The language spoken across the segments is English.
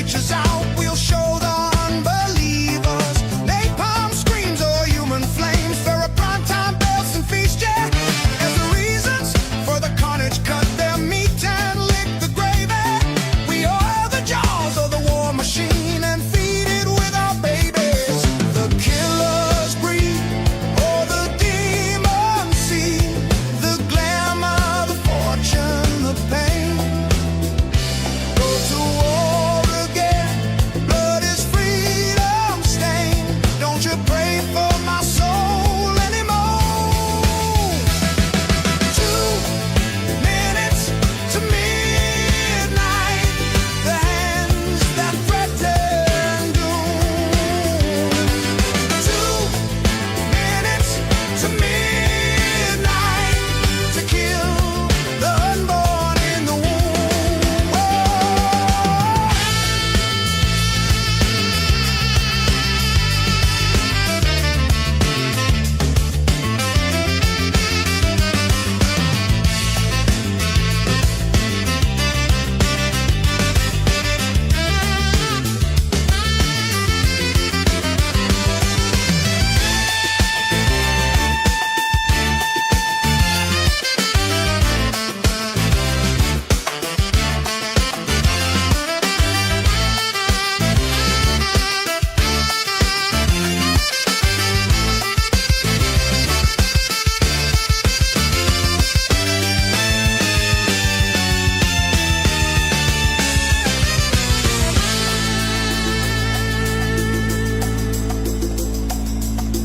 reaches out, we'll show the unbelievers. Napalm screams or human flames, for a prime time bells and feast, yeah. As the reasons for the carnage, cut their meat and lick the gravy. We oil the jaws of the war machine and feed it with our babies. The killer's breed or the demon seed, the glamour, the fortune, the pain. Go to war again, blood is freedom stained. Don't you pray for my soul anymore. 2 minutes to midnight, the hands that threaten doom. 2 minutes to midnight, to kill the unborn in the womb.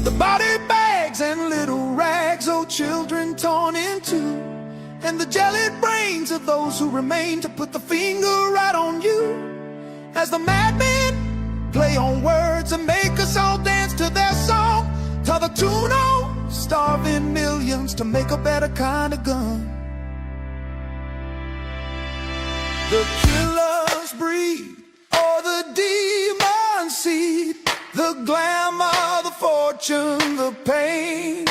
The body bags and little rags, oh children torn in two, and the jellied brains of those who remain to put the finger right on you. As the madmen play on words and make us all dance to their song, to the tune of starving millions to make a better kind of gun. The killer's breed or the demon seed, the glamour, the fortune, the pain.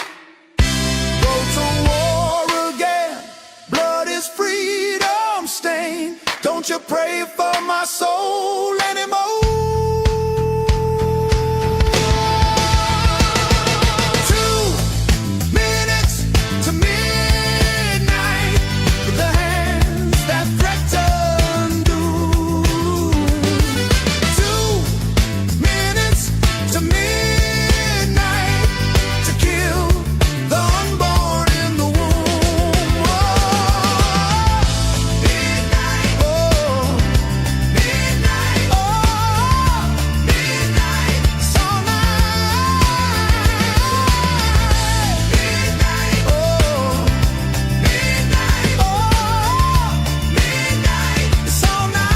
Go to war again, blood is freedom stained. Don't you pray for my soul anymore. 2 minutes to midnight, the hands that threaten doom. 2 minutes to midnight, to kill the unborn in the womb. Midnight, oh, midnight, oh, midnight, it's all night. Midnight, oh, midnight, oh, midnight, it's all night.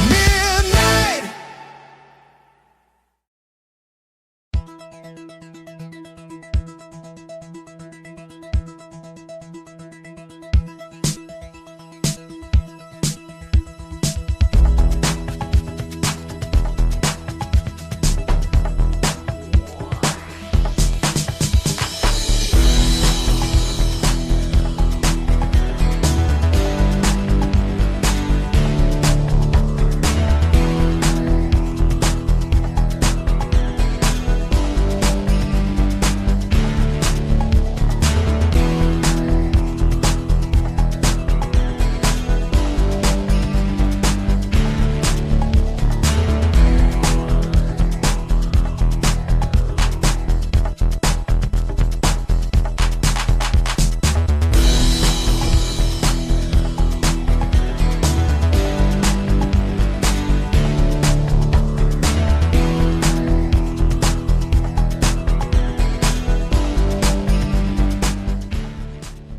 Midnight.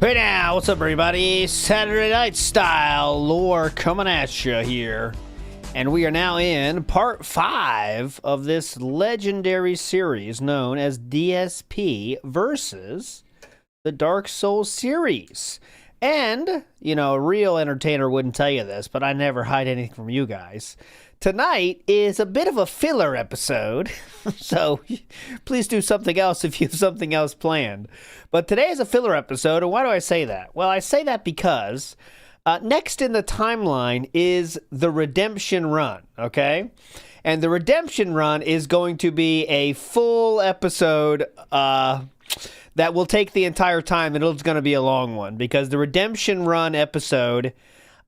Hey now, what's up everybody? Saturday Night Style lore coming at you here. And we are now in part 5 of this legendary series known as DSP versus the Dark Souls series. And, you know, a real entertainer wouldn't tell you this, but I never hide anything from you guys. tonight is a bit of a filler episode, so please do something else if you have something else planned. But today is a filler episode, and why do I say that? Well, I say that because next in the timeline is the Redemption Run, okay? And the Redemption Run is going to be a full episode that will take the entire time, and it's going to be a long one, because the Redemption Run episode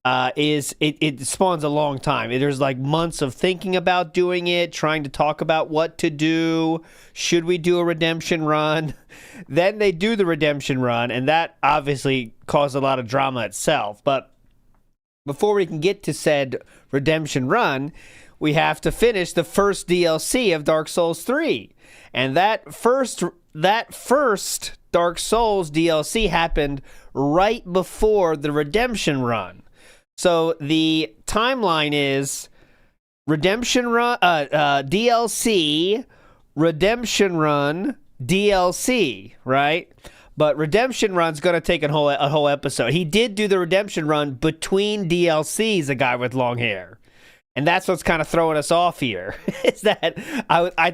it spawns a long time. There's like months of thinking about doing it, trying to talk about what to do. Should we do a redemption run? Then they do the redemption run, and that obviously caused a lot of drama itself. But before we can get to said redemption run, we have to finish the first DLC of Dark Souls 3. And that first Dark Souls DLC happened right before the redemption run. So the timeline is Redemption Run, DLC, Redemption Run, DLC, right? But Redemption Run's going to take a whole episode. He did do the Redemption Run between DLCs, a guy with long hair. And that's what's kind of throwing us off here, is that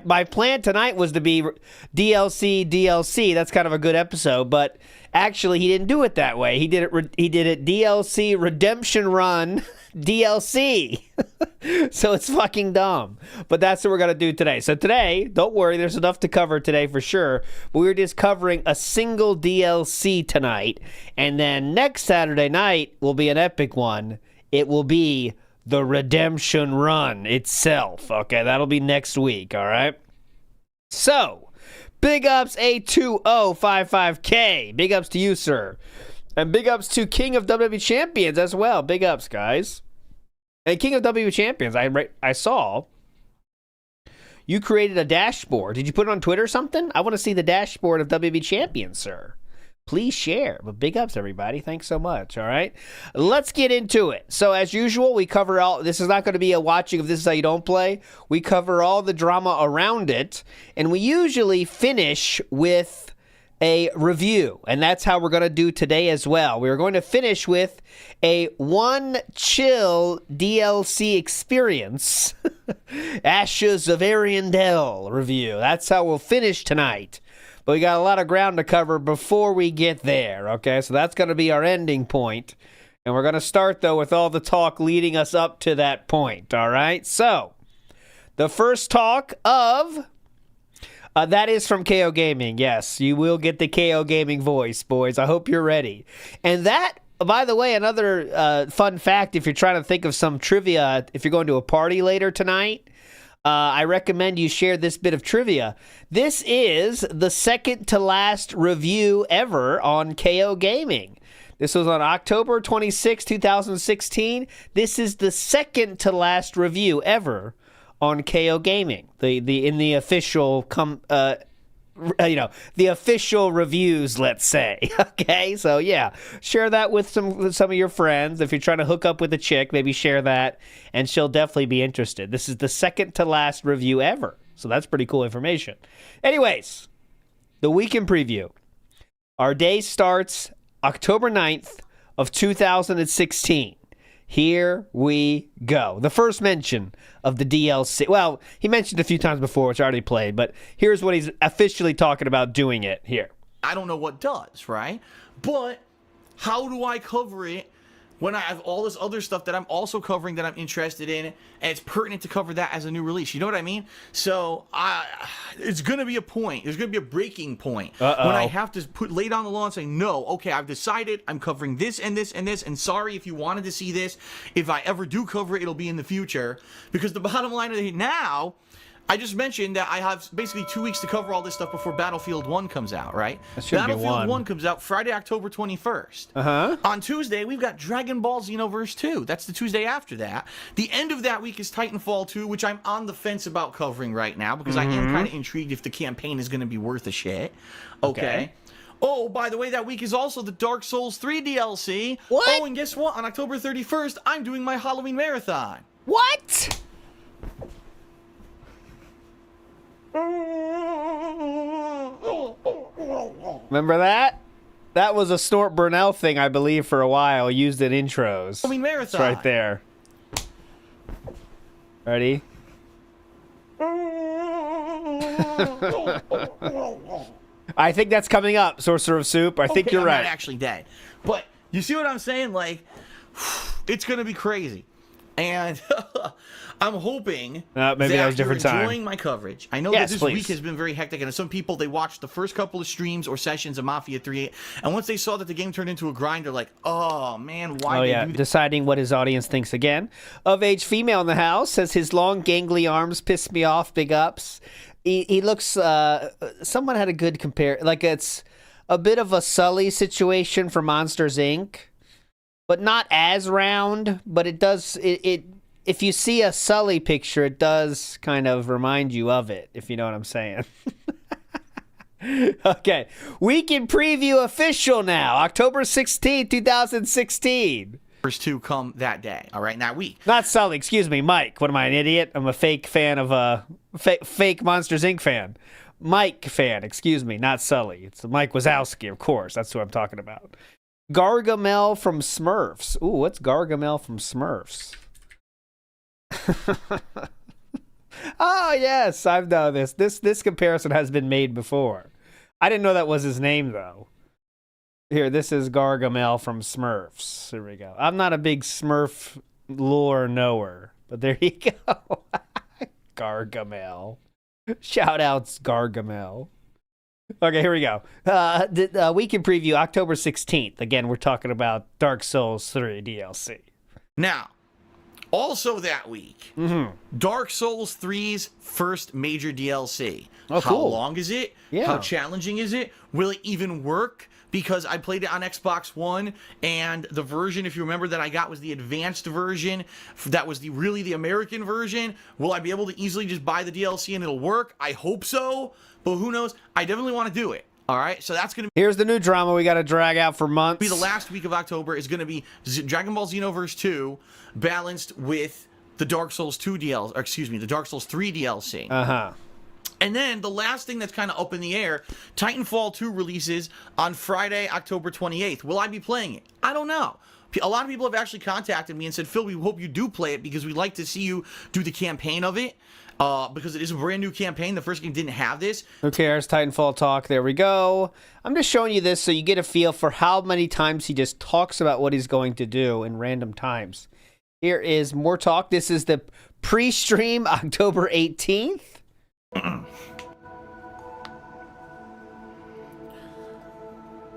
my plan tonight was to be DLC. That's kind of a good episode, but actually he didn't do it that way. He did it DLC Redemption Run DLC. So it's fucking dumb. But that's what we're going to do today. So today, don't worry, there's enough to cover today for sure. But we're just covering a single DLC tonight. And then next Saturday night will be an epic one. It will be the Redemption Run itself. Okay, that'll be next week, all right? So, big ups A2055K. Big ups to you, sir. And big ups to King of WWE Champions as well. Big ups, guys. And King of WWE Champions, I saw you created a dashboard. Did you put it on Twitter or something? I want to see the dashboard of WWE Champions, sir. Please share. But big ups, everybody. Thanks so much. All right. Let's get into it. So, as usual, we cover all. This is not going to be a watching of This Is How You Don't Play. We cover all the drama around it. And we usually finish with a review. And that's how we're going to do today as well. We're going to finish with a One Chill DLC experience. Ashes of Ariandel review. That's how we'll finish tonight. But we got a lot of ground to cover before we get there, okay? So that's going to be our ending point. And we're going to start, though, with all the talk leading us up to that point, all right? So, the first talk of... that is from KO Gaming, yes. You will get the KO Gaming voice, boys. I hope you're ready. And that, by the way, another fun fact, if you're trying to think of some trivia, if you're going to a party later tonight... I recommend you share this bit of trivia. This is the second to last review ever on KO Gaming. This was on October 26, 2016. This is the second to last review ever on KO Gaming. The official the official reviews, let's say. Okay, so yeah, share that with some of your friends. If you're trying to hook up with a chick, maybe share that, and she'll definitely be interested. This is the second to last review ever, so that's pretty cool information. Anyways, the weekend preview. Our day starts October 9th of 2016. Here we go. The first mention of the DLC. Well, he mentioned a few times before, which I already played, but here's what he's officially talking about doing it here. I don't know what does, right? But how do I cover it when I have all this other stuff that I'm also covering that I'm interested in, and it's pertinent to cover that as a new release? You know what I mean? So it's going to be a point. There's going to be a breaking point when I have to lay down the law and say, no, okay, I've decided I'm covering this and this and this, and sorry if you wanted to see this. If I ever do cover it, it'll be in the future. Because the bottom line of it now, I just mentioned that I have basically 2 weeks to cover all this stuff before Battlefield 1 comes out, right? Battlefield 1 comes out Friday, October 21st. On Tuesday, we've got Dragon Ball Xenoverse 2. That's the Tuesday after that. The end of that week is Titanfall 2, which I'm on the fence about covering right now because I am kind of intrigued if the campaign is going to be worth a shit. Okay. Oh, by the way, that week is also the Dark Souls 3 DLC. What? Oh, and guess what? On October 31st, I'm doing my Halloween marathon. What? Remember that? That was a Snort Burnell thing, I believe, for a while. Used in intros. Halloween marathon. It's right there. Ready? I think that's coming up, Sorcerer of Soup. I think you're I'm right. not actually dead. But you see what I'm saying? Like, it's going to be crazy. And I'm hoping maybe that was a different you're time. enjoying my coverage. I know Yes, that this please. week has been very hectic, and some people, they watched the first couple of streams or sessions of Mafia 3, and once they saw that the game turned into a grind, they're like, oh, man, why did they do this? Deciding what his audience thinks again. Of-age female in the house says his long gangly arms piss me off. Big ups. He looks, someone had a good compare, like it's a bit of a Sully situation for Monsters, Inc., but not as round, but it does, if you see a Sully picture, it does kind of remind you of it, if you know what I'm saying. Okay, weekend preview official now, October 16, 2016. First two come that day, all right, that week. Not Sully, excuse me, Mike. What am I, an idiot? I'm a fake fan of fake Monsters, Inc. fan. Mike fan, excuse me, not Sully. It's Mike Wazowski, of course. That's who I'm talking about. Gargamel from Smurfs. Ooh, what's Gargamel from Smurfs? Oh, yes, I've known this. This comparison has been made before. I didn't know that was his name, though. Here, this is Gargamel from Smurfs. Here we go. I'm not a big Smurf lore knower, but there you go. Gargamel. Shoutouts, Gargamel. Okay, here we go. Weekend preview, October 16th. Again, we're talking about Dark Souls 3 DLC. Now, also that week, Dark Souls 3's first major DLC. Oh, How cool. long is it? Yeah. How challenging is it? Will it even work? Because I played it on Xbox One, and the version, if you remember, that I got was the advanced version. That was really the American version. Will I be able to easily just buy the DLC and it'll work? I hope so, but who knows? I definitely want to do it. All right, so that's going to Here's the new drama we got to drag out for months. be the last week of October. Is going to be Dragon Ball Xenoverse 2 balanced with the Dark Souls 2 DLC, or excuse me, the Dark Souls 3 DLC. Uh-huh. And then the last thing that's kind of up in the air, Titanfall 2 releases on Friday, October 28th. Will I be playing it? I don't know. A lot of people have actually contacted me and said, Phil, we hope you do play it because we'd like to see you do the campaign of it. Because it is a brand new campaign. The first game didn't have this. Who cares? Titanfall talk. There we go. I'm just showing you this so you get a feel for how many times he just talks about what he's going to do in random times. Here is more talk. This is the pre-stream, October 18th.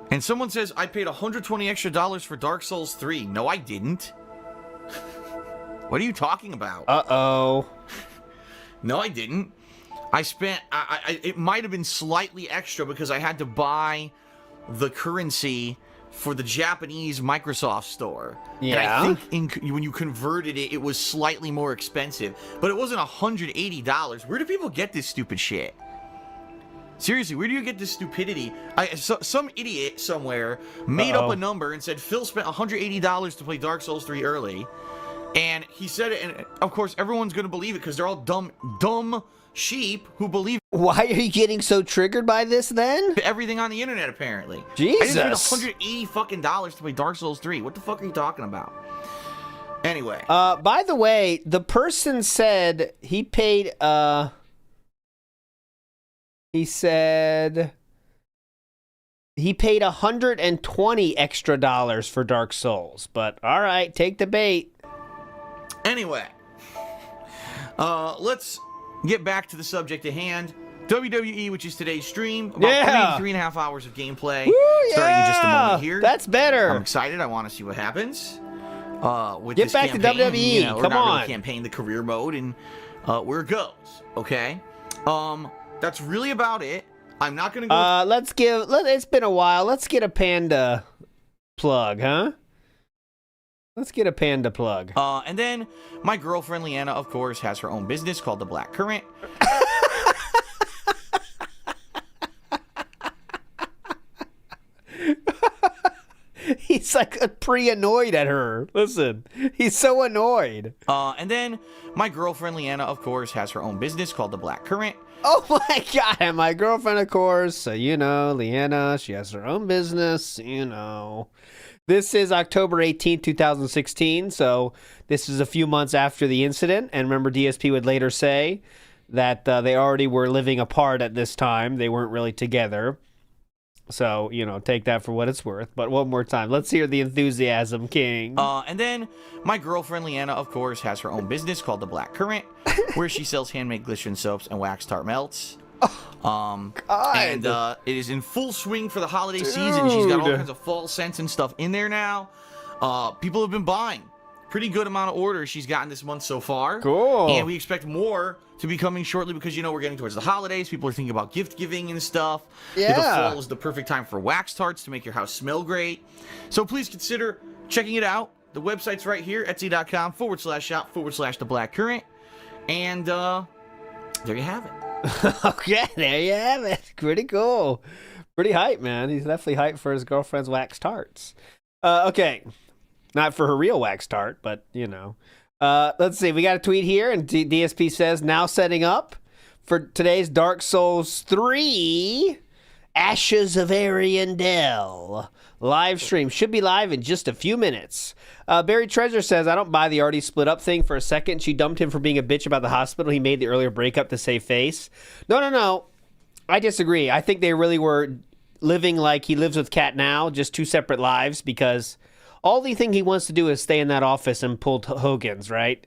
And someone says, I paid $120 extra for Dark Souls 3. No, I didn't. What are you talking about? Uh-oh. No, I didn't. I spent, it might have been slightly extra because I had to buy the currency for the Japanese Microsoft store. Yeah. And I think when you converted it, it was slightly more expensive. But it wasn't $180. Where do people get this stupid shit? Seriously, where do you get this stupidity? Some idiot somewhere made up a number and said Phil spent $180 to play Dark Souls 3 early. And he said it, and of course everyone's going to believe it because they're all dumb sheep who believe Why are you getting so triggered by this then? everything on the internet apparently. Jesus. I didn't spend $180 fucking to play Dark Souls 3. What the fuck are you talking about? Anyway. By the way, the person said he paid, he said he paid $120 extra for Dark Souls. But all right, take the bait. Anyway, let's get back to the subject at hand. WWE, which is today's stream, about 3.5 hours of gameplay, starting in just a moment here. That's better. I'm excited. I want to see what happens. With Get this back to campaign, WWE. You know, or Come not on. really campaign, the career mode, and where it goes. Okay. That's really about it. I'm not gonna go. It's been a while. Let's get a panda plug, huh? Let's get a panda plug. And then my girlfriend Leanna, of course, has her own business called The Black Current. He's like pre-annoyed at her. Listen, he's so annoyed. And then my girlfriend Leanna, of course, has her own business called The Black Current. Oh my God, and my girlfriend, of course, you know, Leanna, she has her own business, you know. This is October 18th, 2016, so this is a few months after the incident. And remember, DSP would later say that they already were living apart at this time. They weren't really together. So, take that for what it's worth. But one more time, let's hear the enthusiasm, King. And then my girlfriend, Leanna, of course, has her own business called The Black Current, where she sells handmade glycerin soaps and wax tart melts. God. And it is in full swing for the holiday season. She's got all kinds of fall scents and stuff in there now. People have been buying. Pretty good amount of orders she's gotten this month so far. Cool. And we expect more to be coming shortly because, we're getting towards the holidays. People are thinking about gift giving and stuff. Yeah. The fall is the perfect time for wax tarts to make your house smell great. So please consider checking it out. The website's right here, etsy.com/shop/theblackcurrent. And there you have it. Okay, there you have it. Pretty cool. Pretty hype, man. He's definitely hyped for his girlfriend's wax tarts. Okay. Not for her real wax tart, but, let's see. We got a tweet here, and DSP says, now setting up for today's Dark Souls 3 Ashes of Ariandel live stream. Should be live in just a few minutes. Barry Treasure says, I don't buy the already split up thing for a second. She dumped him for being a bitch about the hospital. He made the earlier breakup to save face. No. I disagree. I think they really were living like he lives with Kat now, just two separate lives, because all the thing he wants to do is stay in that office and pull Hogan's, right?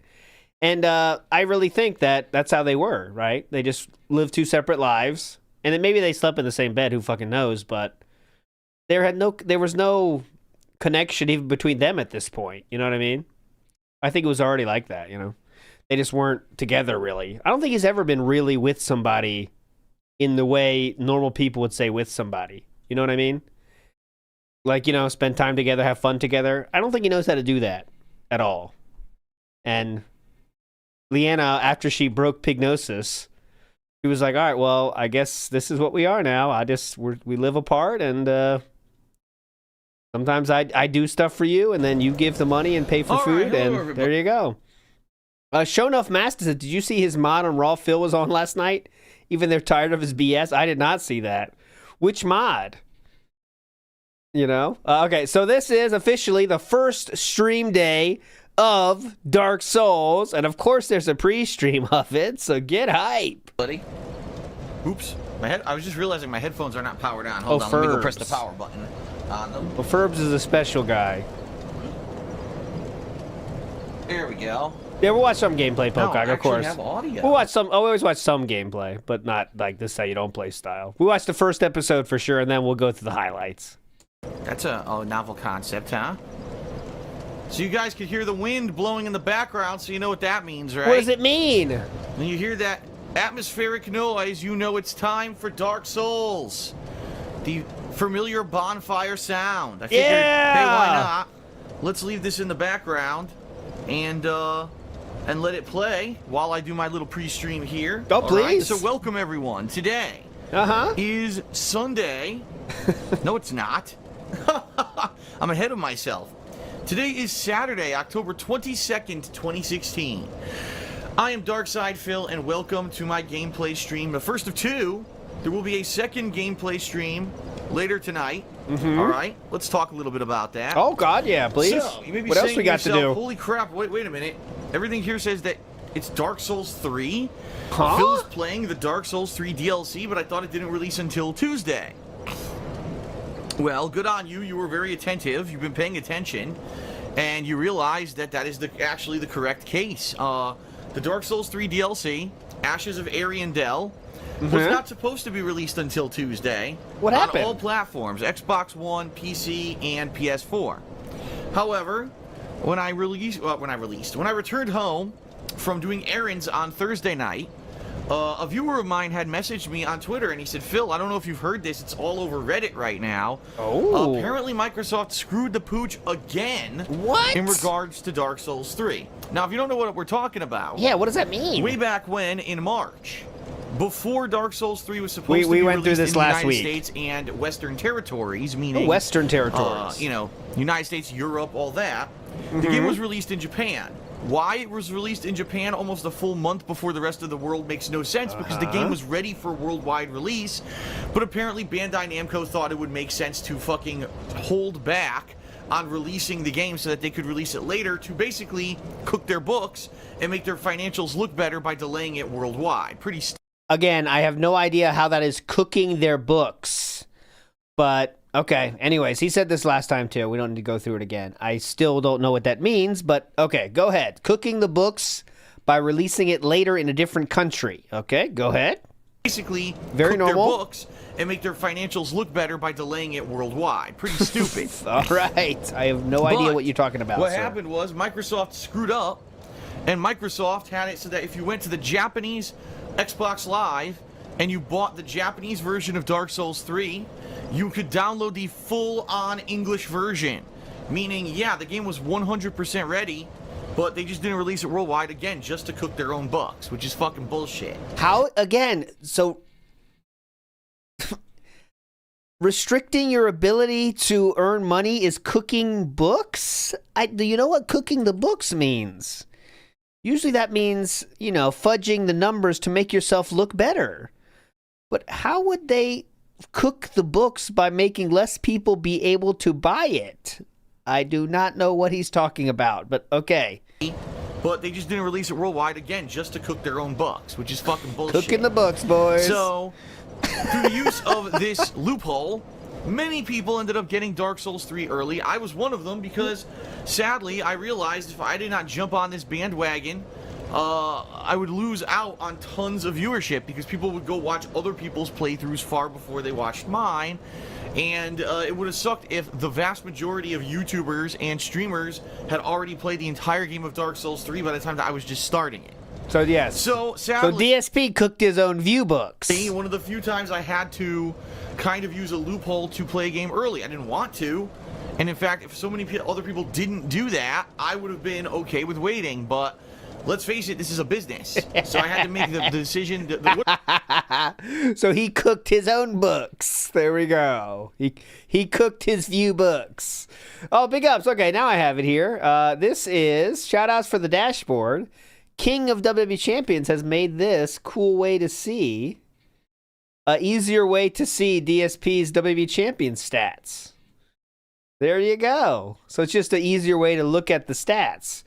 And I really think that that's how they were, right? They just lived two separate lives. And then maybe they slept in the same bed, who fucking knows, but there was no connection even between them at this point. You know what I mean? I think it was already like that, They just weren't together, really. I don't think he's ever been really with somebody in the way normal people would say with somebody. You know what I mean? Like, spend time together, have fun together. I don't think he knows how to do that at all. And Leanna, after she broke Pignosis, she was like, all right, well, I guess this is what we are now. We live apart, and sometimes I do stuff for you, and then you give the money and pay for all food, right, and there you go. Show Enough Master said, did you see his mod on Raw Phil was on last night? Even they're tired of his BS? I did not see that. Which mod? Okay, so this is officially the first stream day of Dark Souls, and of course there's a pre-stream of it, so get hype. Buddy. Oops. I was just realizing my headphones are not powered on. Hold on, Ferbs. let me go press the power button on them. Well, Ferbs is a special guy. There we go. Yeah, we'll watch some gameplay, Pocock, of course. Have audio. We'll watch some. We always watch some gameplay, but not like this how you don't play style. We watched the first episode for sure, and then we'll go through the highlights. That's a novel concept, huh? So you guys can hear the wind blowing in the background, so you know what that means, right? What does it mean? When you hear that atmospheric noise, you know it's time for Dark Souls. The familiar bonfire sound. I figured, hey, why not? Let's leave this in the background and let it play while I do my little pre-stream here. Oh, please. Right? So welcome, everyone. Today is Sunday. No, it's not. I'm ahead of myself. Today is Saturday, October 22nd, 2016. I am Darkside Phil, and welcome to my gameplay stream. The first of two. There will be a second gameplay stream later tonight. All right, let's talk a little bit about that. Oh, God, yeah, please. So, you may be what else saying we got to do? Holy crap, wait a minute. Everything here says that it's Dark Souls 3. Huh? Phil is playing the Dark Souls 3 DLC, but I thought it didn't release until Tuesday. Well, good on you. You were very attentive. You've been paying attention, and you realized that that is actually the correct case. The Dark Souls 3 DLC, Ashes of Ariandel, was not supposed to be released until Tuesday. What happened? On all platforms, Xbox One, PC, and PS4. However, when I returned home from doing errands on Thursday night, a viewer of mine had messaged me on Twitter, and he said, Phil, I don't know if you've heard this, it's all over Reddit right now. Oh. Apparently Microsoft screwed the pooch again. What? In regards to Dark Souls 3. Now, if you don't know what we're talking about... Yeah, what does that mean? Way back when, in March, before Dark Souls 3 was supposed to be went through released this in the last United week. States and Western territories, meaning... Western territories. United States, Europe, all that. The game was released in Japan. Why it was released in Japan almost a full month before the rest of the world makes no sense, because the game was ready for worldwide release, but apparently Bandai Namco thought it would make sense to fucking hold back on releasing the game so that they could release it later to basically cook their books and make their financials look better by delaying it worldwide. Pretty Again, I have no idea how that is cooking their books. But, okay. Anyways, he said this last time, too. We don't need to go through it again. I still don't know what that means, but, okay, go ahead. Cooking the books by releasing it later in a different country. Okay, go ahead. basically very cook normal their books and make their financials look better by delaying it worldwide. Pretty stupid. All right. I have no idea what you're talking about. What sir. happened was Microsoft screwed up, and Microsoft had it so that if you went to the Japanese Xbox Live and you bought the Japanese version of Dark Souls 3, you could download the full-on English version. Meaning, yeah, the game was 100% ready, but they just didn't release it worldwide, again, just to cook their own bucks, which is fucking bullshit. How, again, so restricting your ability to earn money is cooking books? Do you know what cooking the books means? Usually that means, you know, fudging the numbers to make yourself look better. But how would they cook the books by making less people be able to buy it? I do not know what he's talking about, but okay. But they just didn't release it worldwide, again, just to cook their own bucks, which is fucking bullshit. Cooking the books, boys. So, through the use of this loophole, many people ended up getting Dark Souls 3 early. I was one of them because, sadly, I realized if I did not jump on this bandwagon, I would lose out on tons of viewership because people would go watch other people's playthroughs far before they watched mine. And it would have sucked if the vast majority of YouTubers and streamers had already played the entire game of Dark Souls 3 by the time that I was just starting it. So, yes. So, sadly, DSP cooked his own view books. one of the few times I had to kind of use a loophole to play a game early. I didn't want to. And in fact, if so many other people didn't do that, I would have been okay with waiting. But let's face it, this is a business. So I had to make the decision. So he cooked his own books. There we go. He cooked his view books. Oh, big ups. Okay, now I have it here. This is Shoutouts for the Dashboard. King of WWE Champions has made this cool way to see, easier way to see DSP's WWE Champion stats. There you go. So it's just an easier way to look at the stats.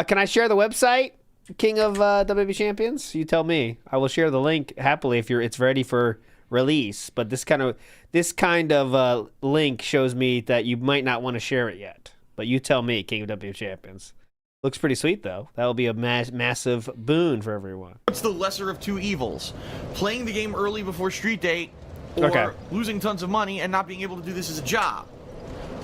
Can I share the website, King of WWE Champions? You tell me. I will share the link happily if it's ready for release. But this kind of link shows me that you might not want to share it yet. But you tell me, King of WWE Champions. Looks pretty sweet, though. That will be a massive boon for everyone. What's the lesser of two evils? Playing the game early before street date, or losing tons of money and not being able to do this as a job?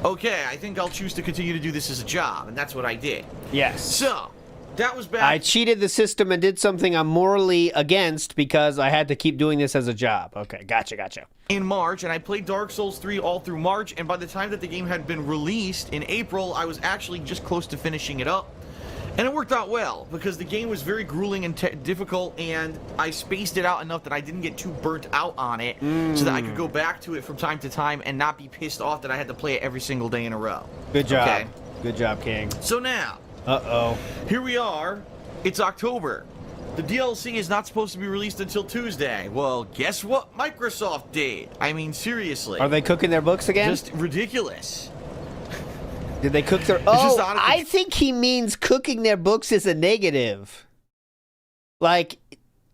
Okay, I think I'll choose to continue to do this as a job, and that's what I did. Yes. So, that was bad. I cheated the system and did something I'm morally against because I had to keep doing this as a job. Okay, gotcha. In March, and I played Dark Souls 3 all through March, and by the time that the game had been released in April, I was actually just close to finishing it up. And it worked out well, because the game was very grueling and difficult, and I spaced it out enough that I didn't get too burnt out on it, so that I could go back to it from time to time and not be pissed off that I had to play it every single day in a row. Good job. Okay? Good job, King. So now, here we are. It's October. The DLC is not supposed to be released until Tuesday. Well, guess what Microsoft did? I mean, seriously. Are they cooking their books again? Just ridiculous. Did they cook their... I think he means cooking their books is a negative. Like,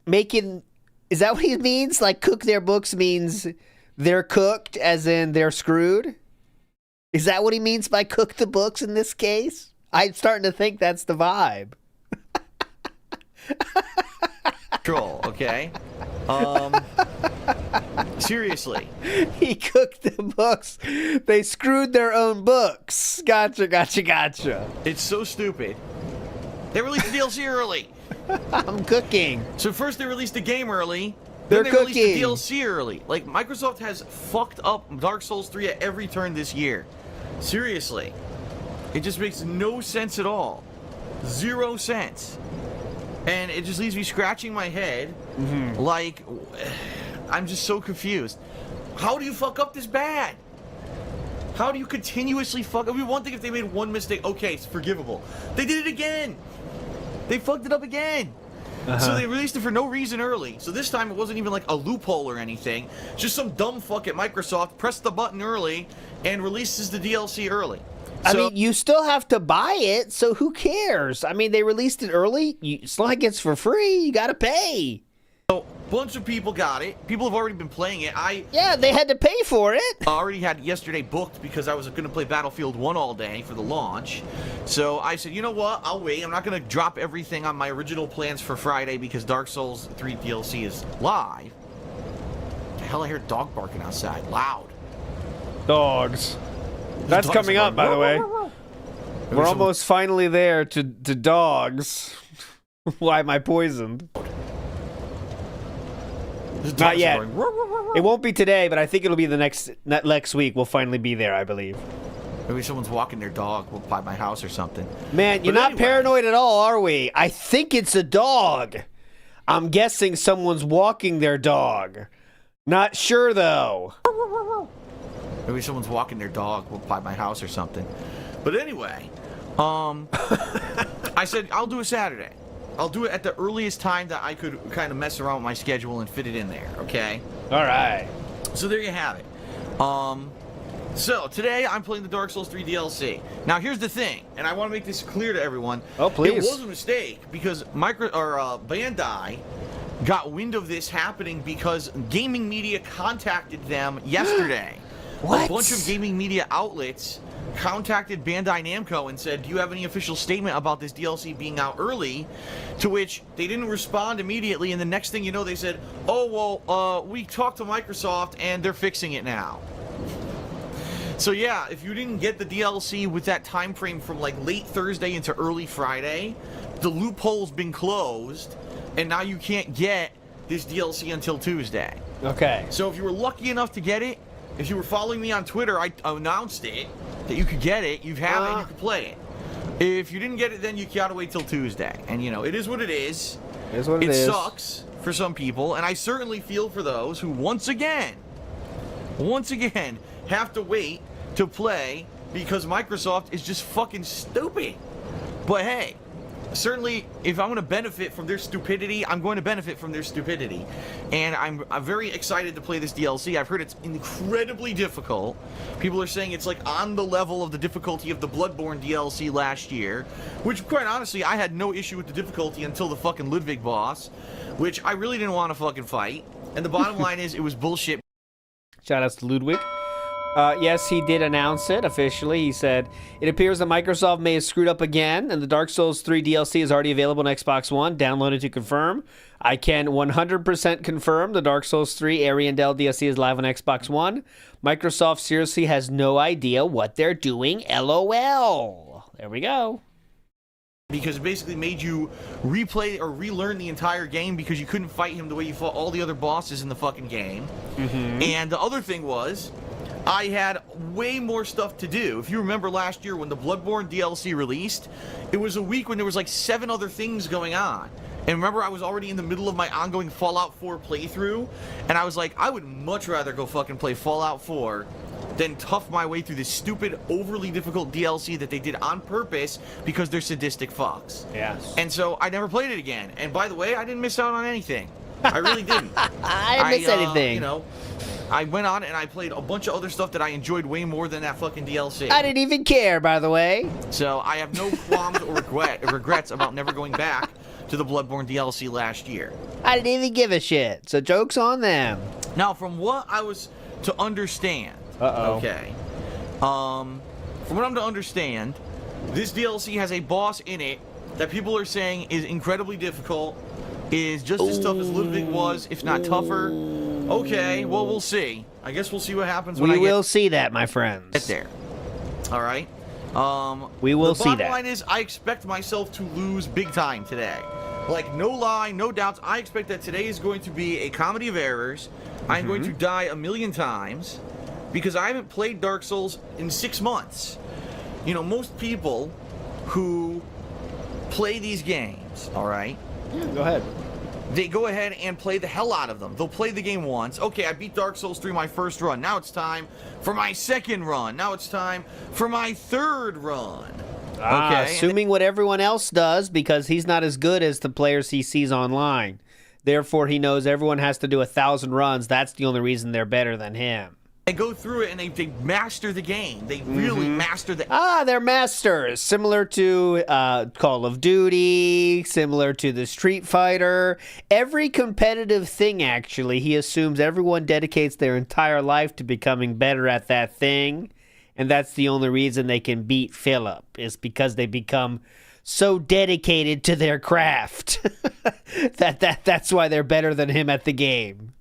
making... Is that what he means? Like, cook their books means they're cooked, as in they're screwed? Is that what he means by cook the books in this case? I'm starting to think that's the vibe. Troll, okay? Seriously. He cooked the books. They screwed their own books. Gotcha. It's so stupid. They released the DLC early. I'm cooking. So first they released the game early. They're then they cooking. released the DLC early. Like, Microsoft has fucked up Dark Souls 3 at every turn this year. Seriously. It just makes no sense at all. 0 sense. And it just leaves me scratching my head. Like, I'm just so confused. How do you fuck up this bad? How do you continuously fuck up? I mean, one thing if they made one mistake, okay, it's forgivable. They did it again. They fucked it up again. So they released it for no reason early. So this time it wasn't even like a loophole or anything. Just some dumb fuck at Microsoft pressed the button early and releases the DLC early. I mean, you still have to buy it, so who cares? I mean, they released it early. It's not like it's for free. You got to pay. So, a bunch of people got it. People have already been playing it. Yeah, they had to pay for it. I already had yesterday booked because I was going to play Battlefield 1 all day for the launch. So I said, you know what? I'll wait. I'm not going to drop everything on my original plans for Friday because Dark Souls 3 DLC is live. What the hell, I hear a dog barking outside. Loud. Dogs. That's coming up, by the way. We're almost finally there to dogs. Why am I poisoned? Not yet. It won't be today, but I think it'll be the next week. We'll finally be there, I believe. Maybe someone's walking their dog by my house or something. Man, you're not paranoid at all, are we? I think it's a dog. I'm guessing someone's walking their dog. Not sure, though. Maybe someone's walking their dog by my house or something. But anyway, I said I'll do it Saturday. I'll do it at the earliest time that I could kind of mess around with my schedule and fit it in there, okay? All right. So there you have it. So today I'm playing the Dark Souls 3 DLC. Now here's the thing, and I want to make this clear to everyone. Oh, please. It was a mistake because Bandai got wind of this happening because gaming media contacted them yesterday. What? A bunch of gaming media outlets contacted Bandai Namco and said, do you have any official statement about this DLC being out early? To which they didn't respond immediately, and the next thing you know, they said, oh, well, we talked to Microsoft, and they're fixing it now. So yeah, if you didn't get the DLC with that time frame from like late Thursday into early Friday, the loophole's been closed, and now you can't get this DLC until Tuesday. Okay. So if you were lucky enough to get it, if you were following me on Twitter, I announced it, that you could get it, you have it, and you can play it. If you didn't get it, then you gotta wait till Tuesday. And you know, it is what it is. It is what it is. It sucks for some people, and I certainly feel for those who once again, have to wait to play because Microsoft is just fucking stupid. But hey, certainly, if I'm going to benefit from their stupidity, I'm going to benefit from their stupidity. And I'm very excited to play this DLC. I've heard it's incredibly difficult. People are saying it's like on the level of the difficulty of the Bloodborne DLC last year, which quite honestly, I had no issue with the difficulty until the fucking Ludwig boss, which I really didn't want to fucking fight. And the bottom line is, it was bullshit. Shoutouts to Ludwig. Yes, he did announce it officially. He said, it appears that Microsoft may have screwed up again, and the Dark Souls 3 DLC is already available on Xbox One. Download it to confirm. I can 100% confirm the Dark Souls 3 Ariandel DLC is live on Xbox One. Microsoft seriously has no idea what they're doing. LOL. There we go. Because it basically made you replay or relearn the entire game because you couldn't fight him the way you fought all the other bosses in the fucking game. Mm-hmm. And the other thing was, I had way more stuff to do. If you remember last year when the Bloodborne DLC released, it was a week when there was like 7 other things going on. And remember, I was already in the middle of my ongoing Fallout 4 playthrough, and I was like, I would much rather go fucking play Fallout 4 than tough my way through this stupid, overly difficult DLC that they did on purpose because they're sadistic fucks. Yes. And so I never played it again. And by the way, I didn't miss out on anything. I really didn't. I didn't miss anything. You know, I went on and I played a bunch of other stuff that I enjoyed way more than that fucking DLC. I didn't even care, by the way. So I have no qualms or regrets about never going back to the Bloodborne DLC last year. I didn't even give a shit. So joke's on them. Now, from what I was to understand, okay, from what I'm to understand, this DLC has a boss in it that people are saying is incredibly difficult, is just as tough as Ludwig was, if not tougher. Okay, well, we'll see. I guess we'll see what happens when we will see that, my friends. Get there. All right. We will see that. The bottom line is, I expect myself to lose big time today. Like, no lie, no doubts. I expect that today is going to be a comedy of errors. I'm going to die a million times because I haven't played Dark Souls in 6 months. You know, most people who play these games, all right? Yeah, go ahead. They go ahead and play the hell out of them. They'll play the game once. Okay, I beat Dark Souls 3 my first run. Now it's time for my second run. Now it's time for my third run. Okay. Assuming what everyone else does, because he's not as good as the players he sees online. Therefore, he knows everyone has to do 1,000 runs. That's the only reason they're better than him. They go through it and they master the game. They really master the. They're masters. Similar to Call of Duty, similar to the Street Fighter. Every competitive thing, actually, he assumes everyone dedicates their entire life to becoming better at that thing. And that's the only reason they can beat Philip, is because they become so dedicated to their craft. That's why they're better than him at the game.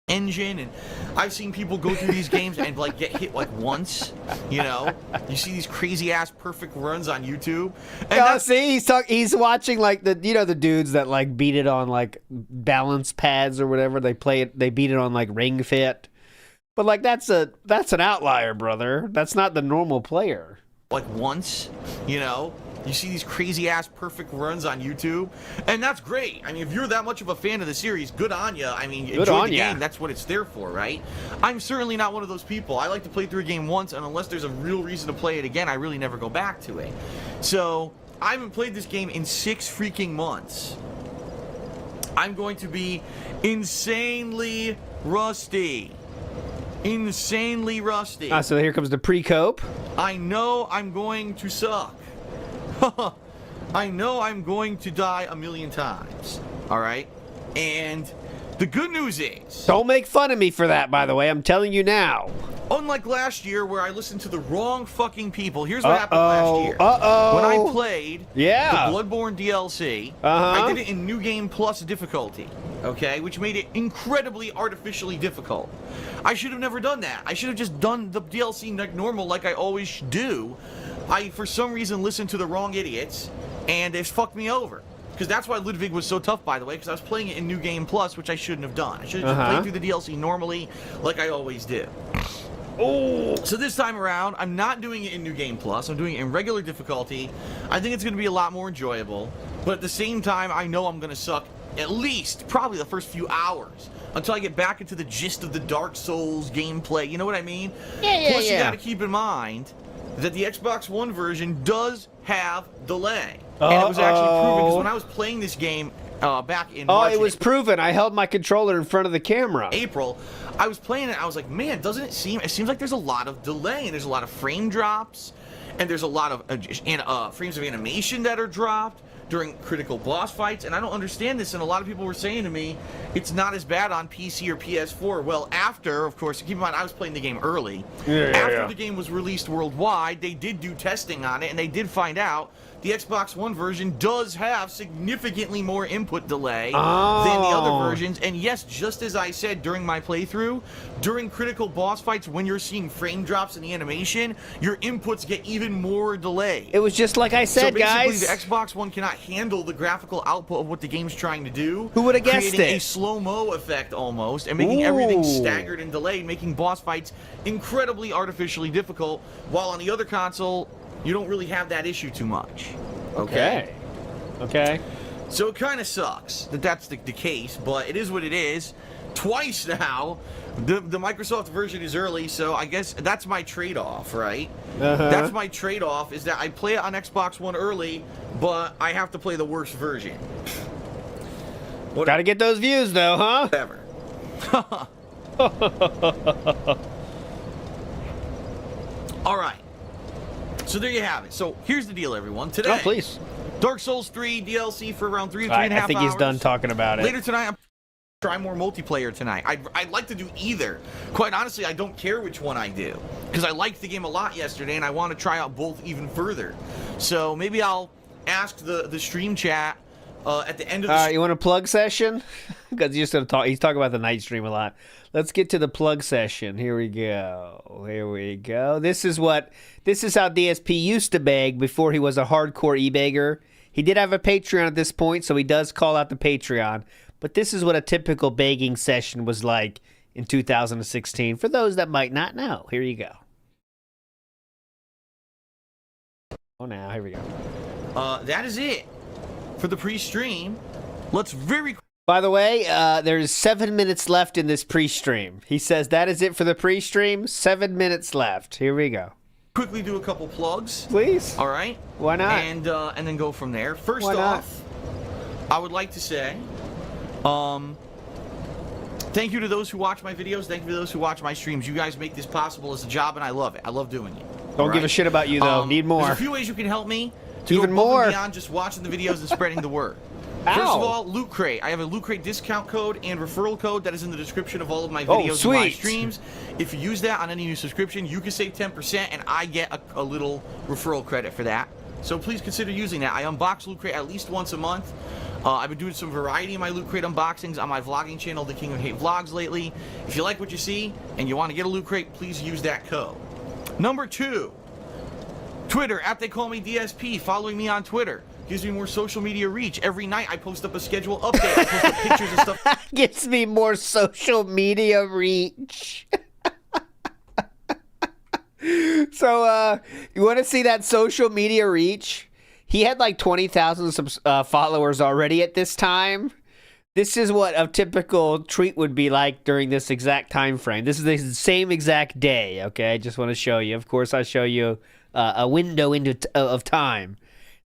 Engine, and I've seen people go through these games and like get hit like once, you know. You see these crazy ass perfect runs on YouTube. And see, he's watching like the dudes that like beat it on like balance pads or whatever. They beat it on like Ring Fit. But like that's an outlier, brother. That's not the normal player. Like once, you know. You see these crazy ass perfect runs on YouTube, and that's great. I mean, if you're that much of a fan of the series, good on you. I mean, enjoy the game. That's what it's there for, right? I'm certainly not one of those people. I like to play through a game once, and unless there's a real reason to play it again, I really never go back to it. So I haven't played this game in 6 freaking months. I'm going to be insanely rusty. Insanely rusty. So here comes the pre-cope. I know I'm going to suck. I know I'm going to die a million times. All right? And the good news is... Don't make fun of me for that, by the way. I'm telling you now. Unlike last year where I listened to the wrong fucking people, here's what happened last year. When I played the Bloodborne DLC, I did it in New Game Plus difficulty, okay? Which made it incredibly artificially difficult. I should have never done that. I should have just done the DLC like normal like I always do. I, for some reason, listened to the wrong idiots, and it's fucked me over. Because that's why Ludwig was so tough, by the way, because I was playing it in New Game Plus, which I shouldn't have done. I should have just played through the DLC normally, like I always do. Oh! So this time around, I'm not doing it in New Game Plus. I'm doing it in regular difficulty. I think it's going to be a lot more enjoyable. But at the same time, I know I'm going to suck at least, probably the first few hours. Until I get back into the gist of the Dark Souls gameplay. You know what I mean? Plus, you got to keep in mind that the Xbox One version does have delay. And it was actually proven, because when I was playing this game back in March... it was proven. I held my controller in front of the camera. April, I was playing it, I was like, man, doesn't it seem... It seems like there's a lot of delay, and there's a lot of frame drops, and there's a lot of frames of animation that are dropped during critical boss fights, and I don't understand this, and a lot of people were saying to me, it's not as bad on PC or PS4. Well, after, of course, keep in mind, I was playing the game early. After the game was released worldwide, they did do testing on it, and they did find out the Xbox One version does have significantly more input delay than the other versions. And yes, just as I said during my playthrough, during critical boss fights, when you're seeing frame drops in the animation, your inputs get even more delay. It was just like I said, guys. So basically, the Xbox One cannot handle the graphical output of what the game's trying to do. Who would have guessed creating it? A slow-mo effect almost, and making everything staggered and delayed, making boss fights incredibly artificially difficult, while on the other console, you don't really have that issue too much. Okay. So it kind of sucks that that's the case, but it is what it is. Twice now, the Microsoft version is early, so I guess that's my trade-off, right? That's my trade-off, is that I play it on Xbox One early, but I have to play the worst version. Gotta get those views, though, huh? Whatever. All right. So there you have it. So here's the deal, everyone. Today, please. Dark Souls 3 DLC for around 3 to 3.5 hours. I think he's done talking about it. Later tonight, I'm try more multiplayer tonight. I'd like to do either. Quite honestly, I don't care which one I do, because I liked the game a lot yesterday, and I want to try out both even further. So maybe I'll ask the stream chat at the end of the you want a plug session? Because he's talking about the night stream a lot. Let's get to the plug session. Here we go. This is how DSP used to beg before he was a hardcore e-bagger. He did have a Patreon at this point, so he does call out the Patreon. But this is what a typical begging session was like in 2016, for those that might not know. Here you go. Oh, now, here we go. That is it for the pre-stream. Let's By the way, there's 7 minutes left in this pre-stream. He says that is it for the pre-stream. 7 minutes left. Here we go. quickly do a couple plugs. Please. All right. Why not? And then go from there. First off, I would like to say, Thank you to those who watch my videos. Thank you to those who watch my streams. You guys make this possible as a job, and I love it. I love doing it. Don't give a shit about you, though. Need more. There's a few ways you can help me to Even go above more. and beyond just watching the videos and spreading the word. First of all, Loot Crate. I have a Loot Crate discount code and referral code that is in the description of all of my videos and my streams. If you use that on any new subscription, you can save 10%, and I get a little referral credit for that. So please consider using that. I unbox Loot Crate at least once a month. I've been doing some variety of my Loot Crate unboxings on my vlogging channel, The King of Hate Vlogs, lately. If you like what you see and you want to get a Loot Crate, please use that code. Number 2, Twitter, @TheyCallMeDSP. Following me on Twitter gives me more social media reach. Every night I post up a schedule update. I post up pictures and stuff. Gives me more social media reach. So, you want to see that social media reach? He had like 20,000 followers already at this time. This is what a typical tweet would be like during this exact time frame. This is the same exact day, okay? I just want to show you. Of course, I show you a window of time.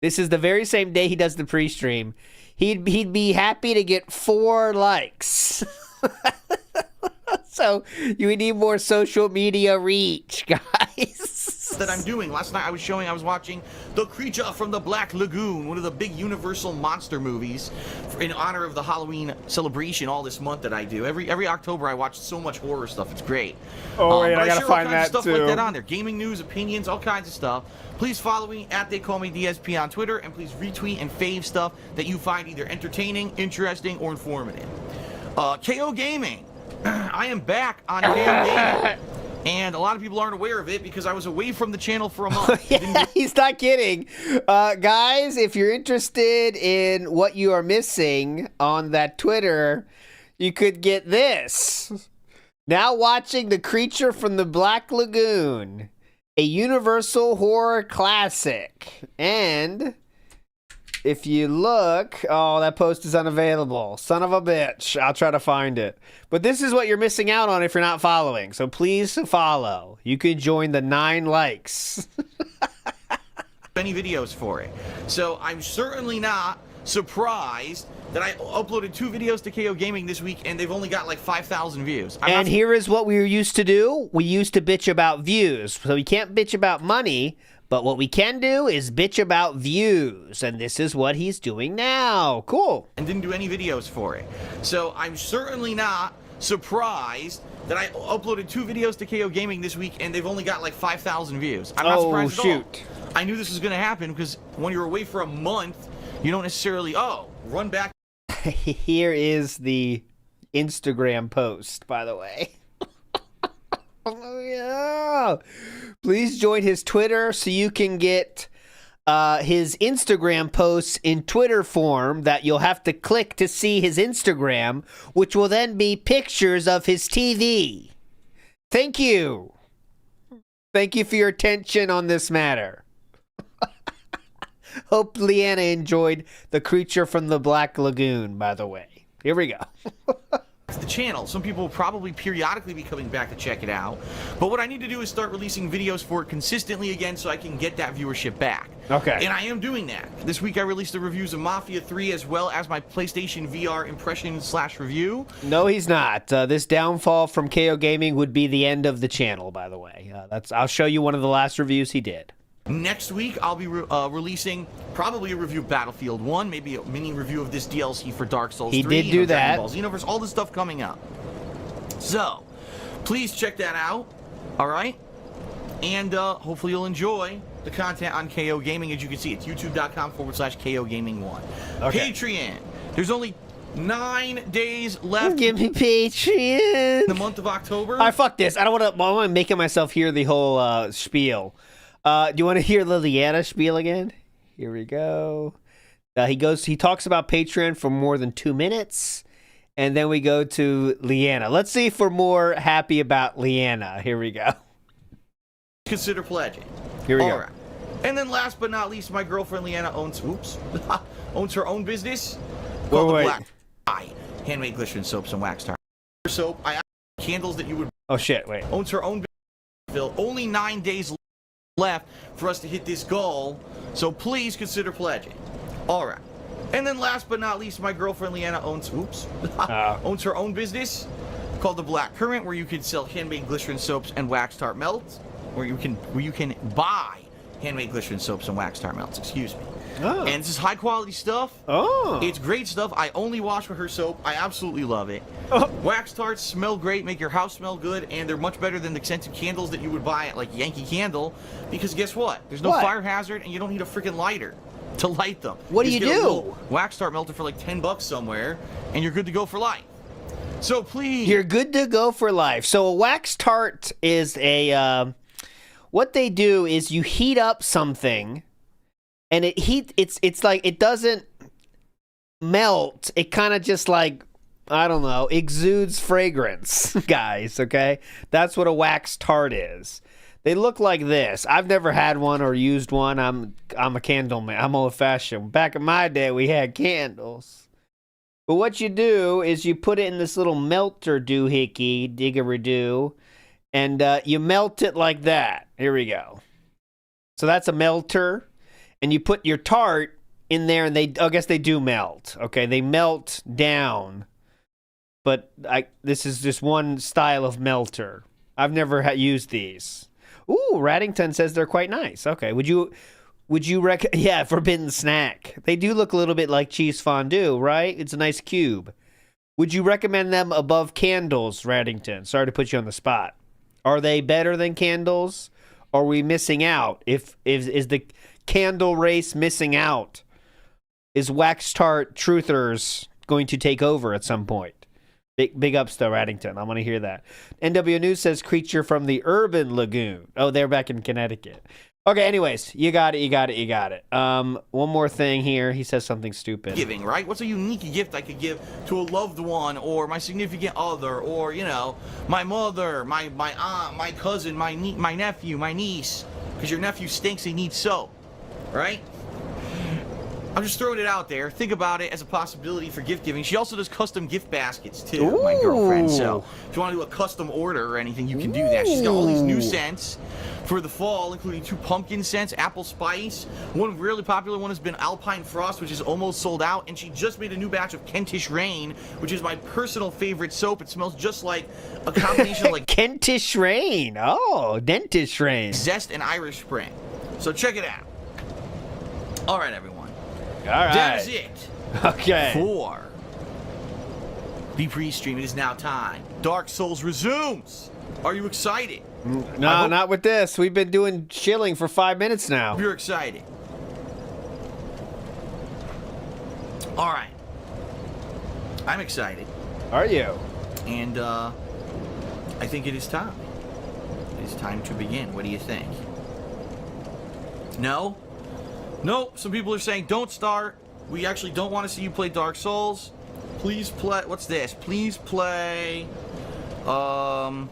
This is the very same day he does the pre-stream. He'd be happy to get 4 likes. So you need more social media reach, guys. That I'm doing. Last night I was watching The Creature from the Black Lagoon, one of the big Universal monster movies in honor of the Halloween celebration all this month that I do. Every October I watch so much horror stuff. It's great. Oh, yeah, I gotta share find all kinds that of stuff too. like that on there. Gaming news, opinions, all kinds of stuff. Please follow me @TheyCallMeDSP on Twitter, and please retweet and fave stuff that you find either entertaining, interesting, or informative. KO Gaming. I am back on KO Gaming. And a lot of people aren't aware of it because I was away from the channel for a month. Yeah, he's not kidding. Guys, if you're interested in what you are missing on that Twitter, you could get this. Now watching The Creature from the Black Lagoon, a Universal horror classic. And if you look, oh, that post is unavailable. Son of a bitch. I'll try to find it. But this is what you're missing out on if you're not following. So please follow. You can join the 9 likes. Many videos for it. So I'm certainly not surprised that I uploaded 2 videos to KO Gaming this week and they've only got like 5,000 views. And here is what we used to do. We used to bitch about views. So we can't bitch about money. But what we can do is bitch about views, and this is what he's doing now. Cool. And didn't do any videos for it. So I'm certainly not surprised that I uploaded 2 videos to KO Gaming this week, and they've only got like 5,000 views. I'm not surprised at all. I knew this was going to happen because when you're away for a month, you don't necessarily, run back. Here is the Instagram post, by the way. Oh, yeah. Please join his Twitter so you can get his Instagram posts in Twitter form that you'll have to click to see his Instagram, which will then be pictures of his TV. Thank you. Thank you for your attention on this matter. Hope Leanna enjoyed The Creature from the Black Lagoon, by the way. Here we go. The channel. Some people will probably periodically be coming back to check it out. But what I need to do is start releasing videos for it consistently again so I can get that viewership back. Okay. And I am doing that. This week I released the reviews of Mafia 3 as well as my PlayStation VR impression/review. No, he's not. This downfall from KO Gaming would be the end of the channel, by the way. I'll show you one of the last reviews he did. Next week, I'll be releasing probably a review of Battlefield 1, maybe a mini review of this DLC for Dark Souls 3. He did do that. Dragon Ball Xenoverse, all this stuff coming up. So, please check that out, all right? And hopefully you'll enjoy the content on KO Gaming. As you can see, it's youtube.com/KO Gaming1. Okay. Patreon. There's only 9 days left. Give me Patreon. In the month of October. All right, fuck this. I don't want to. I'm making myself hear the whole spiel. Do you want to hear Liliana spiel again? Here we go. He talks about Patreon for more than 2 minutes, and then we go to Leanna. Let's see if we're more happy about Leanna. Here we go. Consider pledging. Here we go. All right. And then last but not least, my girlfriend Leanna owns her own business called The Black Eye. Handmade glycerin soaps and wax tar. Soap. Candles that you would. Oh shit! Wait. Owns her own business. Only 9 days left for us to hit this goal, so please consider pledging. All right. And then last but not least, my girlfriend Leanna owns her own business called the Black Currant, where you can sell handmade glycerin soaps and wax tart melts, where you can buy handmade glycerin soaps and wax tart melts. Excuse me. Oh. And this is high quality stuff. Oh. It's great stuff. I only wash with her soap. I absolutely love it. Oh. Wax tarts smell great, make your house smell good, and they're much better than the scented candles that you would buy at like Yankee Candle, because guess what? There's no What? fire hazard, and you don't need a freaking lighter to light them. What do Just you get a do? little wax tart melter for like $10 somewhere, and you're good to go for life. So please. You're good to go for life. So a wax tart is a what they do is you heat up something, and it's like it doesn't melt. It kind of just like, I don't know, exudes fragrance, guys, okay? That's what a wax tart is. They look like this. I've never had one or used one. I'm a candle man. I'm old-fashioned. Back in my day, we had candles. But what you do is you put it in this little melter doohickey, diggery-doo, and you melt it like that. Here we go. So that's a melter, and you put your tart in there, and I guess they do melt. Okay, they melt down. But this is just one style of melter. I've never used these. Ooh, Raddington says they're quite nice. Okay, would you yeah, forbidden snack. They do look a little bit like cheese fondue, right? It's a nice cube. Would you recommend them above candles, Raddington? Sorry to put you on the spot. Are they better than candles? Are we missing out? Is the candle race missing out? Is Wax Tart Truthers going to take over at some point? Big ups to Raddington. I want to hear that. NW News says creature from the urban lagoon. Oh, they're back in Connecticut. Okay, anyways, you got it. One more thing here. He says something stupid. Giving, right? What's a unique gift I could give to a loved one, or my significant other, or, you know, my mother, my aunt, my cousin, my nephew, my niece? Because your nephew stinks, he needs soap, right? I'm just throwing it out there. Think about it as a possibility for gift giving. She also does custom gift baskets, too, Ooh. my girlfriend. So if you want to do a custom order or anything, you can do that. She's got all these new scents for the fall, including 2 pumpkin scents, apple spice. One really popular one has been Alpine Frost, which is almost sold out. And she just made a new batch of Kentish Rain, which is my personal favorite soap. It smells just like a combination of like Kentish Rain. Oh, Dentish Rain. zest and Irish Spring. So check it out. All right, everyone. All right. That is it. Okay. For the pre-stream, it is now time. Dark Souls resumes. Are you excited? No, not with this. We've been doing chilling for 5 minutes now. You're excited. All right. I'm excited. Are you? And I think it is time. It is time to begin. What do you think? No? Nope. Some people are saying don't start. We actually don't want to see you play Dark Souls. Please play. What's this? Please play. Someone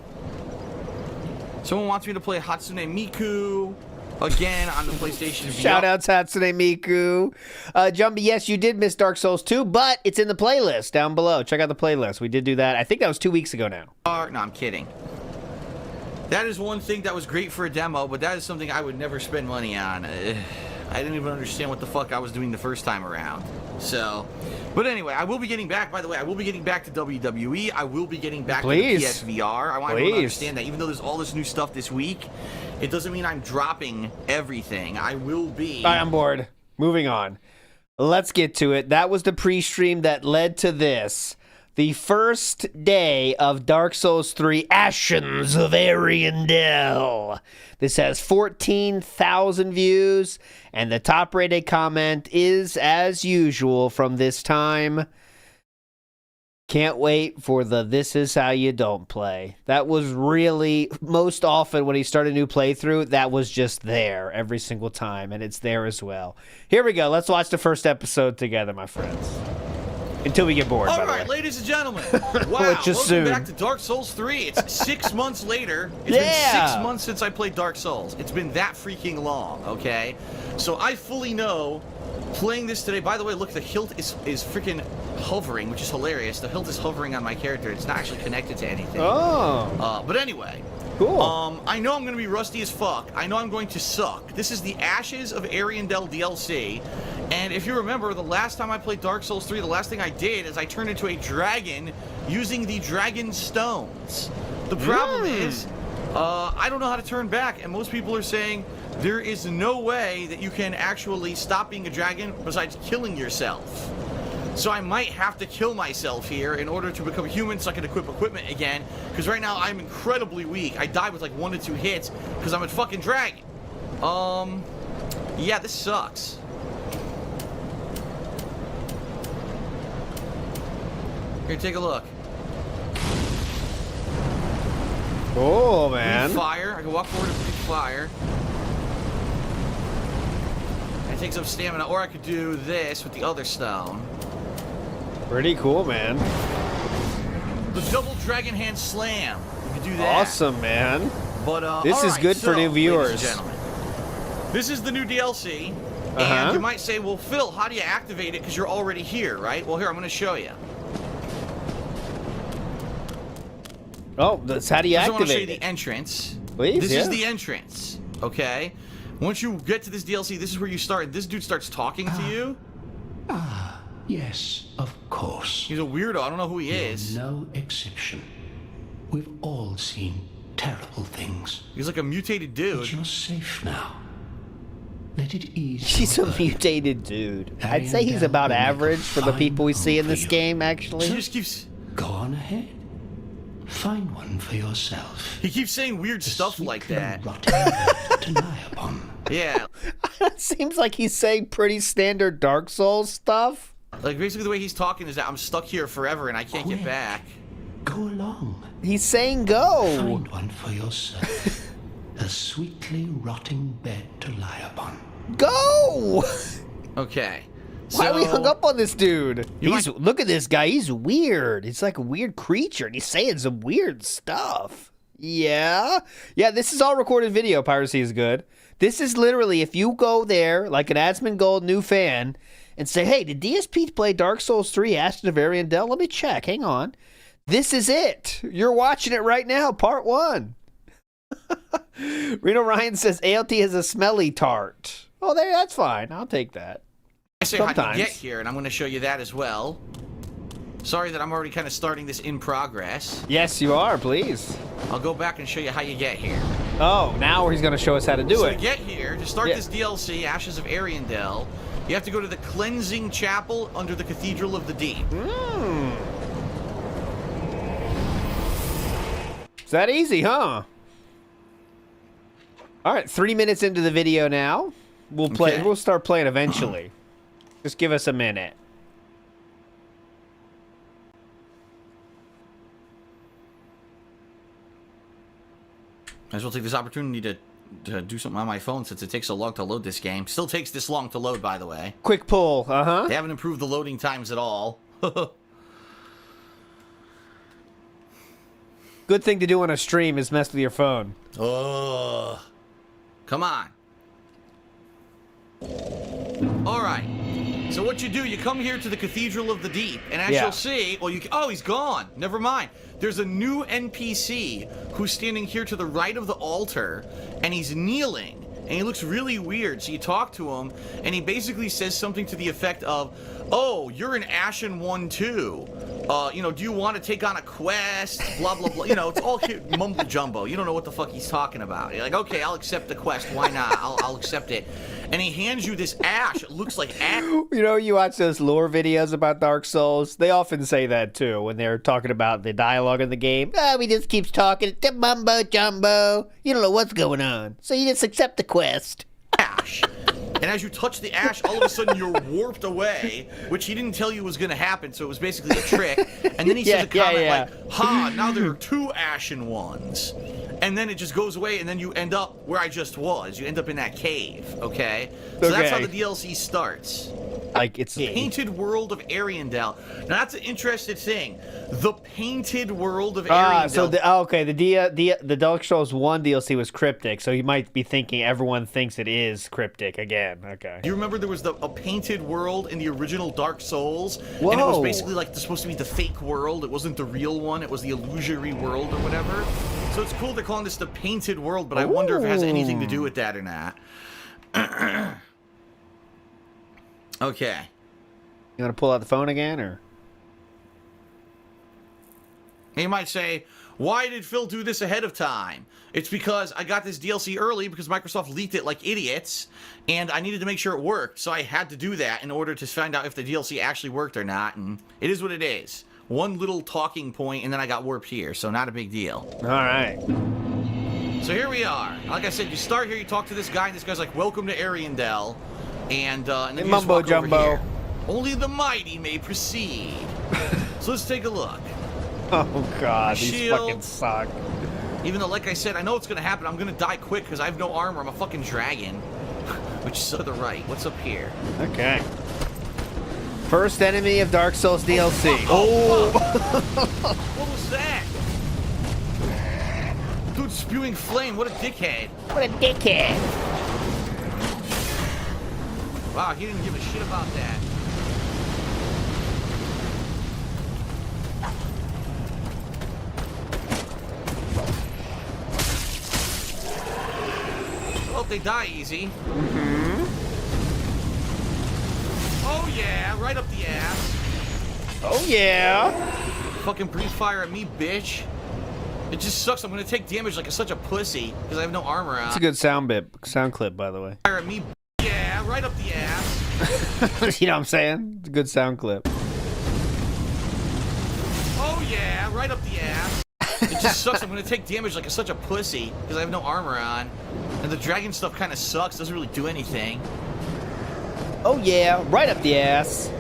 wants me to play Hatsune Miku again on the PlayStation VR. Shoutouts Hatsune Miku. Jumbie, yes, you did miss Dark Souls 2, but it's in the playlist down below. Check out the playlist. We did do that. I think that was 2 weeks ago now. No, I'm kidding. That is one thing that was great for a demo, but that is something I would never spend money on. I didn't even understand what the fuck I was doing the first time around. So, but anyway, I will be getting back, by the way, I will be getting back to WWE. I will be getting back to the PSVR. I want everyone to understand that even though there's all this new stuff this week, it doesn't mean I'm dropping everything. I will be. All right, I'm bored. Moving on. Let's get to it. That was the pre-stream that led to this. The first day of Dark Souls 3 Ashes of Ariandel. This has 14,000 views, and the top rated comment is, as usual, from this time. Can't wait for the This Is How You Don't Play. That was really, most often when he started a new playthrough, that was just there every single time, and it's there as well. Here we go. Let's watch the first episode together, my friends. Until we get bored, All by the right, way. ladies and gentlemen. Wow, Which is welcome soon. back to Dark Souls 3. It's 6 months later. It's been 6 months since I played Dark Souls. It's been that freaking long, okay? So I fully know playing this today. By the way, look, the hilt is freaking hovering, which is hilarious. The hilt is hovering on my character. It's not actually connected to anything. Oh. But anyway, Cool. I know I'm going to be rusty as fuck. I know I'm going to suck. This is the Ashes of Ariandel DLC. And if you remember, the last time I played Dark Souls 3, the last thing I did is I turned into a dragon using the dragon stones. The problem is, I don't know how to turn back, and most people are saying there is no way that you can actually stop being a dragon besides killing yourself. So I might have to kill myself here in order to become human so I can equip equipment again, because right now I'm incredibly weak. I die with like 1 to 2 hits because I'm a fucking dragon. Yeah, this sucks. Here, take a look. Oh, man. Breathe fire. I can walk forward and breathe fire. It takes up stamina, or I could do this with the other stone. Pretty cool, man. The double dragon hand slam. You can do that. Awesome, man. But this is alright, good for new viewers. ladies and gentlemen, this is the new DLC, and you might say, "Well, Phil, how do you activate it? Because you're already here, right?" Well, here I'm going to show you. Oh, that's how do you I want to show you activate the it? entrance. Please, This yeah. is the entrance. Okay. Once you get to this DLC, this is where you start. This dude starts talking to you. Yes, of course. He's a weirdo. I don't know who he is. No exception. We've all seen terrible things. He's like a mutated But dude. you're safe now. Let it ease. He's a your burden. mutated dude. I'd say he's about average for the people we see in this game, He actually. just keeps Go on ahead. Find one for yourself. he keeps saying weird stuff like Sweetly that. rotting bed to lie upon. Yeah. Seems like he's saying pretty standard Dark Souls stuff. Like basically the way he's talking is that I'm stuck here forever and I can't get Quick. back. Go along. He's saying go. Find one for yourself. A sweetly rotting bed to lie upon. Go! Okay. Why are we So- hung up on this dude? You Look at this guy. He's weird. He's like a weird creature, and he's saying some weird stuff. Yeah? Yeah, this is all recorded video. Piracy is good. This is literally, if you go there, like an Asmongold new fan, and say, hey, did DSP play Dark Souls 3 Ashes of Ariandel? Let me check. Hang on. This is it. You're watching it right now, part 1. Reno Ryan says ALT has a smelly tart. Oh, there, that's fine. I'll take that. I say how do you Sometimes. get here, and I'm going to show you that as well. Sorry that I'm already kind of starting this in progress. Yes, you are, please. I'll go back and show you how you get here. Oh, now he's going to show us how to do So it. to get here, to start Yeah. this DLC, Ashes of Ariandel, you have to go to the Cleansing Chapel under the Cathedral of the Deep. It's that easy, huh? All right, 3 minutes into the video now. We'll play. Okay. We'll start playing eventually. Just give us a minute. Might as well take this opportunity to do something on my phone since it takes so long to load this game. Still takes this long to load, by the way. Quick pull. They haven't improved the loading times at all. Good thing to do on a stream is mess with your phone. Ugh. Come on. Alright. So what you do, you come here to the Cathedral of the Deep, and as Yeah. you'll see, well, oh, he's gone. Never mind. There's a new NPC who's standing here to the right of the altar, and he's kneeling, and he looks really weird. So you talk to him, and he basically says something to the effect of, oh, you're an Ashen one too. You know, do you want to take on a quest? Blah, blah, blah. You know, it's all mumble jumbo. You don't know what the fuck he's talking about. You're like, okay, I'll accept the quest. Why not? I'll accept it. And he hands you this ash. It looks like ash. You know, you watch those lore videos about Dark Souls. They often say that too when they're talking about the dialogue in the game. Oh, he just keeps talking to mumbo jumbo. You don't know what's going on, so you just accept the quest. And as you touch the ash, all of a sudden you're warped away, which he didn't tell you was going to happen, so it was basically a trick. And then he says a comment like, ha, now there are 2 ashen ones. And then it just goes away, and then you end up where I just was. You end up in that cave, okay? So that's how the DLC starts. Like, it's Painted World of Ariandel. Now that's an interesting thing. The Painted World of Ariandel. So the Dark Souls 1 DLC was cryptic, so you might be thinking everyone thinks it is cryptic again. Okay. You remember there was a painted world in the original Dark Souls? Whoa. And it was basically like supposed to be the fake world. It wasn't the real one. It was the illusory world or whatever. So it's cool they're calling this the painted world, but I wonder if it has anything to do with that or not. Okay. You want to pull out the phone again, or? You might say, why did Phil do this ahead of time? It's because I got this DLC early because Microsoft leaked it like idiots, and I needed to make sure it worked, so I had to do that in order to find out if the DLC actually worked or not, and it is what it is. One little talking point, and then I got warped here, so not a big deal. All right. So here we are. Like I said, you start here, you talk to this guy, and this guy's like, welcome to Ariandel, and then you just Mumbo walk over jumbo. here. Only the mighty may proceed. So let's take a look. Oh god, these Shield. fucking suck. Even though, like I said, I know it's gonna happen. I'm gonna die quick because I have no armor. I'm a fucking dragon. Which is to the right. What's up here? Okay. First enemy of Dark Souls DLC. Oh! What was that? Dude spewing flame. What a dickhead. What a dickhead. Wow, he didn't give a shit about that. Well, they die easy. Mm-hmm. Oh yeah, right up the ass. Oh yeah. Fucking breathe fire at me, bitch. It just sucks. I'm gonna take damage like such a pussy because I have no armor on. It's a good sound clip, by the way. Fire at me, yeah, right up the ass. You know what I'm saying? It's a good sound clip. Oh yeah, right up the ass. It just sucks. I'm gonna take damage like such a pussy because I have no armor on, and the dragon stuff kind of sucks. Doesn't really do anything. Oh yeah, right up the ass.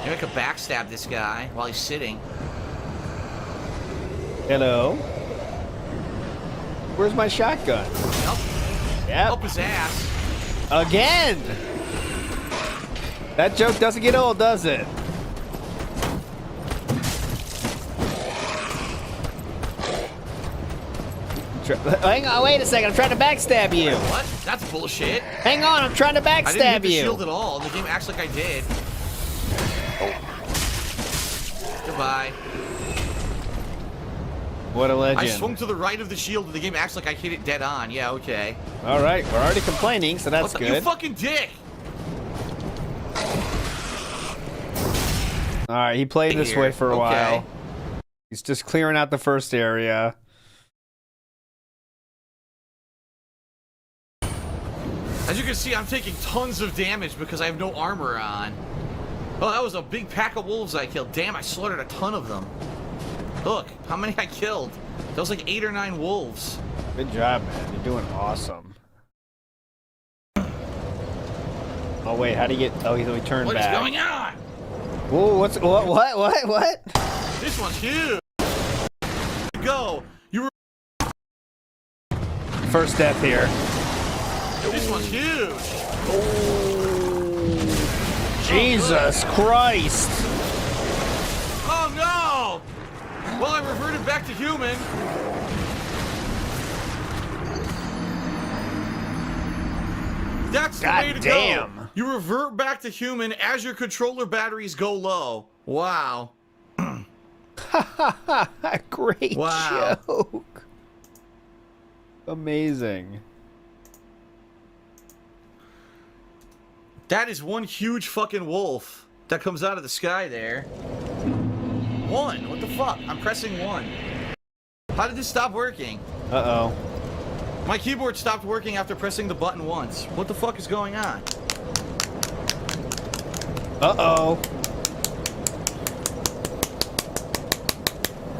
Maybe I could backstab this guy while he's sitting. Hello. Where's my shotgun? Nope. Yep. Up his ass. Again. That joke doesn't get old, does it? Hang on, wait a second. I'm trying to backstab you. What? That's bullshit. Hang on, I'm trying to I didn't hit backstab the you. shield at all. The game acts like I did. Goodbye. What a legend. I swung to the right of the shield and the game acts like I hit it dead on. Yeah, okay. All right, we're already complaining, so that's You good. fucking dick! All right, he played this way for a Okay. while. He's just clearing out the first area. As you can see, I'm taking tons of damage because I have no armor on. Oh, that was a big pack of wolves I killed. Damn, I slaughtered a ton of them. Look, how many I killed. That was like 8 or 9 wolves. Good job, man. You're doing awesome. Oh wait, how do you get? Oh, he turned What is back. going on? Whoa, what's what? This one's huge. Go. You were. First death here. This one's huge. Jesus Christ! Oh no! Well, I reverted back to human. That's the way to damn. go. You revert back to human as your controller batteries go low. Wow. Great Wow. joke. Amazing. That is one huge fucking wolf that comes out of the sky there. 1. What the fuck? I'm pressing 1. How did this stop working? Uh-oh. My keyboard stopped working after pressing the button once. What the fuck is going on? Uh-oh.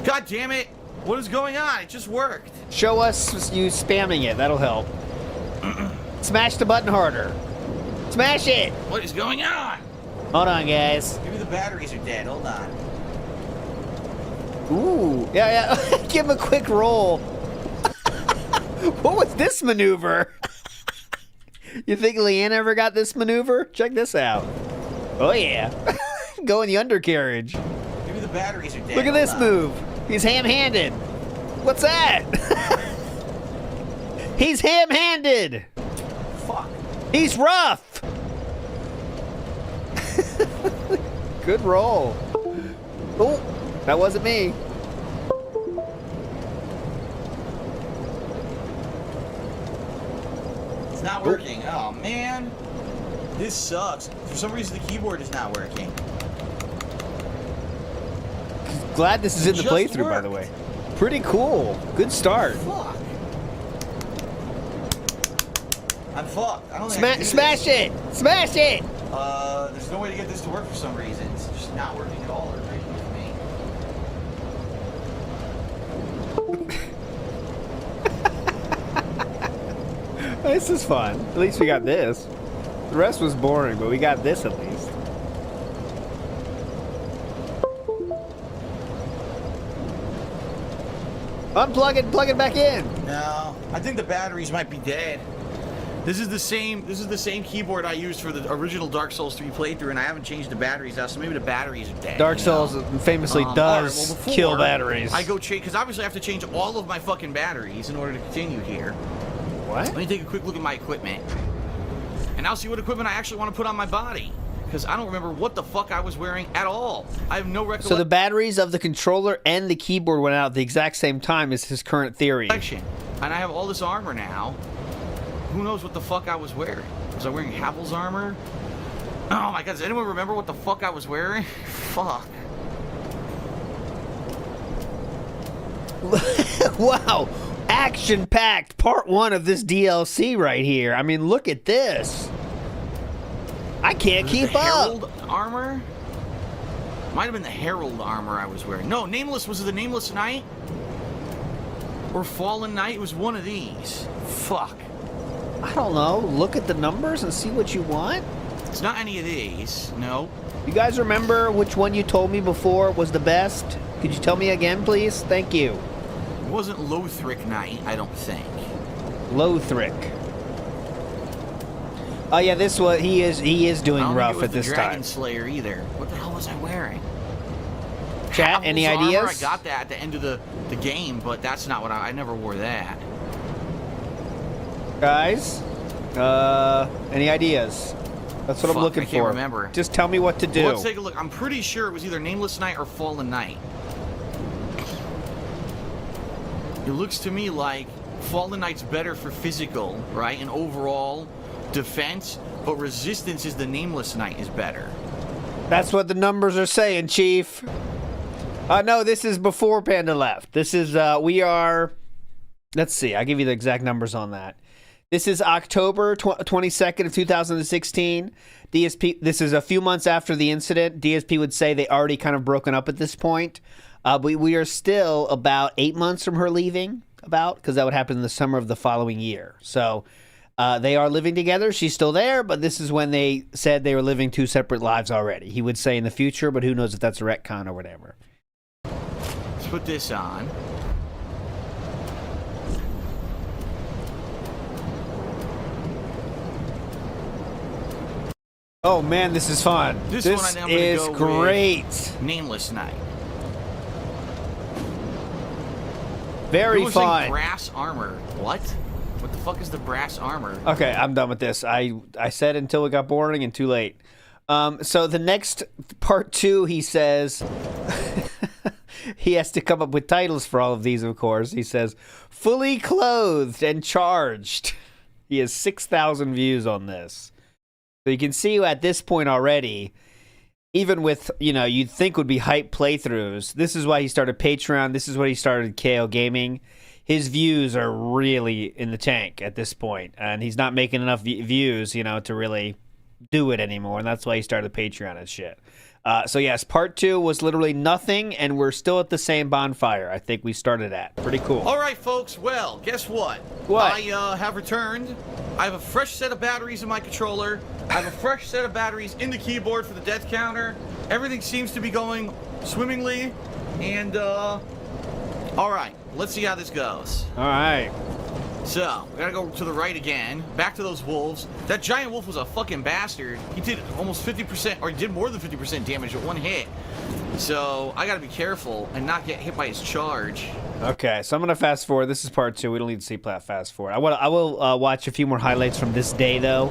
God damn it! What is going on? It just worked. Show us you spamming it. That'll help. Smash the button harder. Smash it! What is going on? Hold on, guys. Maybe the batteries are dead. Hold on. Ooh. Yeah. Give him a quick roll. What was this maneuver? You think Leanne ever got this maneuver? Check this out. Oh, yeah. Go in the undercarriage. Maybe the batteries are dead. Look at this move. He's ham-handed. What's that? He's ham-handed. Fuck. He's rough. Good roll. Oh, that wasn't me. It's not working. Oh, man. This sucks. For some reason, the keyboard is not working. Glad this is in the Just playthrough, by the way. Pretty cool. Good start. Fuck. I'm fucked. I don't think I can do Smash this. it! Smash it! There's no way to get this to work for some reason. It's just not working at all or breaking with me. This is fun. At least we got this. The rest was boring, but we got this at least. Unplug it, plug it back in. No, I think the batteries might be dead. This is the same keyboard I used for the original Dark Souls 3 playthrough, and I haven't changed the batteries out, so maybe the batteries are dead. Dark you know? Souls famously All does right, well, before kill batteries. I go change, because obviously I have to change all of my fucking batteries in order to continue here. What? Let me take a quick look at my equipment. And I'll see what equipment I actually want to put on my body. Because I don't remember what the fuck I was wearing at all. I have no recollection. So the batteries of the controller and the keyboard went out at the exact same time as his current theory. And I have all this armor now. Who knows what the fuck I was wearing? Was I wearing Havel's armor? Oh my god, does anyone remember what the fuck I was wearing? Fuck. Wow. Action-packed part 1 of this DLC right here. I mean, look at this. I can't keep the up. Herald armor? Might have been the Herald armor I was wearing. No, Nameless. Was it the Nameless Knight? Or Fallen Knight? It was one of these. Fuck. I don't know. Look at the numbers and see what you want. It's not any of these. No. You guys remember which one you told me before was the best? Could you tell me again, please? Thank you. It wasn't Lothric Knight, I don't think. Lothric. Oh yeah, this one he is doing I don't rough think it was at this the Dragon time. Slayer either. What the hell was I wearing? Chat, Havel's any armor, ideas? I got that at the end of the game, but that's not what I never wore that. Guys, any ideas? That's what I'm Fuck, looking I can't for. remember. Just tell me what to do. Well, let's take a look. I'm pretty sure it was either Nameless Knight or Fallen Knight. It looks to me like Fallen Knight's better for physical, right? And overall defense, but resistance is the Nameless Knight is better. That's what the numbers are saying, Chief. No, this is before Panda left. This is, we are, let's see, I'll give you the exact numbers on that. This is October 22nd of 2016. DSP, this is a few months after the incident. DSP would say they already kind of broken up at this point. But we are still about 8 months from her leaving, because that would happen in the summer of the following year. So they are living together. She's still there, but this is when they said they were living 2 separate lives already. He would say in the future, but who knows if that's a retcon or whatever. Let's put this on. Oh man, this is fun. This This one I think I'm gonna is go with great. Nameless Knight. Very Who was saying fun. brass armor? What? What the fuck is the brass armor? Okay, I'm done with this. I said until it got boring and too late. So the next part 2, he says, he has to come up with titles for all of these, of course. He says, fully clothed and charged. He has 6,000 views on this. So you can see at this point already, even with, you'd think would be hype playthroughs, this is why he started Patreon. This is why he started KO Gaming. His views are really in the tank at this point, and he's not making enough views, to really do it anymore, and that's why he started Patreon and shit. So yes, part 2 was literally nothing, and we're still at the same bonfire I think we started at. Pretty cool. All right, folks. Well, guess what? What? I have returned. I have a fresh set of batteries in my controller. I have a fresh set of batteries in the keyboard for the death counter. Everything seems to be going swimmingly, and all right. Let's see how this goes. All right. So, we gotta go to the right again. Back to those wolves. That giant wolf was a fucking bastard. He did almost 50%, or he did more than 50% damage at one hit. So, I gotta be careful and not get hit by his charge. Okay, so I'm gonna fast forward. This is part 2. We don't need to see fast forward. I will watch a few more highlights from this day though.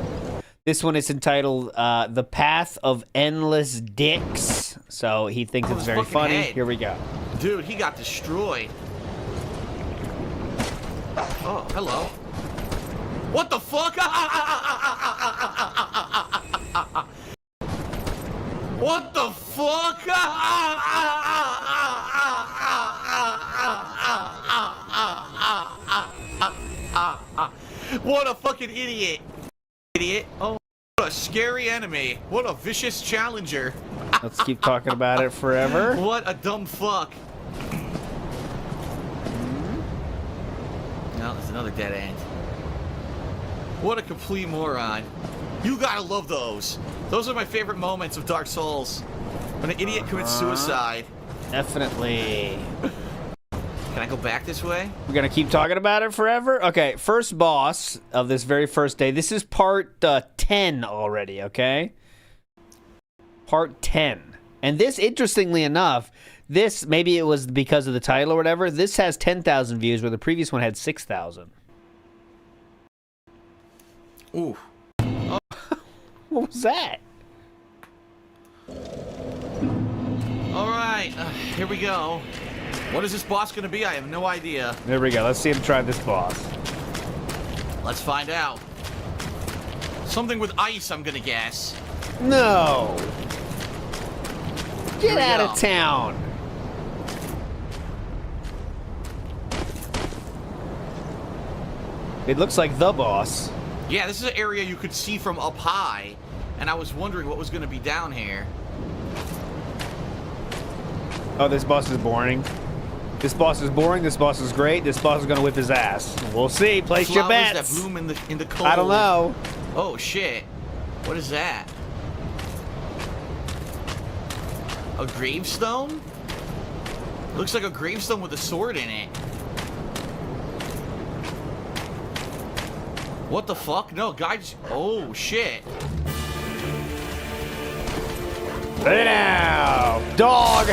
This one is entitled "The Path of Endless Dicks." So he thinks Oh, it's his very fucking funny. head. Here we go. Dude, he got destroyed. Oh, hello. What the fuck? What the fuck? What a fucking idiot. Idiot. Oh, what a scary enemy. What a vicious challenger. Let's keep talking about it forever. What a dumb fuck. No, there's another dead end. What a complete moron. You gotta love those. Those are my favorite moments of Dark Souls. When an idiot commits suicide. Definitely. Can I go back this way? We're gonna keep talking about it forever? Okay, first boss of this very first day. This is part 10 already, okay? Part 10. And this, interestingly enough, this, maybe it was because of the title or whatever, this has 10,000 views where the previous one had 6,000. Ooh. What was that? Alright, here we go. What is this boss gonna be? I have no idea. There we go. Let's see him try this boss. Let's find out. Something with ice, I'm gonna guess. No! Get Here we out go. of town! It looks like the boss. Yeah, this is an area you could see from up high, and I was wondering what was gonna be down here. Oh, this boss is boring. This boss is boring. This boss is great. This boss is gonna whip his ass. We'll see. Place your Flowers bets. that bloom in the cold. I don't know. Oh shit! What is that? A gravestone? Looks like a gravestone with a sword in it. What the fuck? No, guy just... Oh shit! Lay down, dog.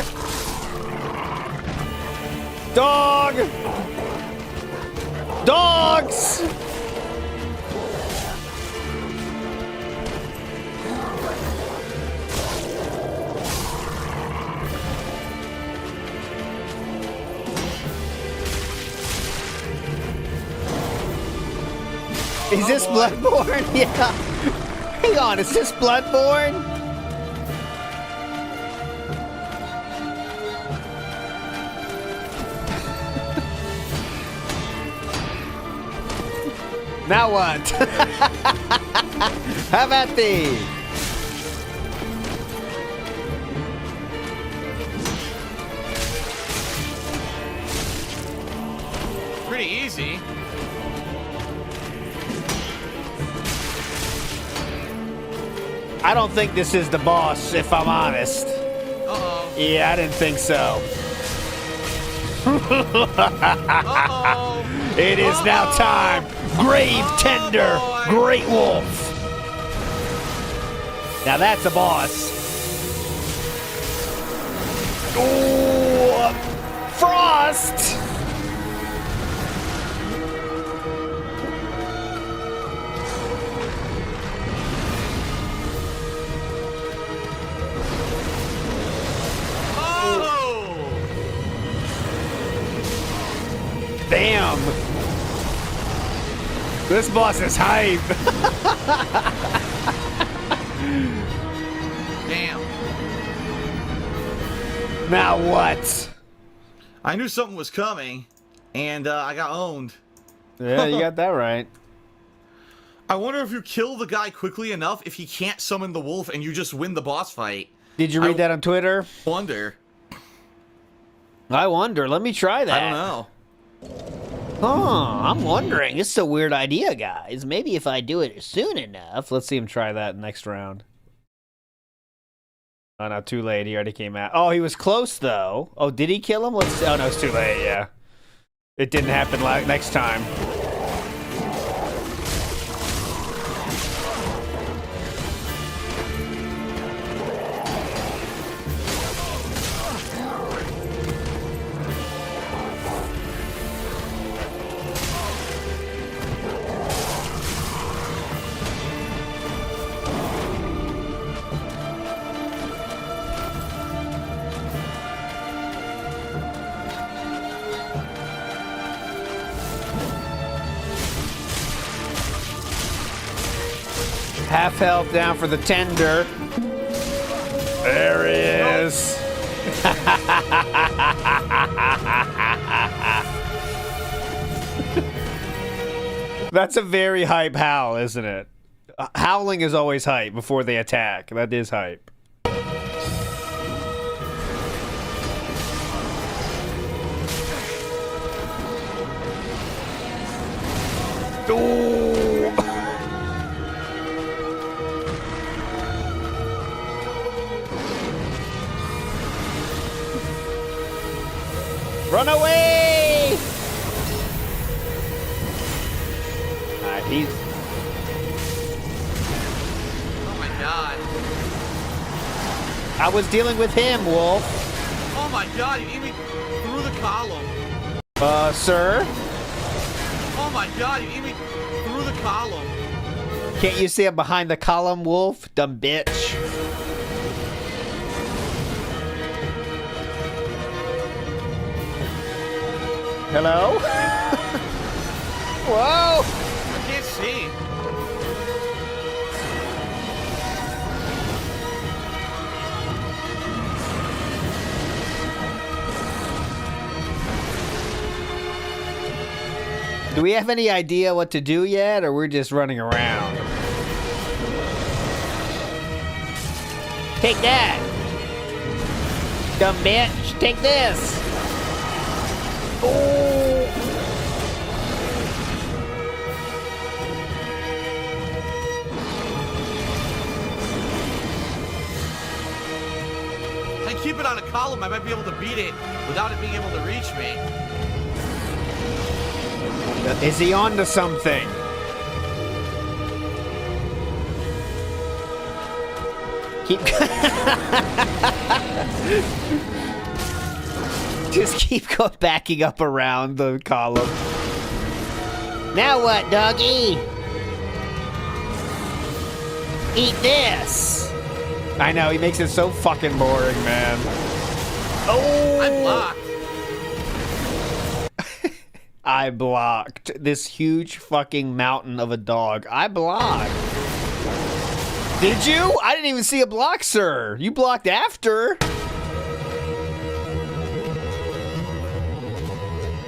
Dog. Dogs. Is this Bloodborne? Yeah. Hang on, is this Bloodborne? Now what? How about thee? Pretty easy. I don't think this is the boss, if I'm honest. Uh-oh. Yeah, I didn't think so. Uh-oh. It is now time. Grave Tender, boy. Great Wolf. Now that's a boss. Ooh, Frost. Oh! Damn. This boss is hype. Damn. Now what? I knew something was coming, and I got owned. Yeah, you got that right. I wonder if you kill the guy quickly enough if he can't summon the wolf and you just win the boss fight. Did you read that on Twitter? Wonder. I wonder. Let me try that. I don't know. Huh, I'm wondering. It's a weird idea, guys. Maybe if I do it soon enough. Let's see him try that next round. Oh, no, too late. He already came out. Oh, he was close, though. Oh, did he kill him? Let's. Oh, no, it's too late, yeah. It didn't happen next time. Half health down for the tender. There he is. That's a very hype howl, isn't it? Howling is always hype before they attack. That is hype. Ooh. Run away! Alright, he's... Oh my god. I was dealing with him, Wolf. Oh my god, you hit me through the column. Sir? Oh my god, you hit me through the column. Can't you see I'm behind the column, Wolf? Dumb bitch. Hello? Whoa! I can't see. Do we have any idea what to do yet, or we're just running around? Take that! Dumb bitch! Take this! Oh! I keep it on a column, I might be able to beat it without it being able to reach me. Is he on to something? Keep... Just keep backing up around the column. Now what, doggy? Eat this! I know, he makes it so fucking boring, man. Oh! I blocked. I blocked this huge fucking mountain of a dog. I blocked. Did you? I didn't even see a block, sir. You blocked after.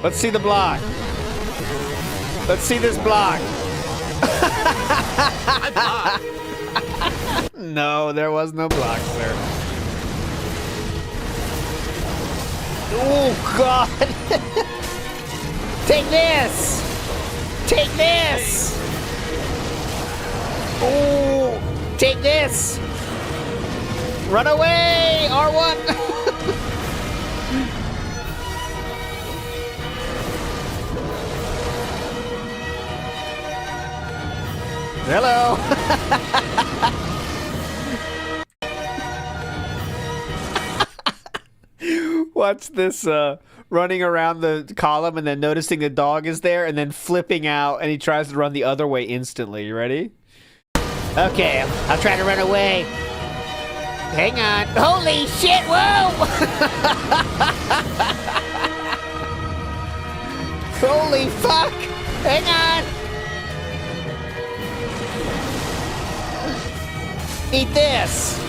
Let's see the block. Let's see this block. I blocked. No, there was no block, sir. Oh, God. Take this! Take this! Oh! Take this! Run away! R1! Hello! Watch this, running around the column and then noticing the dog is there and then flipping out, and he tries to run the other way instantly. You ready? Okay, I'll try to run away. Hang on. Holy shit, whoa! Holy fuck! Hang on! Eat this!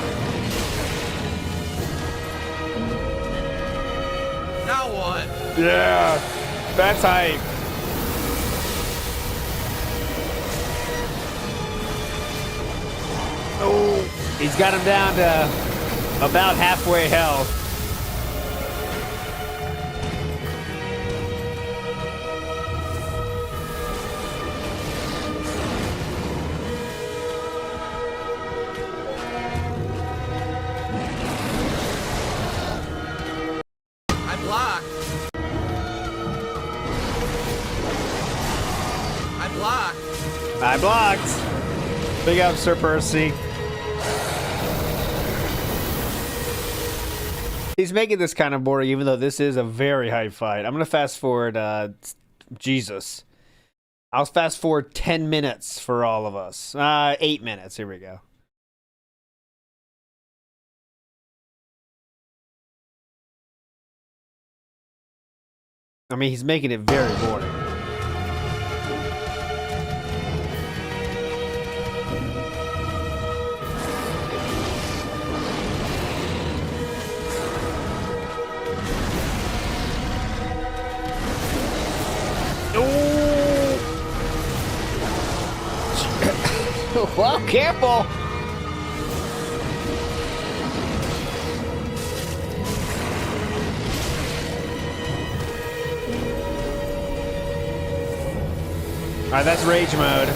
Now what? Yeah, that's hype. Oh, he's got him down to about halfway health. I blocked. I blocked. I blocked. Big up, Sir Percy. He's making this kind of boring, even though this is a very high fight. I'm gonna fast forward. Jesus, I'll fast forward 10 minutes for all of us. 8 minutes. Here we go. I mean, he's making it very boring. Well, careful. All right, that's rage mode.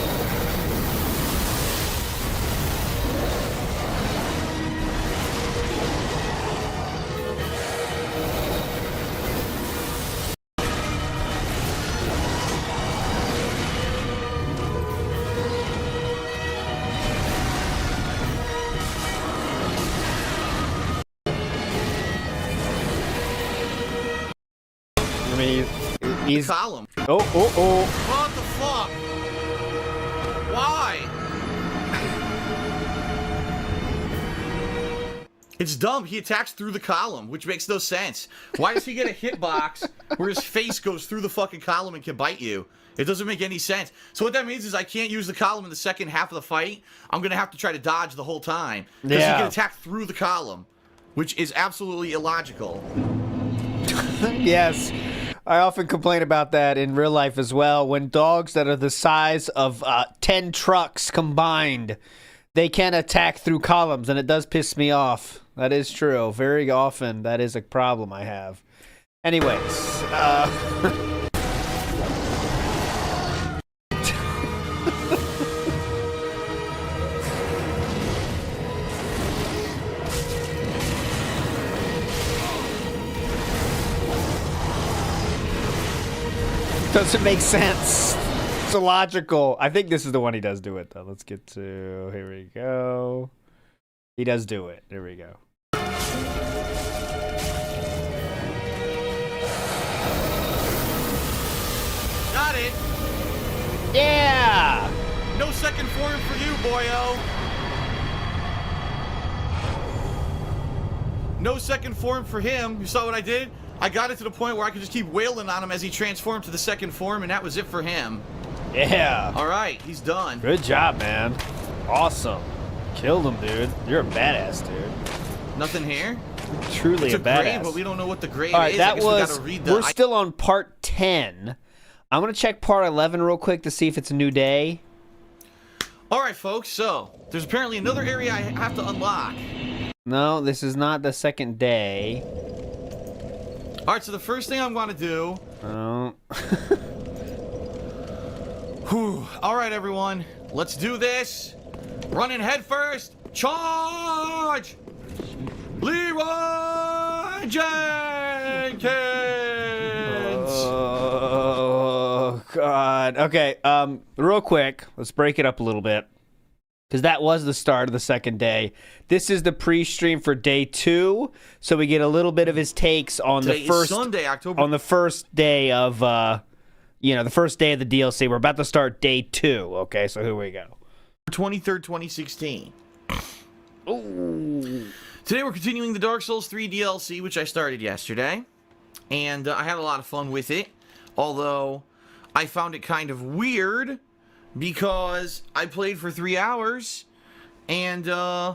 I mean, he's Column. oh. What the fuck? Why? It's dumb. He attacks through the column, which makes no sense. Why does he get a hitbox where his face goes through the fucking column and can bite you? It doesn't make any sense. So what that means is I can't use the column in the second half of the fight. I'm going to have to try to dodge the whole time. Because he can attack through the column, which is absolutely illogical. Yes. I often complain about that in real life as well. When dogs that are the size of 10 trucks combined, they can attack through columns, and it does piss me off. That is true. Very often, that is a problem I have. Anyways, doesn't make sense. It's illogical. I think this is the one he does do it, though. Let's get to... Here we go. He does do it. There we go. Got it. Yeah! No second form for you, boyo. No second form for him. You saw what I did? I got it to the point where I could just keep wailing on him as he transformed to the second form, and that was it for him. Yeah. All right, he's done. Good job, man. Awesome. Killed him, dude. You're a badass, dude. Nothing here? Truly It's a a badass. grade, but we don't know what the grade All right, is. I that guess we was... gotta read the... We're still on part 10. I'm going to check part 11 real quick to see if it's a new day. All right, folks, so there's apparently another area I have to unlock. No, this is not the second day. All right, so the first thing I'm going to do... Oh. Whew. All right, everyone, let's do this. Running head first. Charge! Leroy Jenkins! Oh, God. Okay, real quick, let's break it up a little bit. Because that was the start of the second day. This is the pre-stream for day 2, so we get a little bit of his takes on Today the first is Sunday, October... on the first day of the first day of the DLC. We're about to start day 2. Okay, so here we go. 23rd, 2016. Ooh. Today we're continuing the Dark Souls 3 DLC, which I started yesterday, and I had a lot of fun with it. Although I found it kind of weird because I played for 3 hours, and I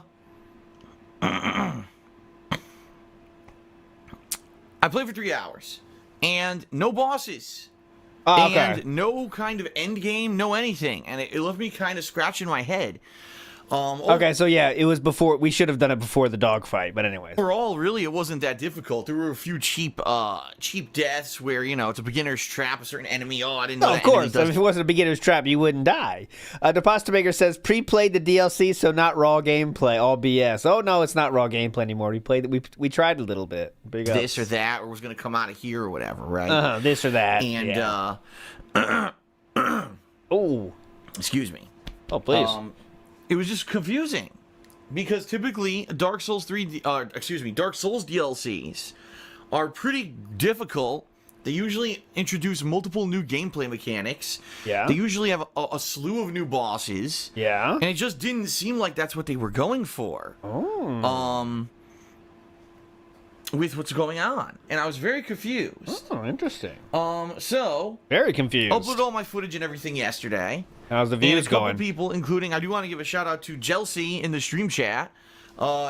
played for 3 hours, and no bosses. Oh, okay. And no kind of end game, no anything. And it left me kind of scratching my head. Okay, so yeah, it was before. We should have done it before the dogfight, but anyways. Overall, really, it wasn't that difficult. There were a few cheap deaths where, you know, it's a beginner's trap, a certain enemy. Oh, I didn't know No, that of course. enemy does If it wasn't a beginner's trap, you wouldn't die. The Pasta Maker says, pre-played the DLC, so not raw gameplay. All BS. Oh, no, it's not raw gameplay anymore. We played. We tried a little bit. Big ups. this or that, or was going to come out of here or whatever, right? Uh-huh, this or that. And, yeah. Oh. excuse me. Oh, please. It was just confusing. Because typically, Dark Souls DLCs are pretty difficult. They usually introduce multiple new gameplay mechanics. Yeah. They usually have a slew of new bosses. Yeah. And it just didn't seem like that's what they were going for. Oh. With what's going on. And I was very confused. Oh, interesting. So... Very confused. uploaded all my footage and everything yesterday. How's the And views a couple going? people, including, I do want to give a shout out to Chelsea in the stream chat.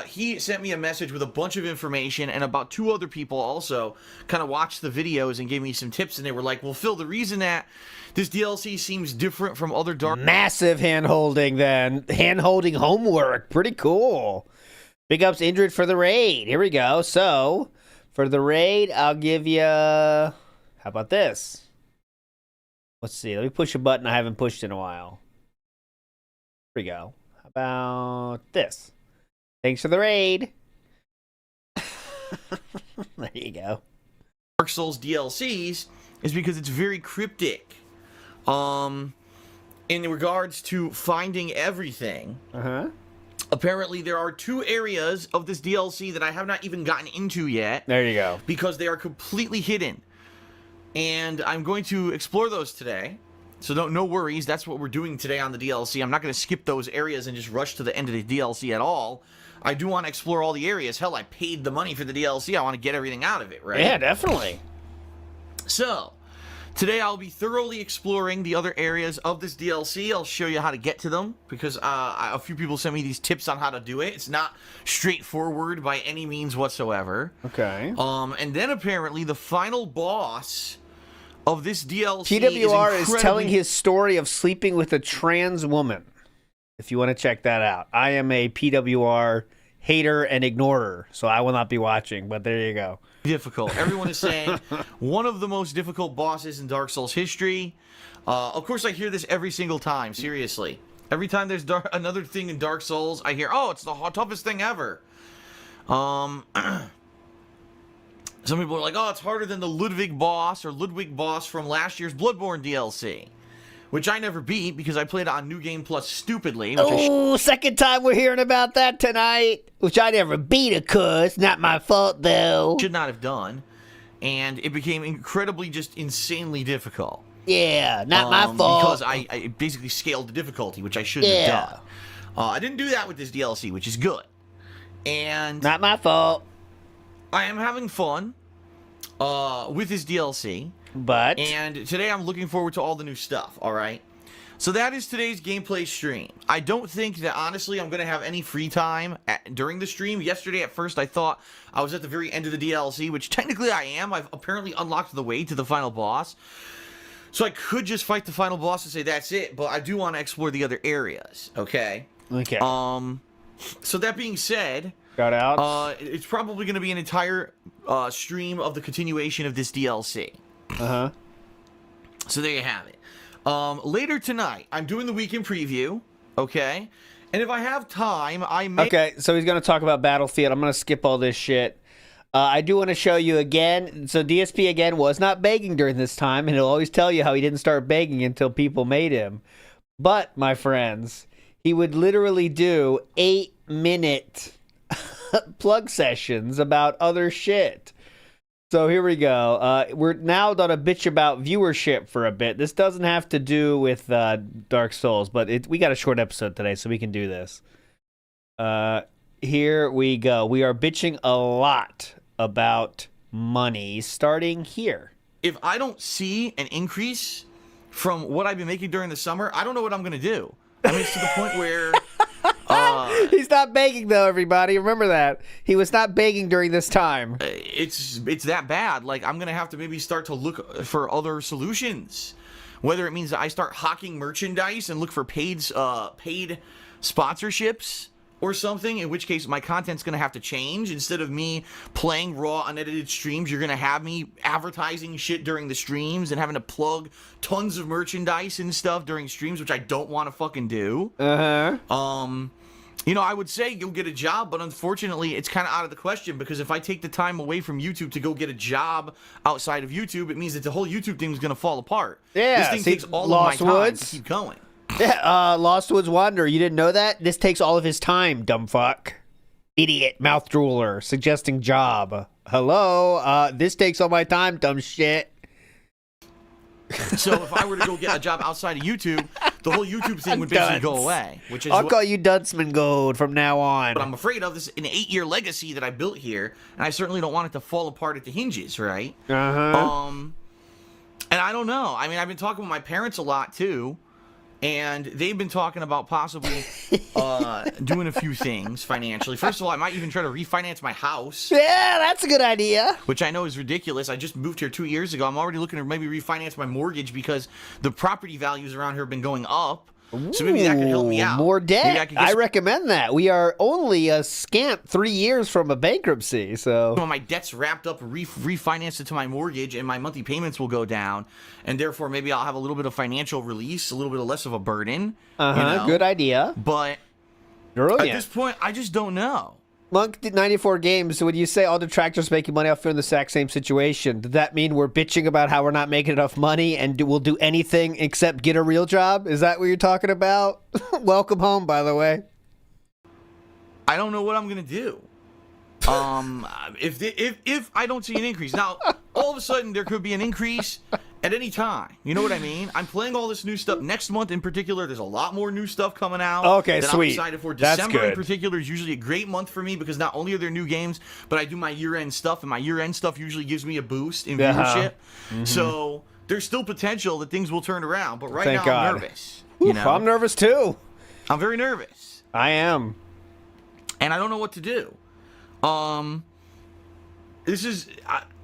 He sent me a message with a bunch of information, and about 2 other people also kind of watched the videos and gave me some tips, and they were like, well, Phil, the reason that this DLC seems different from other Dark... Massive hand-holding, then. Hand-holding homework. Pretty cool. Big ups Indrid for the raid. Here we go. So, for the raid, I'll give you... How about this? Let's see. Let me push a button I haven't pushed in a while. Here we go. How about this? Thanks for the raid. There you go. Dark Souls DLCs is because it's very cryptic. In regards to finding everything, apparently there are 2 areas of this DLC that I have not even gotten into yet. There you go. Because they are completely hidden. And I'm going to explore those today. So no worries, that's what we're doing today on the DLC. I'm not going to skip those areas and just rush to the end of the DLC at all. I do want to explore all the areas. Hell, I paid the money for the DLC. I want to get everything out of it, right? Yeah, definitely. So, today I'll be thoroughly exploring the other areas of this DLC. I'll show you how to get to them, because a few people sent me these tips on how to do it. It's not straightforward by any means whatsoever. Okay. And then apparently the final boss of this DLC PWR is telling his story of sleeping with a trans woman. If you want to check that out. I am a PWR hater and ignorer, so I will not be watching, but there you go. Difficult. Everyone is saying one of the most difficult bosses in Dark Souls history. Of course, I hear this every single time, seriously. Every time there's another thing in Dark Souls, I hear, oh, it's the toughest thing ever. Some people are like, oh, it's harder than the Ludwig boss from last year's Bloodborne DLC. Which I never beat because I played it on New Game Plus stupidly. Oh, second time we're hearing about that tonight. Which I never beat, of course. Not my fault, though. Should not have done. And it became incredibly, just insanely difficult. Yeah, not my fault. Because I basically scaled the difficulty, which I shouldn't have done. I didn't do that with this DLC, which is good. And not my fault. I am having fun with this DLC. But and today I'm looking forward to all the new stuff, alright? So that is today's gameplay stream. I don't think that, honestly, I'm going to have any free time during the stream. Yesterday, at first, I thought I was at the very end of the DLC, which technically I am. I've apparently unlocked the way to the final boss. So I could just fight the final boss and say that's it, but I do want to explore the other areas, okay? Okay. So that being said... Got out. It's probably going to be an entire stream of the continuation of this DLC. So there you have it. Later tonight, I'm doing the weekend preview, okay? And if I have time, I may... Okay, so he's going to talk about Battlefield. I'm going to skip all this shit. I do want to show you again. So DSP, again, was not begging during this time, and he'll always tell you how he didn't start begging until people made him. But, my friends, he would literally do 8-minute plug sessions about other shit. So here we go. We're now going to bitch about viewership for a bit. This doesn't have to do with Dark Souls, but we got a short episode today, so we can do this. Here we go. We are bitching a lot about money starting here. If I don't see an increase from what I've been making during the summer, I don't know what I'm going to do. I mean, it's to the point where... He's not begging, though, everybody. Remember that. He was not begging during this time. It's that bad. Like, I'm going to have to maybe start to look for other solutions. Whether it means that I start hawking merchandise and look for paid sponsorships or something, in which case my content's going to have to change. Instead of me playing raw, unedited streams, you're going to have me advertising shit during the streams and having to plug tons of merchandise and stuff during streams, which I don't want to fucking do. You know, I would say you'll get a job, but unfortunately, it's kind of out of the question, because if I take the time away from YouTube to go get a job outside of YouTube, it means that the whole YouTube thing is going to fall apart. Yeah, this thing takes all Lost of my time Woods? to keep going. Yeah, Lost Woods Wanderer. You didn't know that? This takes all of his time, dumb fuck. Idiot, mouth drooler, suggesting job. Hello, this takes all my time, dumb shit. So if I were to go get a job outside of YouTube, the whole YouTube thing would basically go away. Which is I'll call you Dunceman Gold from now on. But I'm afraid of this an 8-year legacy that I built here, and I certainly don't want it to fall apart at the hinges, right? And I don't know. I mean, I've been talking with my parents a lot too, and they've been talking about possibly doing a few things financially. First of all, I might even try to refinance my house. Yeah, that's a good idea. Which I know is ridiculous. I just moved here 2 years ago. I'm already looking to maybe refinance my mortgage because the property values around here have been going up. So maybe that could help me out. More debt. Maybe I recommend that. We are only a scant 3 years from a bankruptcy, so... When my debt's wrapped up, refinance it to my mortgage, and my monthly payments will go down, and therefore maybe I'll have a little bit of financial release, a little bit of less of a burden. Good idea. But Brilliant. at this point, I just don't know. Monk did 94 games. When you say all detractors making money off in the exact same situation, does that mean we're bitching about how we're not making enough money and we'll do anything except get a real job? Is that what you're talking about? Welcome home, by the way. I don't know what I'm gonna do. If I don't see an increase now, all of a sudden there could be an increase at any time. You know what I mean? I'm playing all this new stuff. Next month in particular, there's a lot more new stuff coming out. Okay, that sweet. I'm excited for. That's December good. in particular is usually a great month for me because not only are there new games, but I do my year-end stuff, and my year-end stuff usually gives me a boost in viewership. So there's still potential that things will turn around. But right Thank now God. I'm nervous. You know? I'm nervous too. I'm very nervous. I am. And I don't know what to do. This is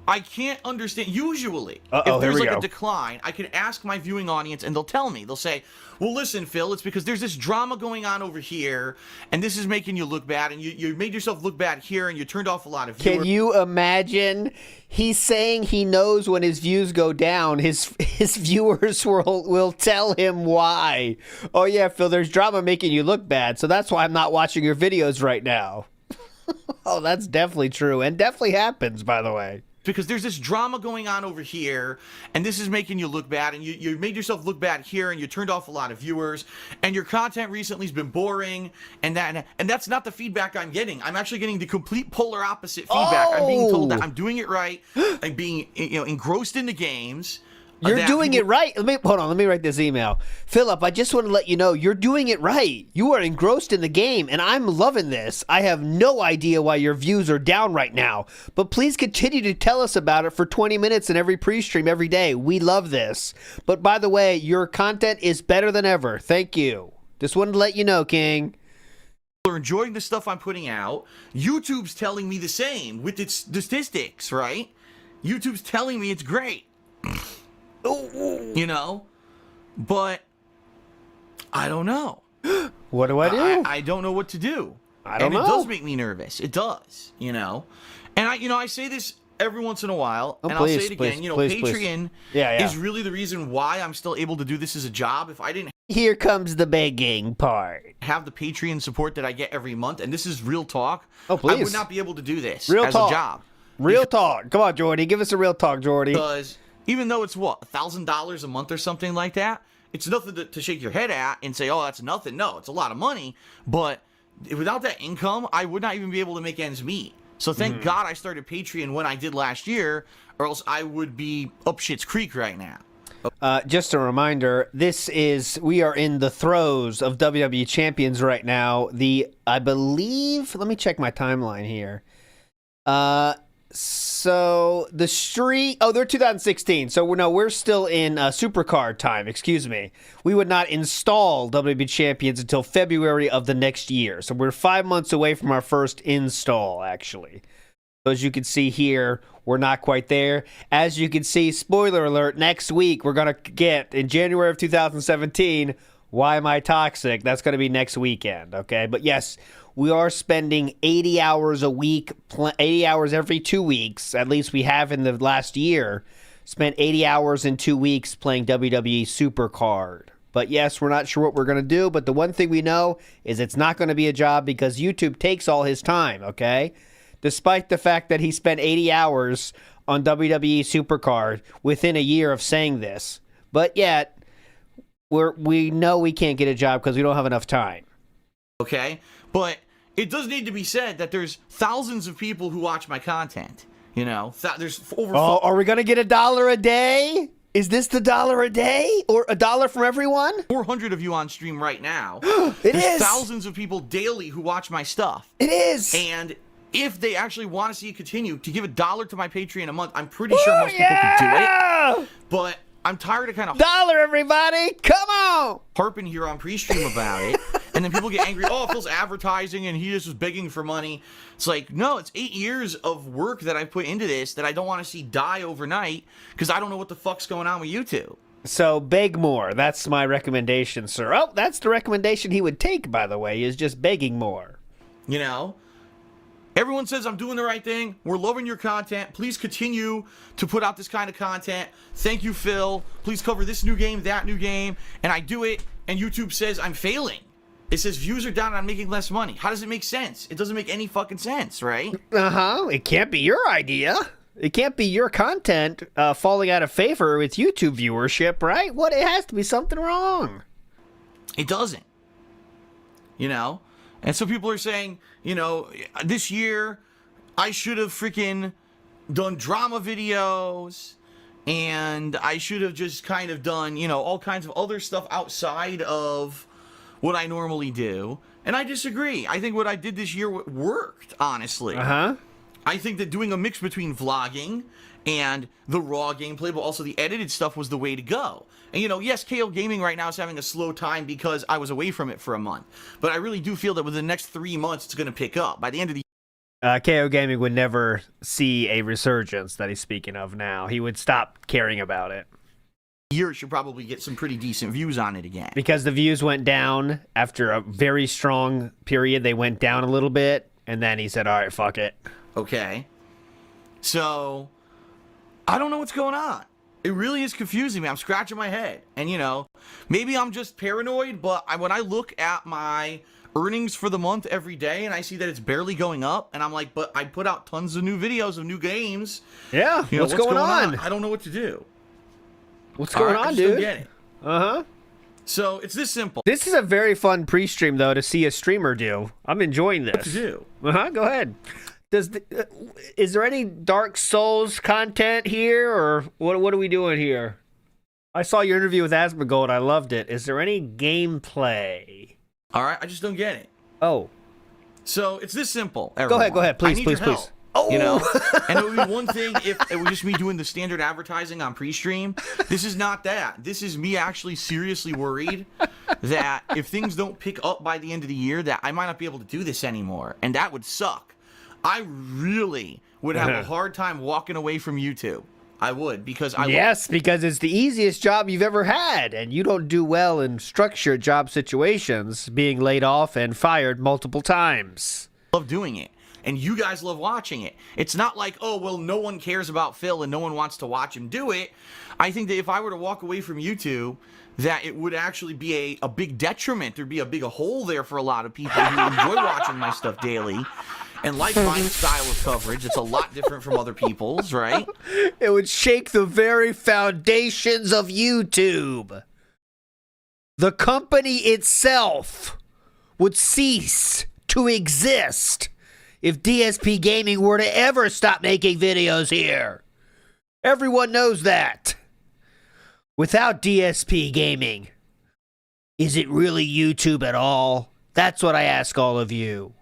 I can't understand. Usually, if here there's we like go. a decline, I can ask my viewing audience, and they'll tell me. They'll say, "Well, listen, Phil, it's because there's this drama going on over here, and this is making you look bad, and you made yourself look bad here, and you turned off a lot of viewers." Can you imagine? He's saying he knows when his views go down, his viewers will tell him why. Oh yeah, Phil, there's drama making you look bad, so that's why I'm not watching your videos right now. Oh, that's definitely true, and definitely happens, by the way. Because there's this drama going on over here, and this is making you look bad, and you made yourself look bad here, and you turned off a lot of viewers, and your content recently has been boring, and that's not the feedback I'm getting. I'm actually getting the complete polar opposite feedback. I'm being told that I'm doing it right, I'm being engrossed in the games. You're doing it right. Hold on. Let me write this email. Philip, I just want to let you know you're doing it right. You are engrossed in the game, and I'm loving this. I have no idea why your views are down right now, but please continue to tell us about it for 20 minutes in every pre-stream every day. We love this. But by the way, your content is better than ever. Thank you. Just wanted to let you know, King. Are enjoying the stuff I'm putting out. YouTube's telling me the same with its statistics, right? YouTube's telling me it's great. You know, but I don't know. What do I do? I don't know what to do. I don't know. And it does make me nervous. It does, you know. And I say this every once in a while, and please, I'll say it again. please, Patreon Yeah. is really the reason why I'm still able to do this as a job. If I didn't Here comes the begging part. have the Patreon support that I get every month, and this is real talk, Oh, I please. would not be able to do this Real as talk. a job. Real talk. Come on, Jordy. Give us a real talk, Jordy. Because even though it's $1,000 a month or something like that, it's nothing to shake your head at and say, oh, that's nothing. No, it's a lot of money. But without that income, I would not even be able to make ends meet. So thank God I started Patreon when I did last year, or else I would be up shit's creek right now. Just a reminder, we are in the throes of WWE Champions right now. I believe, let me check my timeline here. So the streak, they're 2016. So we're still in Supercard time, excuse me. We would not install WWE Champions until February of the next year. So we're 5 months away from our first install, actually. So as you can see here, we're not quite there. As you can see, spoiler alert, next week we're going to get, in January of 2017, Why Am I Toxic? That's going to be next weekend, okay? But yes, we are spending 80 hours a week, 80 hours every 2 weeks, at least we have in the last year, spent 80 hours in 2 weeks playing WWE Supercard. But yes, we're not sure what we're going to do, but the one thing we know is it's not going to be a job because YouTube takes all his time, okay? Despite the fact that he spent 80 hours on WWE Supercard within a year of saying this. But yet, we know we can't get a job because we don't have enough time. Okay? But it does need to be said that there's thousands of people who watch my content. You know? There's over... Oh, are we going to get $1 a day? Is this the $1 a day? Or $1 from everyone? 400 of you on stream right now. There's There's thousands of people daily who watch my stuff. It is. And if they actually want to see it continue, to give $1 to my Patreon a month, I'm pretty sure most people could do it. But I'm tired of kind of Dollar, everybody! Come on! harping here on pre-stream about it, and then people get angry. Oh, Phil's advertising, and he just was begging for money. It's like, no, it's 8 years of work that I put into this that I don't want to see die overnight because I don't know what the fuck's going on with YouTube. So, beg more. That's my recommendation, sir. Oh, that's the recommendation he would take, by the way, is just begging more. You know? Everyone says I'm doing the right thing. We're loving your content. Please continue to put out this kind of content. Thank you, Phil. Please cover this new game, that new game. And I do it, and YouTube says I'm failing. It says views are down and I'm making less money. How does it make sense? It doesn't make any fucking sense, right? Uh-huh. It can't be your idea. It can't be your content falling out of favor with YouTube viewership, right? What? It has to be something wrong. It doesn't. You know? And so people are saying, you know, this year I should have freaking done drama videos and I should have just kind of done, you know, all kinds of other stuff outside of what I normally do. And I disagree. I think what I did this year worked, honestly. Uh-huh. I think that doing a mix between vlogging and the raw gameplay, but also the edited stuff was the way to go. And, you know, yes, KO Gaming right now is having a slow time because I was away from it for a month. But I really do feel that within the next 3 months, it's going to pick up. By the end of the KO Gaming would never see a resurgence that he's speaking of now. He would stop caring about it. year, it should probably get some pretty decent views on it again. Because the views went down after a very strong period. They went down a little bit, and then he said, all right, fuck it. Okay. So, I don't know what's going on. It really is confusing me. I'm scratching my head. And, you know, maybe I'm just paranoid, but when I look at my earnings for the month every day and I see that it's barely going up, and I'm like, but I put out tons of new videos of new games. Yeah, You know, what's going on? I don't know what to do. What's going on, I just dude? don't get it. Uh-huh. So, it's this simple. This is a very fun pre-stream, though, to see a streamer do. I'm enjoying this. What to do? Uh-huh, go ahead. Is there any Dark Souls content here, or what are we doing here? I saw your interview with Asmongold. I loved it. Is there any gameplay? All right, I just don't get it. Oh. So, it's this simple, everyone. Go ahead, please, I need please, your help. please. Oh. You know, and it would be one thing if it was just me doing the standard advertising on pre-stream. This is not that. This is me actually seriously worried that if things don't pick up by the end of the year, that I might not be able to do this anymore, and that would suck. I really would have a hard time walking away from YouTube. I would, because Yes, because it's the easiest job you've ever had, and you don't do well in structured job situations, being laid off and fired multiple times. love doing it. And you guys love watching it. It's not like, oh, well, no one cares about Phil and no one wants to watch him do it. I think that if I were to walk away from YouTube, that it would actually be a big detriment. There'd be a big hole there for a lot of people who enjoy watching my stuff daily and like my style of coverage. It's a lot different from other people's, right? It would shake the very foundations of YouTube. The company itself would cease to exist if DSP Gaming were to ever stop making videos here. Everyone knows that. Without DSP Gaming, is it really YouTube at all? That's what I ask all of you.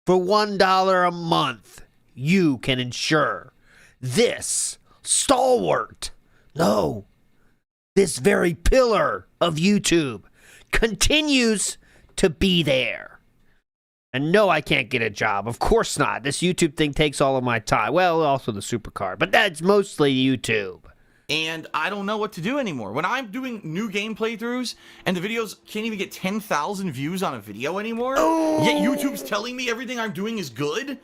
For $1 a month, you can ensure this stalwart, no, this very pillar of YouTube continues to be there. And no, I can't get a job. Of course not. This YouTube thing takes all of my time. Well, also the supercard, but that's mostly YouTube. And I don't know what to do anymore. When I'm doing new game playthroughs and the videos can't even get 10,000 views on a video anymore, yet YouTube's telling me everything I'm doing is good,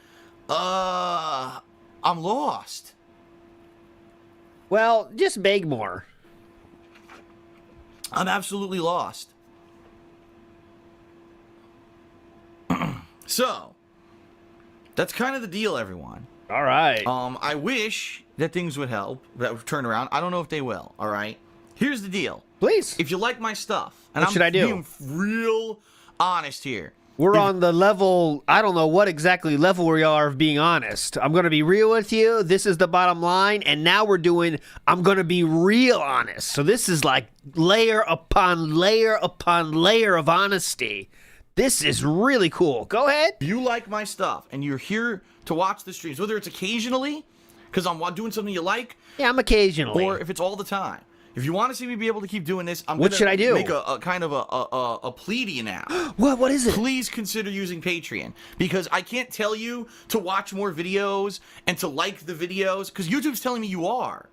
I'm lost. Well, just beg more. I'm absolutely lost. So, that's kind of the deal, everyone. All right. I wish that things would help, that would turn around. I don't know if they will, all right? Here's the deal. Please. If you like my stuff, and What should I do? being real honest here. We're on the level, I don't know what exactly level we are of being honest. I'm going to be real with you. This is the bottom line. And now we're doing, I'm going to be real honest. So this is like layer upon layer upon layer of honesty. This is really cool. Go ahead. If you like my stuff and you're here to watch the streams, whether it's occasionally, because I'm doing something you like, Yeah, I'm occasionally. or if it's all the time, If you want to see me be able to keep doing this, I'm What gonna should I do? make a kind of a plea to you now. What is it? Please consider using Patreon, because I can't tell you to watch more videos and to like the videos, because YouTube's telling me you are.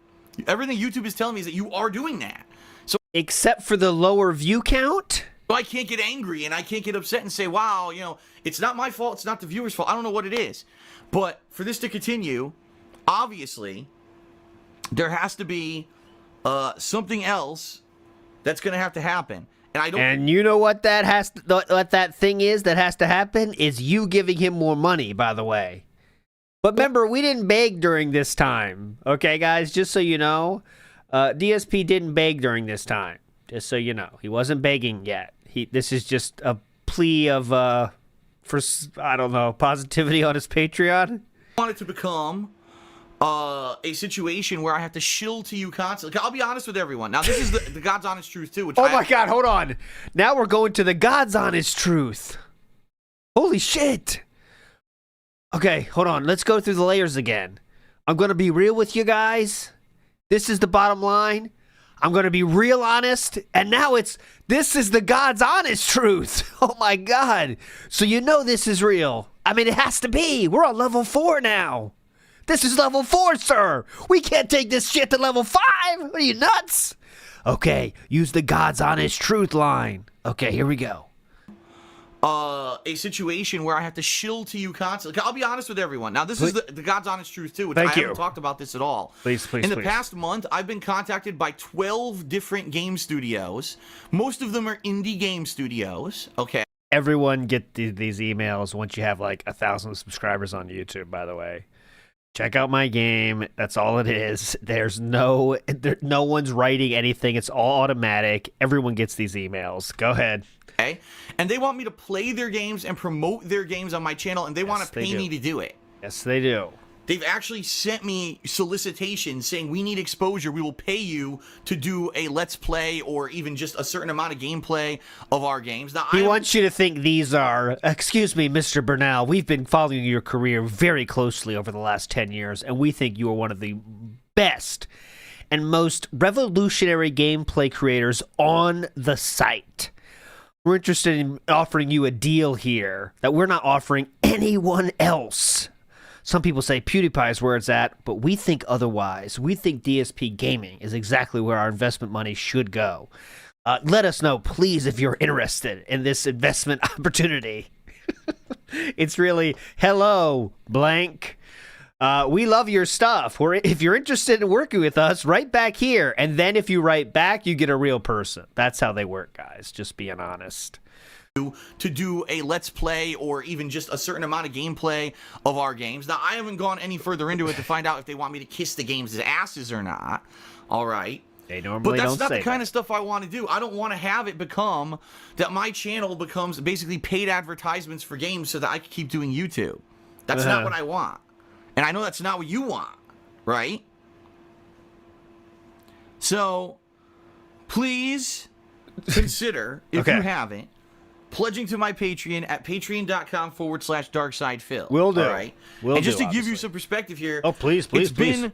Everything YouTube is telling me is that you are doing that. So Except for the lower view count? I can't get angry and I can't get upset and say, wow, you know, it's not my fault, it's not the viewer's fault. I don't know what it is. But for this to continue, obviously, there has to be something else that's going to have to happen. And I don't. And you know what that has to, what that thing is that has to happen is you giving him more money, by the way. But remember, we didn't beg during this time. Okay, guys, just so you know, DSP didn't beg during this time. Just so you know, he wasn't begging yet. This is just a plea of for, I don't know, positivity on his Patreon. I want it to become a situation where I have to shill to you constantly. I'll be honest with everyone. Now, this is the God's honest truth, too. Which Oh my God, hold on. Now we're going to the God's honest truth. Holy shit. Okay, hold on. Let's go through the layers again. I'm going to be real with you guys. This is the bottom line. I'm going to be real honest. And now this is the God's honest truth. Oh my God. So you know this is real. I mean, it has to be. We're on level 4 now. This is level 4, sir. We can't take this shit to level 5. What are you, nuts? Okay, use the God's honest truth line. Okay, here we go. A situation where I have to shill to you constantly. I'll be honest with everyone. Now, this is the God's honest truth, too, which I haven't talked about this at all. Please, In the past month, I've been contacted by 12 different game studios. Most of them are indie game studios, okay? Everyone get these emails once you have like 1,000 subscribers on YouTube, by the way. Check out my game. That's all it is. There's no one's writing anything. It's all automatic. Everyone gets these emails. Go ahead. Okay. And they want me to play their games and promote their games on my channel, and they want to pay me to do it. Yes, they do. They've actually sent me solicitations saying, we need exposure. We will pay you to do a Let's Play or even just a certain amount of gameplay of our games. Now, He wants you to think these are, excuse me, Mr. Bernal, we've been following your career very closely over the last 10 years, and we think you are one of the best and most revolutionary gameplay creators on the site. We're interested in offering you a deal here that we're not offering anyone else. Some people say PewDiePie is where it's at, but we think otherwise. We think DSP Gaming is exactly where our investment money should go. Let us know, please, if you're interested in this investment opportunity. It's really, hello, blank. We love your stuff. If you're interested in working with us, write back here. And then if you write back, you get a real person. That's how they work, guys. Just being honest. To do a Let's Play or even just a certain amount of gameplay of our games. Now, I haven't gone any further into it to find out if they want me to kiss the games' asses or not. All right. They normally But don't that's not say the kind that. of stuff I want to do. I don't want to have it become that my channel becomes basically paid advertisements for games so that I can keep doing YouTube. That's not what I want. And I know that's not what you want, right? So, please consider, if you haven't, pledging to my Patreon at patreon.com/darksidephil. Will do. All right? Will and just do, to give you obviously. some perspective here. Oh, please, please, It's please. been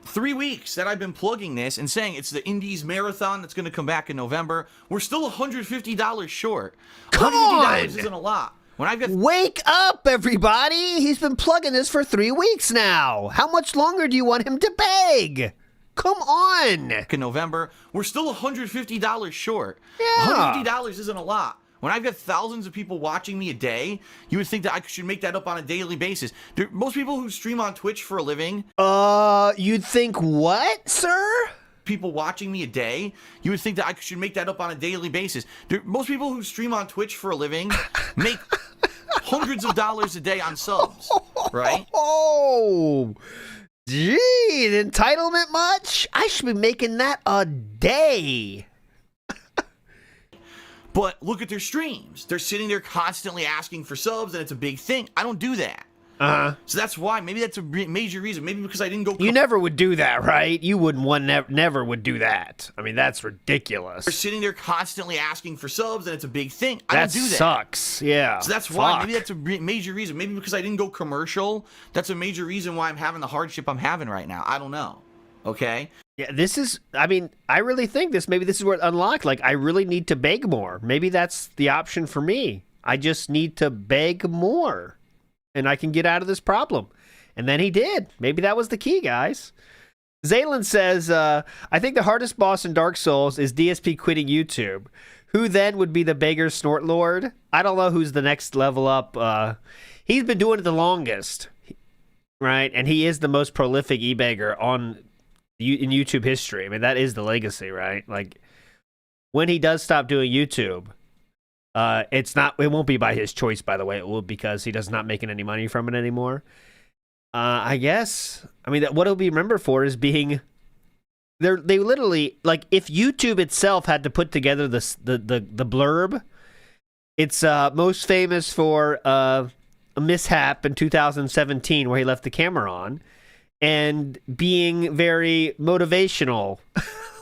3 weeks that I've been plugging this and saying it's the Indies Marathon that's going to come back in November. We're still $150 short. Come $150 on! isn't a lot. When I've got Wake up, everybody! He's been plugging this for 3 weeks now. How much longer do you want him to beg? Come on! in November, we're still $150 short. Yeah. $150 isn't a lot. When I've got thousands of people watching me a day, you would think that I should make that up on a daily basis. Most people who stream on Twitch for a living, You'd think what, sir? people watching me a day, you would think that I should make that up on a daily basis. Most people who stream on Twitch for a living make hundreds of dollars a day on subs, right? Oh, gee, entitlement much? I should be making that a day. But look at their streams. They're sitting there constantly asking for subs, and it's a big thing. I don't do that. So that's why. Maybe that's a major reason. Maybe because I didn't go. You never would do that, right? You wouldn't never would do that. I mean, that's ridiculous. They're sitting there constantly asking for subs, and it's a big thing. I That don't do that. sucks. Yeah. So that's why. Fuck. Maybe that's a major reason. Maybe because I didn't go commercial. That's a major reason why I'm having the hardship I'm having right now. I don't know. Okay? Yeah, this is, I mean, I really think maybe this is where it unlocked. Like, I really need to beg more. Maybe that's the option for me. I just need to beg more, and I can get out of this problem. And then he did. Maybe that was the key, guys. Zaylan says, I think the hardest boss in Dark Souls is DSP quitting YouTube. Who then would be the beggar snort lord? I don't know who's the next level up. He's been doing it the longest, right? And he is the most prolific e-beggar in YouTube history. I mean, that is the legacy, right? Like, when he does stop doing YouTube, it won't be by his choice, by the way. It will because he does not making any money from it anymore. I guess. I mean, what he'll be remembered for is being. They literally, like, if YouTube itself had to put together the blurb, it's most famous for a mishap in 2017 where he left the camera on, and being very motivational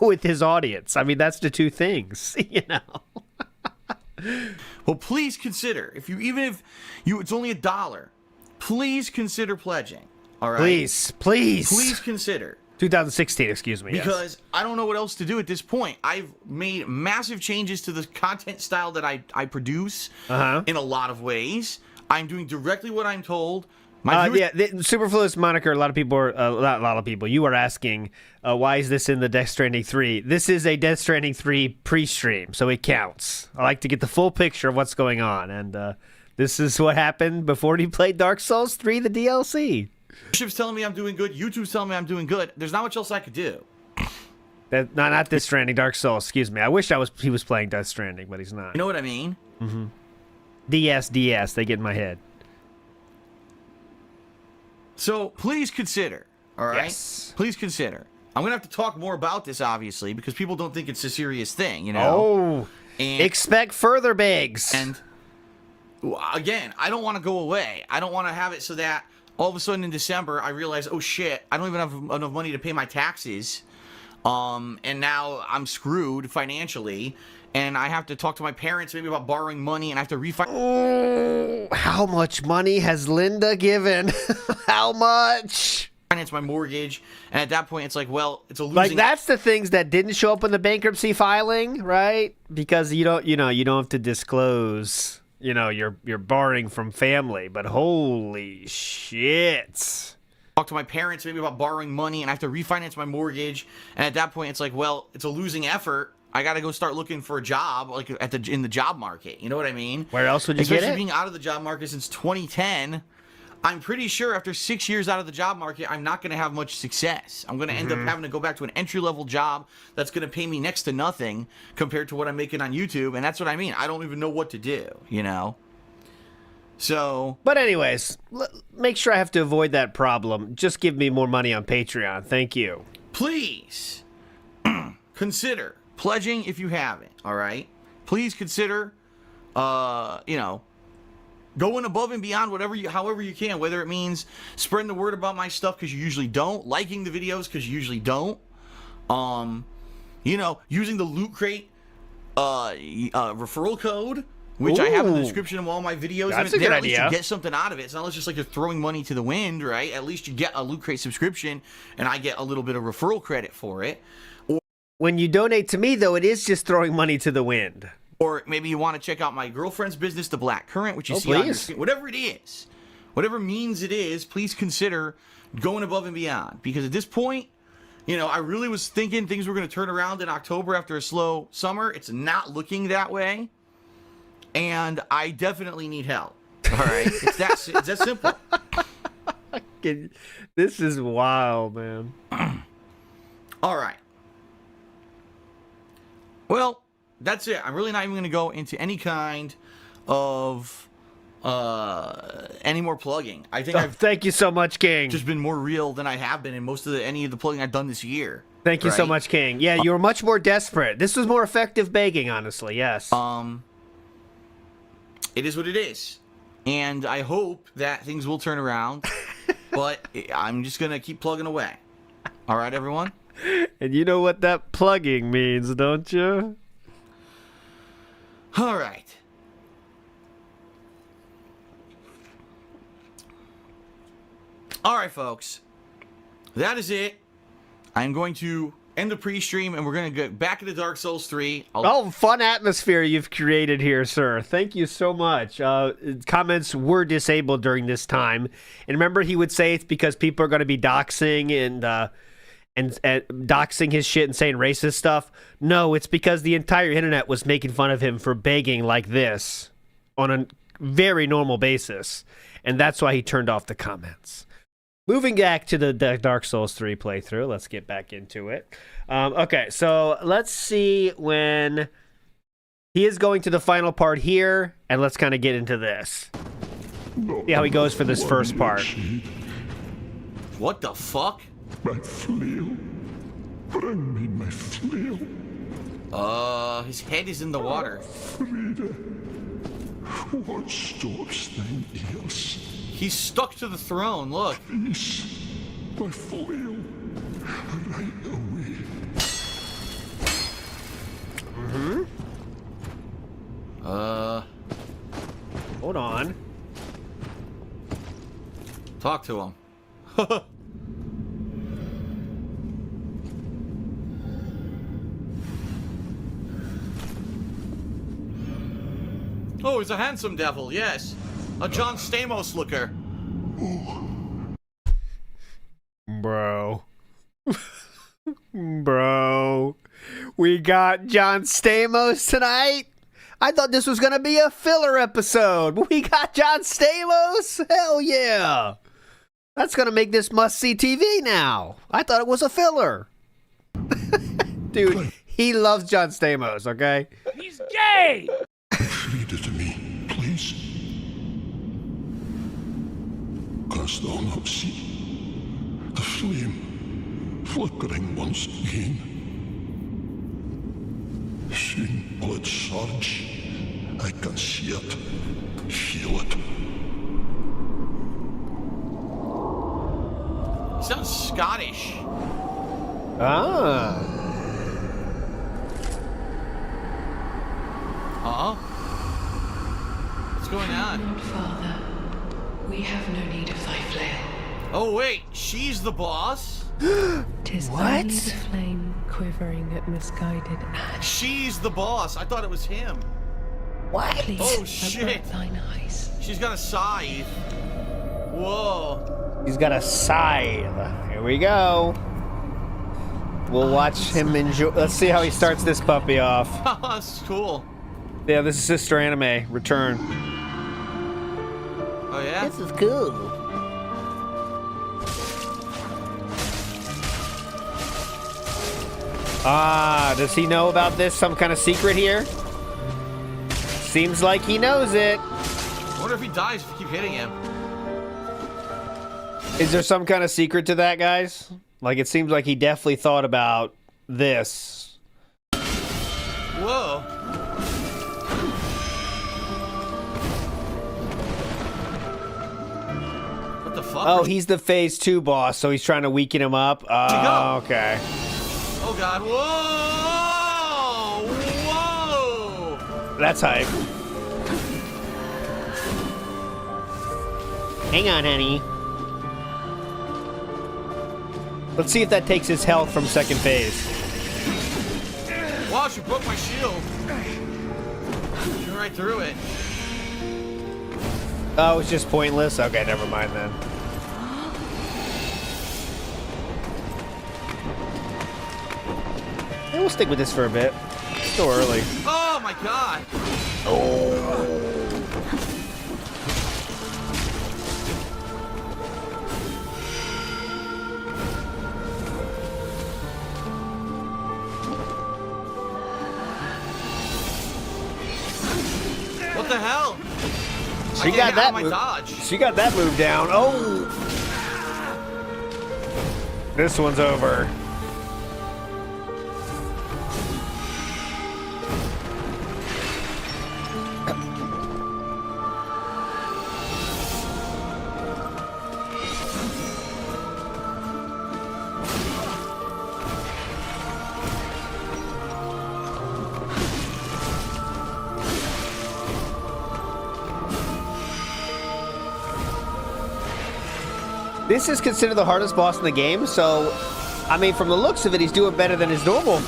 with his audience. I mean, that's the two things, you know. Well, please consider, it's only $1, please consider pledging. All right? Please consider. 2016, excuse me. Because yes. I don't know what else to do at this point. I've made massive changes to the content style that I produce in a lot of ways. I'm doing directly what I'm told. The Superfluous moniker, a lot of people are, not a lot of people, you are asking, why is this in the Death Stranding 3? This is a Death Stranding 3 pre-stream, so it counts. I like to get the full picture of what's going on, and this is what happened before he played Dark Souls 3, the DLC. Bishop's telling me I'm doing good. YouTube's telling me I'm doing good. There's not much else I could do. Not Death Stranding, Dark Souls, excuse me. I wish he was playing Death Stranding, but he's not. You know what I mean? Mm-hmm. DS, they get in my head. So please consider, all right? Yes. Please consider. I'm going to have to talk more about this, obviously, because people don't think it's a serious thing, you know? Oh, and, expect further begs. And, again, I don't want to go away. I don't want to have it so that all of a sudden in December, I realize, oh, shit, I don't even have enough money to pay my taxes, and now I'm screwed financially, and I have to talk to my parents maybe about borrowing money, and I have to refinance. Oh, how much money has Linda given? How much? Finance my mortgage, and at that point, it's like, well, it's a losing. Like, that's the things that didn't show up in the bankruptcy filing, right? Because you don't have to disclose, you're borrowing from family, but holy shit. Talk to my parents maybe about borrowing money, and I have to refinance my mortgage, and at that point, it's like, well, it's a losing effort. I got to go start looking for a job, like in the job market. You know what I mean? Where else would you get it? Especially being out of the job market since 2010, I'm pretty sure after 6 years out of the job market, I'm not going to have much success. I'm going to end up having to go back to an entry-level job that's going to pay me next to nothing compared to what I'm making on YouTube, and that's what I mean. I don't even know what to do, So... But anyways, make sure I have to avoid that problem. Just give me more money on Patreon. Thank you. Please consider pledging if you haven't, all right? Please consider, going above and beyond however you can, whether it means spreading the word about my stuff because you usually don't, liking the videos because you usually don't, using the Loot Crate referral code, which I have in the description of all my videos. That's a good at least idea. you get something out of it. It's not just like you're throwing money to the wind, right? At least you get a Loot Crate subscription, and I get a little bit of referral credit for it. When you donate to me, though, it is just throwing money to the wind. Or maybe you want to check out my girlfriend's business, The Black Current, which you see on your screen. Whatever it is, whatever means it is, please consider going above and beyond. Because at this point, I really was thinking things were going to turn around in October after a slow summer. It's not looking that way. And I definitely need help. All right? it's that simple. This is wild, man. All right. Well, that's it. I'm really not even going to go into any kind of any more plugging. I think thank you so much, King. Just been more real than I have been in any of the plugging I've done this year. Thank you so much, King. Yeah, you were much more desperate. This was more effective begging, honestly. Yes. It is what it is, and I hope that things will turn around. But I'm just gonna keep plugging away. All right, everyone. And you know what that plugging means, don't you? All right. All right, folks. That is it. I'm going to end the pre-stream, and we're gonna get back into Dark Souls 3. Oh, fun atmosphere you've created here, sir. Thank you so much. Comments were disabled during this time. And remember, he would say it's because people are going to be doxing and doxing his shit and saying racist stuff. No, it's because the entire internet was making fun of him for begging like this on a very normal basis. And that's why he turned off the comments. Moving back to the Dark Souls 3 playthrough, let's get back into it. Okay, so let's see when he is going to the final part here, and let's kind of get into this. See how he goes for this first part. What the fuck? My flail. Bring me my flail. His head is in the water. Frida. What stops thine ears? He's stuck to the throne, look. Peace. My flail. Right away. Hold on. Talk to him. Oh, he's a handsome devil, yes. A John Stamos looker. Bro. Bro. We got John Stamos tonight? I thought this was going to be a filler episode. But we got John Stamos? Hell yeah. That's going to make this must-see TV now. I thought it was a filler. Dude, he loves John Stamos, okay? He's gay! Frida to me, please. Canst thou not see the flame flickering once again? Soon will it surge. I can see it, feel it. He sounds Scottish. Ah. Huh? What's going on? Lord Father, we have no need of thy flail. Oh wait, she's the boss? 'Tis What? only the flame quivering at misguided ash. She's the boss. I thought it was him. What? Please, Oh, avert shit. thine eyes. She's got a scythe. Whoa. He's got a scythe. Here we go. We'll watch him enjoy. Let's see how he starts this puppy off. That's cool. Yeah, this is Sister Anime. Return. Oh yeah? This is cool. Ah, does he know about this? Some kind of secret here? Seems like he knows it. I wonder if he dies if you keep hitting him. Is there some kind of secret to that, guys? Like, it seems like he definitely thought about this. Whoa. What the fuck? Oh, he's the phase 2 boss, so he's trying to weaken him up. Oh, okay. Oh god. Whoa! Whoa! That's hype. Hang on, honey. Let's see if that takes his health from second phase. Wow, she broke my shield. She went right through it. Oh, it's just pointless? Okay, never mind then. Yeah, we'll stick with this for a bit. It's still early. Oh my god! What the hell? She I got can't get out that of my move. dodge. She got that move down. Oh! This one's over. This is considered the hardest boss in the game, so I mean, from the looks of it, he's doing better than his normal.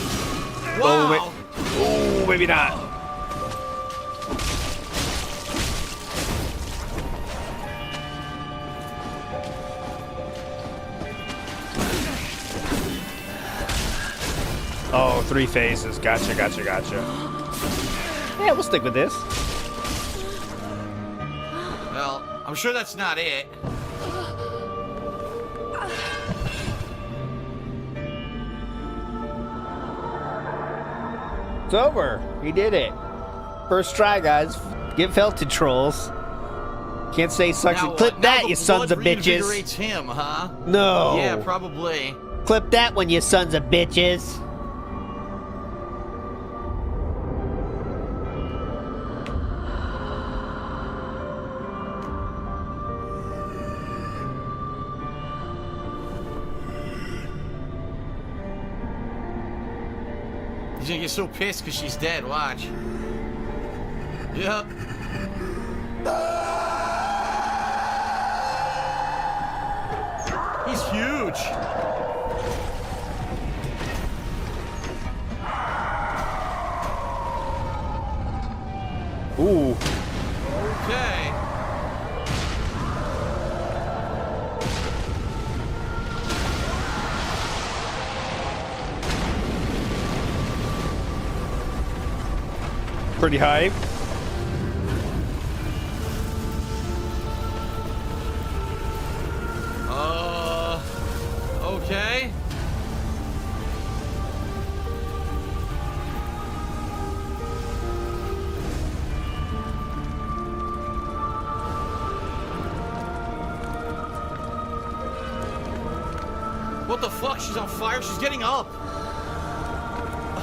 Wow. Oh, maybe not. Oh, 3 phases. Gotcha, gotcha, gotcha. Yeah, we'll stick with this. Well, I'm sure that's not it. It's over. He did it. First try, guys. Get felted, trolls. Can't say suction. Clip now that, the you sons of blood bitches. reinvigorates him, huh? No. Yeah, probably. Clip that one, you sons of bitches. He's gonna get so pissed because she's dead. Watch. Yep. He's huge. Ooh. Okay. Pretty hype. Okay. What the fuck? She's on fire? She's getting up.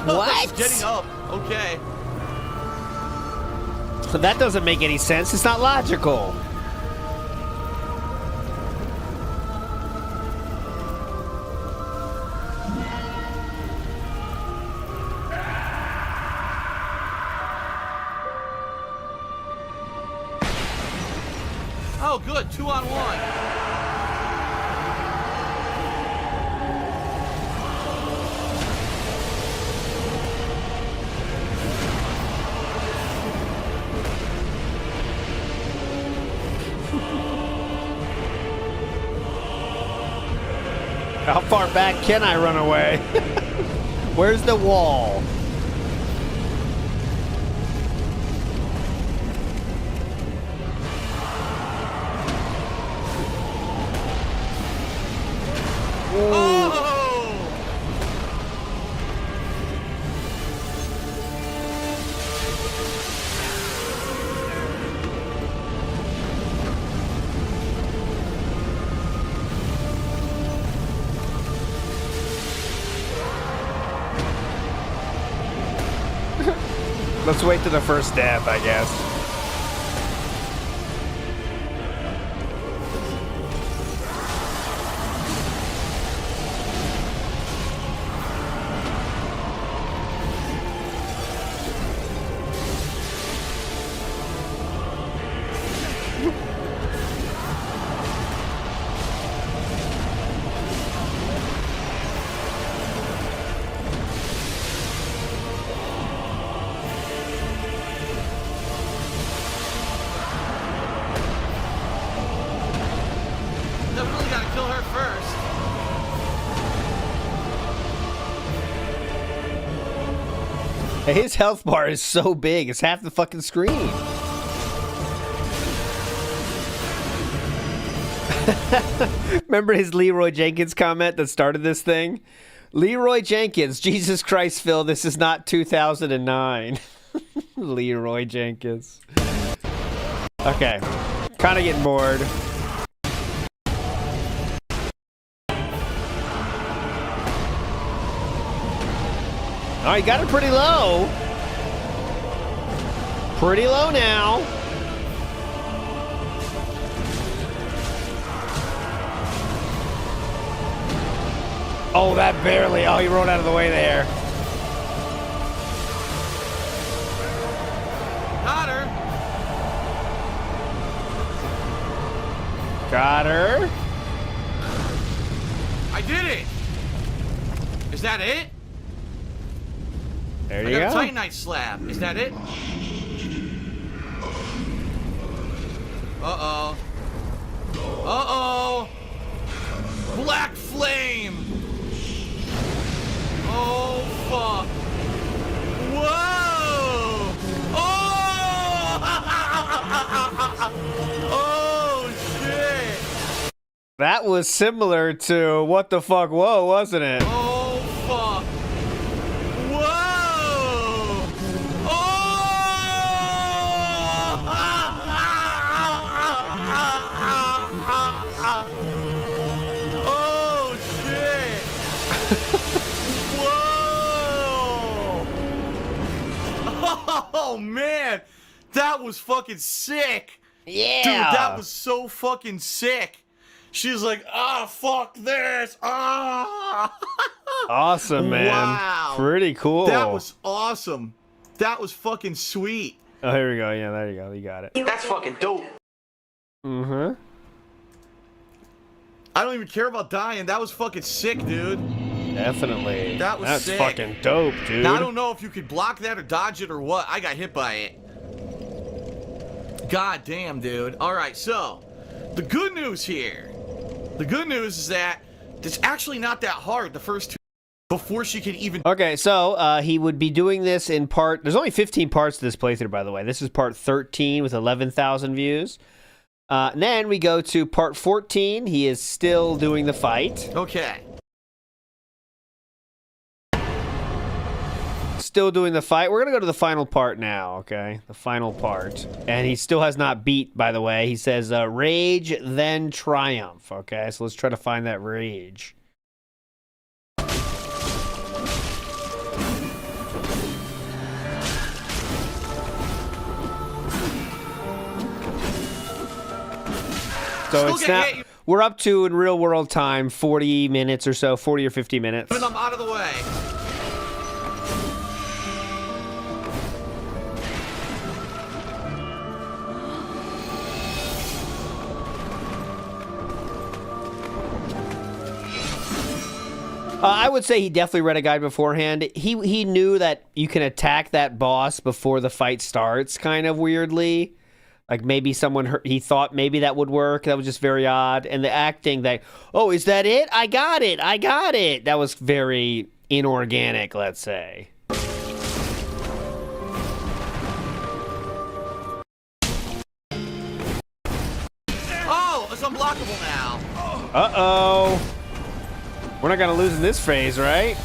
What? She's getting up. Okay. So that doesn't make any sense. It's not logical. Oh, good. 2-on-1. How far back can I run away? Where's the wall? Oh! Let's wait to the first death, I guess. Definitely gotta kill her first. His health bar is so big, it's half the fucking screen. Remember his Leroy Jenkins comment that started this thing? Leroy Jenkins, Jesus Christ, Phil, this is not 2009. Leroy Jenkins. Okay, kind of getting bored. Oh, you got it pretty low. Pretty low now. Oh, that barely. Oh, he rolled out of the way there. Got her. Got her. I did it. Is that it? There I you got a go. Titanite slab. Is that it? Uh-oh. Uh-oh. Black flame. Oh, fuck. Whoa. Oh. Oh, shit. That was similar to What the Fuck Whoa, wasn't it? Oh, fuck. Whoa. Oh, shit. Whoa. Oh, man. That was fucking sick. Yeah. Dude, that was so fucking sick. She's like, ah, fuck this. Ah. Awesome, man. Wow. Pretty cool. That was awesome. That was fucking sweet. Oh, here we go. Yeah, there you go. You got it. That's fucking dope. Mm-hmm. I don't even care about dying. That was fucking sick, dude. Definitely. That's sick. Fucking dope, dude. Now, I don't know if you could block that or dodge it or what. I got hit by it. God damn, dude. All right, so the good news here. The good news is that it's actually not that hard. The first two before she could even. Okay, so he would be doing this in part. There's only 15 parts to this playthrough, by the way. This is part 13 with 11,000 views. And then we go to part 14. He is still doing the fight. Okay. Still doing the fight. We're going to go to the final part now, okay? The final part. And he still has not beat, by the way. He says, rage, then triumph, okay? So let's try to find that rage. So it's now, we're up to, in real world time, 40 minutes or so, 40 or 50 minutes. And I'm out of the way. I would say he definitely read a guide beforehand. He knew that you can attack that boss before the fight starts, kind of weirdly. Like maybe someone, he thought maybe that would work. That was just very odd. And the acting that, oh, is that it? I got it. I got it. That was very inorganic, let's say. Oh, it's unblockable now. Uh-oh. We're not going to lose in this phase, right?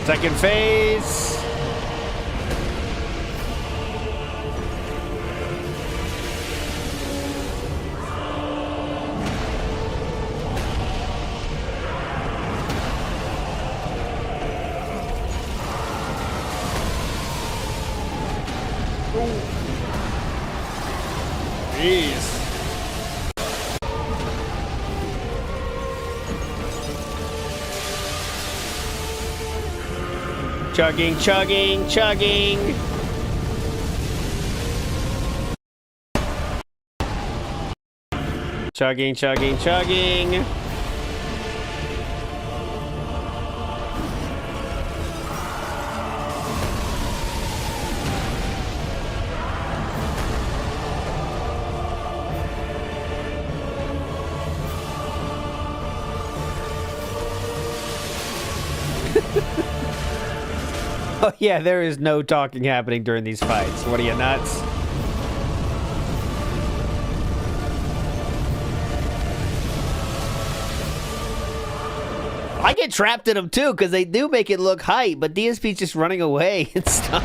Second phase. Jeez. Chugging, chugging, chugging. Chugging, chugging, chugging. Oh yeah, there is no talking happening during these fights. What are you, nuts? I get trapped in them too, because they do make it look hype, but DSP's just running away and stuff.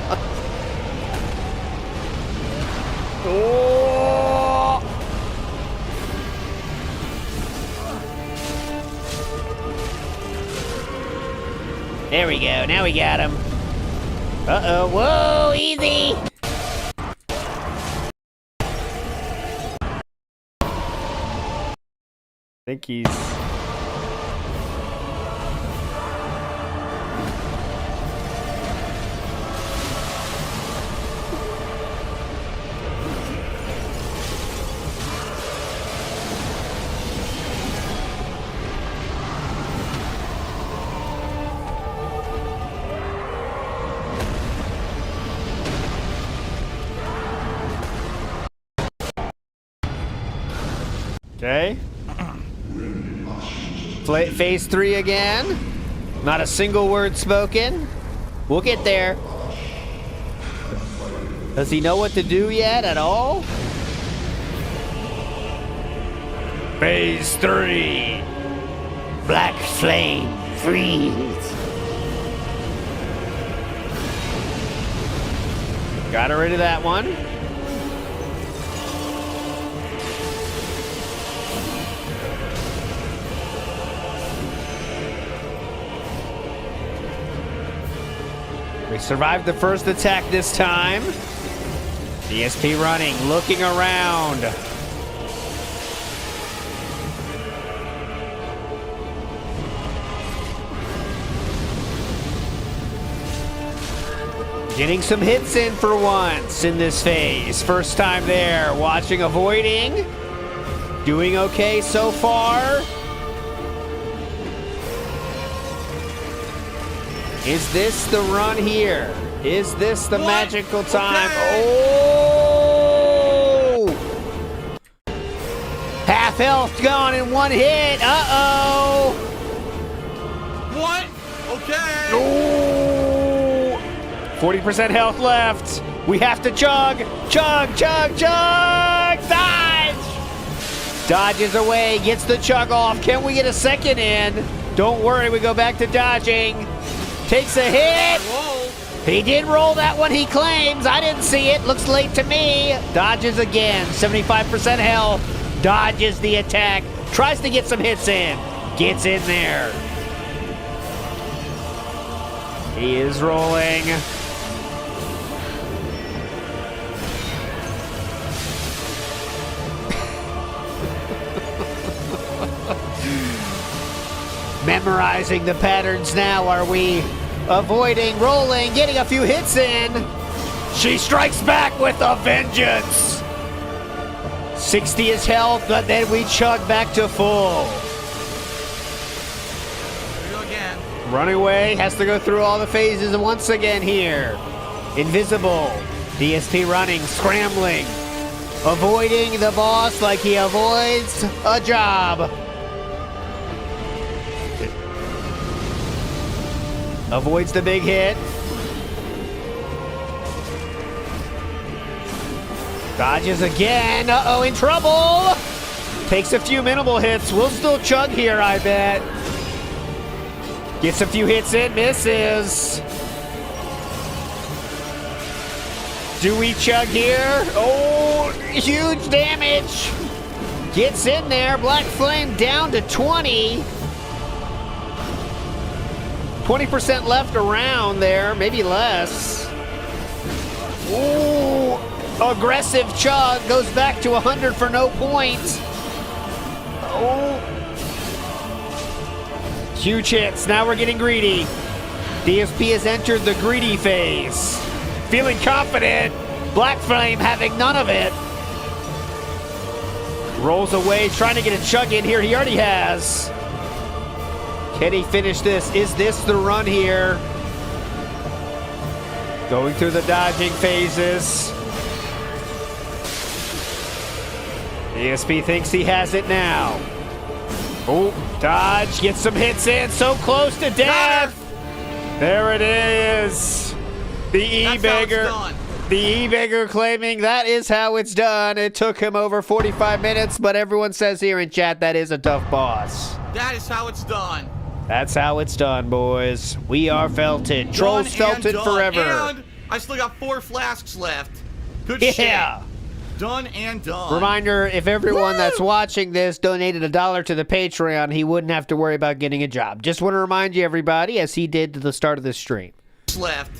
Oh! There we go. Now we got him. Uh-oh. Whoa, easy. I think he's... Okay. Phase 3 again. Not a single word spoken. We'll get there. Does he know what to do yet at all? Phase 3. Black flame freeze. Got rid of that one. We survived the first attack this time. DSP running, looking around. Getting some hits in for once in this phase. First time there. Watching, avoiding. Doing okay so far. Is this the run here? Is this the magical time? Okay. Oh! Half health gone in one hit. Uh-oh! What? Okay. Oh! 40% health left. We have to chug. Chug, chug, chug! Dodge! Dodges away, gets the chug off. Can we get a second in? Don't worry, we go back to dodging. Takes a hit. He did roll that one, he claims. I didn't see it. Looks late to me. Dodges again. 75% health. Dodges the attack. Tries to get some hits in. Gets in there. He is rolling. Memorizing the patterns now, are we? Avoiding, rolling, getting a few hits in. She strikes back with a vengeance. 60 is health, but then we chug back to full. Here we go again. Running away, has to go through all the phases once again here. Invisible. DSP running, scrambling. Avoiding the boss like he avoids a job. Avoids the big hit. Dodges again. Uh-oh, in trouble. Takes a few minimal hits. We'll still chug here, I bet. Gets a few hits in, misses. Do we chug here? Oh, huge damage. Gets in there. Black Flame down to 20. 20% left around there, maybe less. Ooh, aggressive chug, goes back to 100 for no points. Oh. Huge hits, now we're getting greedy. DSP has entered the greedy phase. Feeling confident, Black Flame having none of it. Rolls away, trying to get a chug in here, he already has. Can he finish this? Is this the run here? Going through the dodging phases. DSP thinks he has it now. Oh, dodge, gets some hits in, so close to death. There it is. The E-Beggar. The E-Beggar claiming that is how it's done. It took him over 45 minutes, but everyone says here in chat that is a tough boss. That is how it's done. That's how it's done, boys. We are felted. Trolls felted forever. And I still got 4 flasks left. Good Yeah. shit. Done and done. Reminder, if everyone that's watching this donated $1 to the Patreon, he wouldn't have to worry about getting a job. Just want to remind you, everybody, as he did to the start of this stream. Left.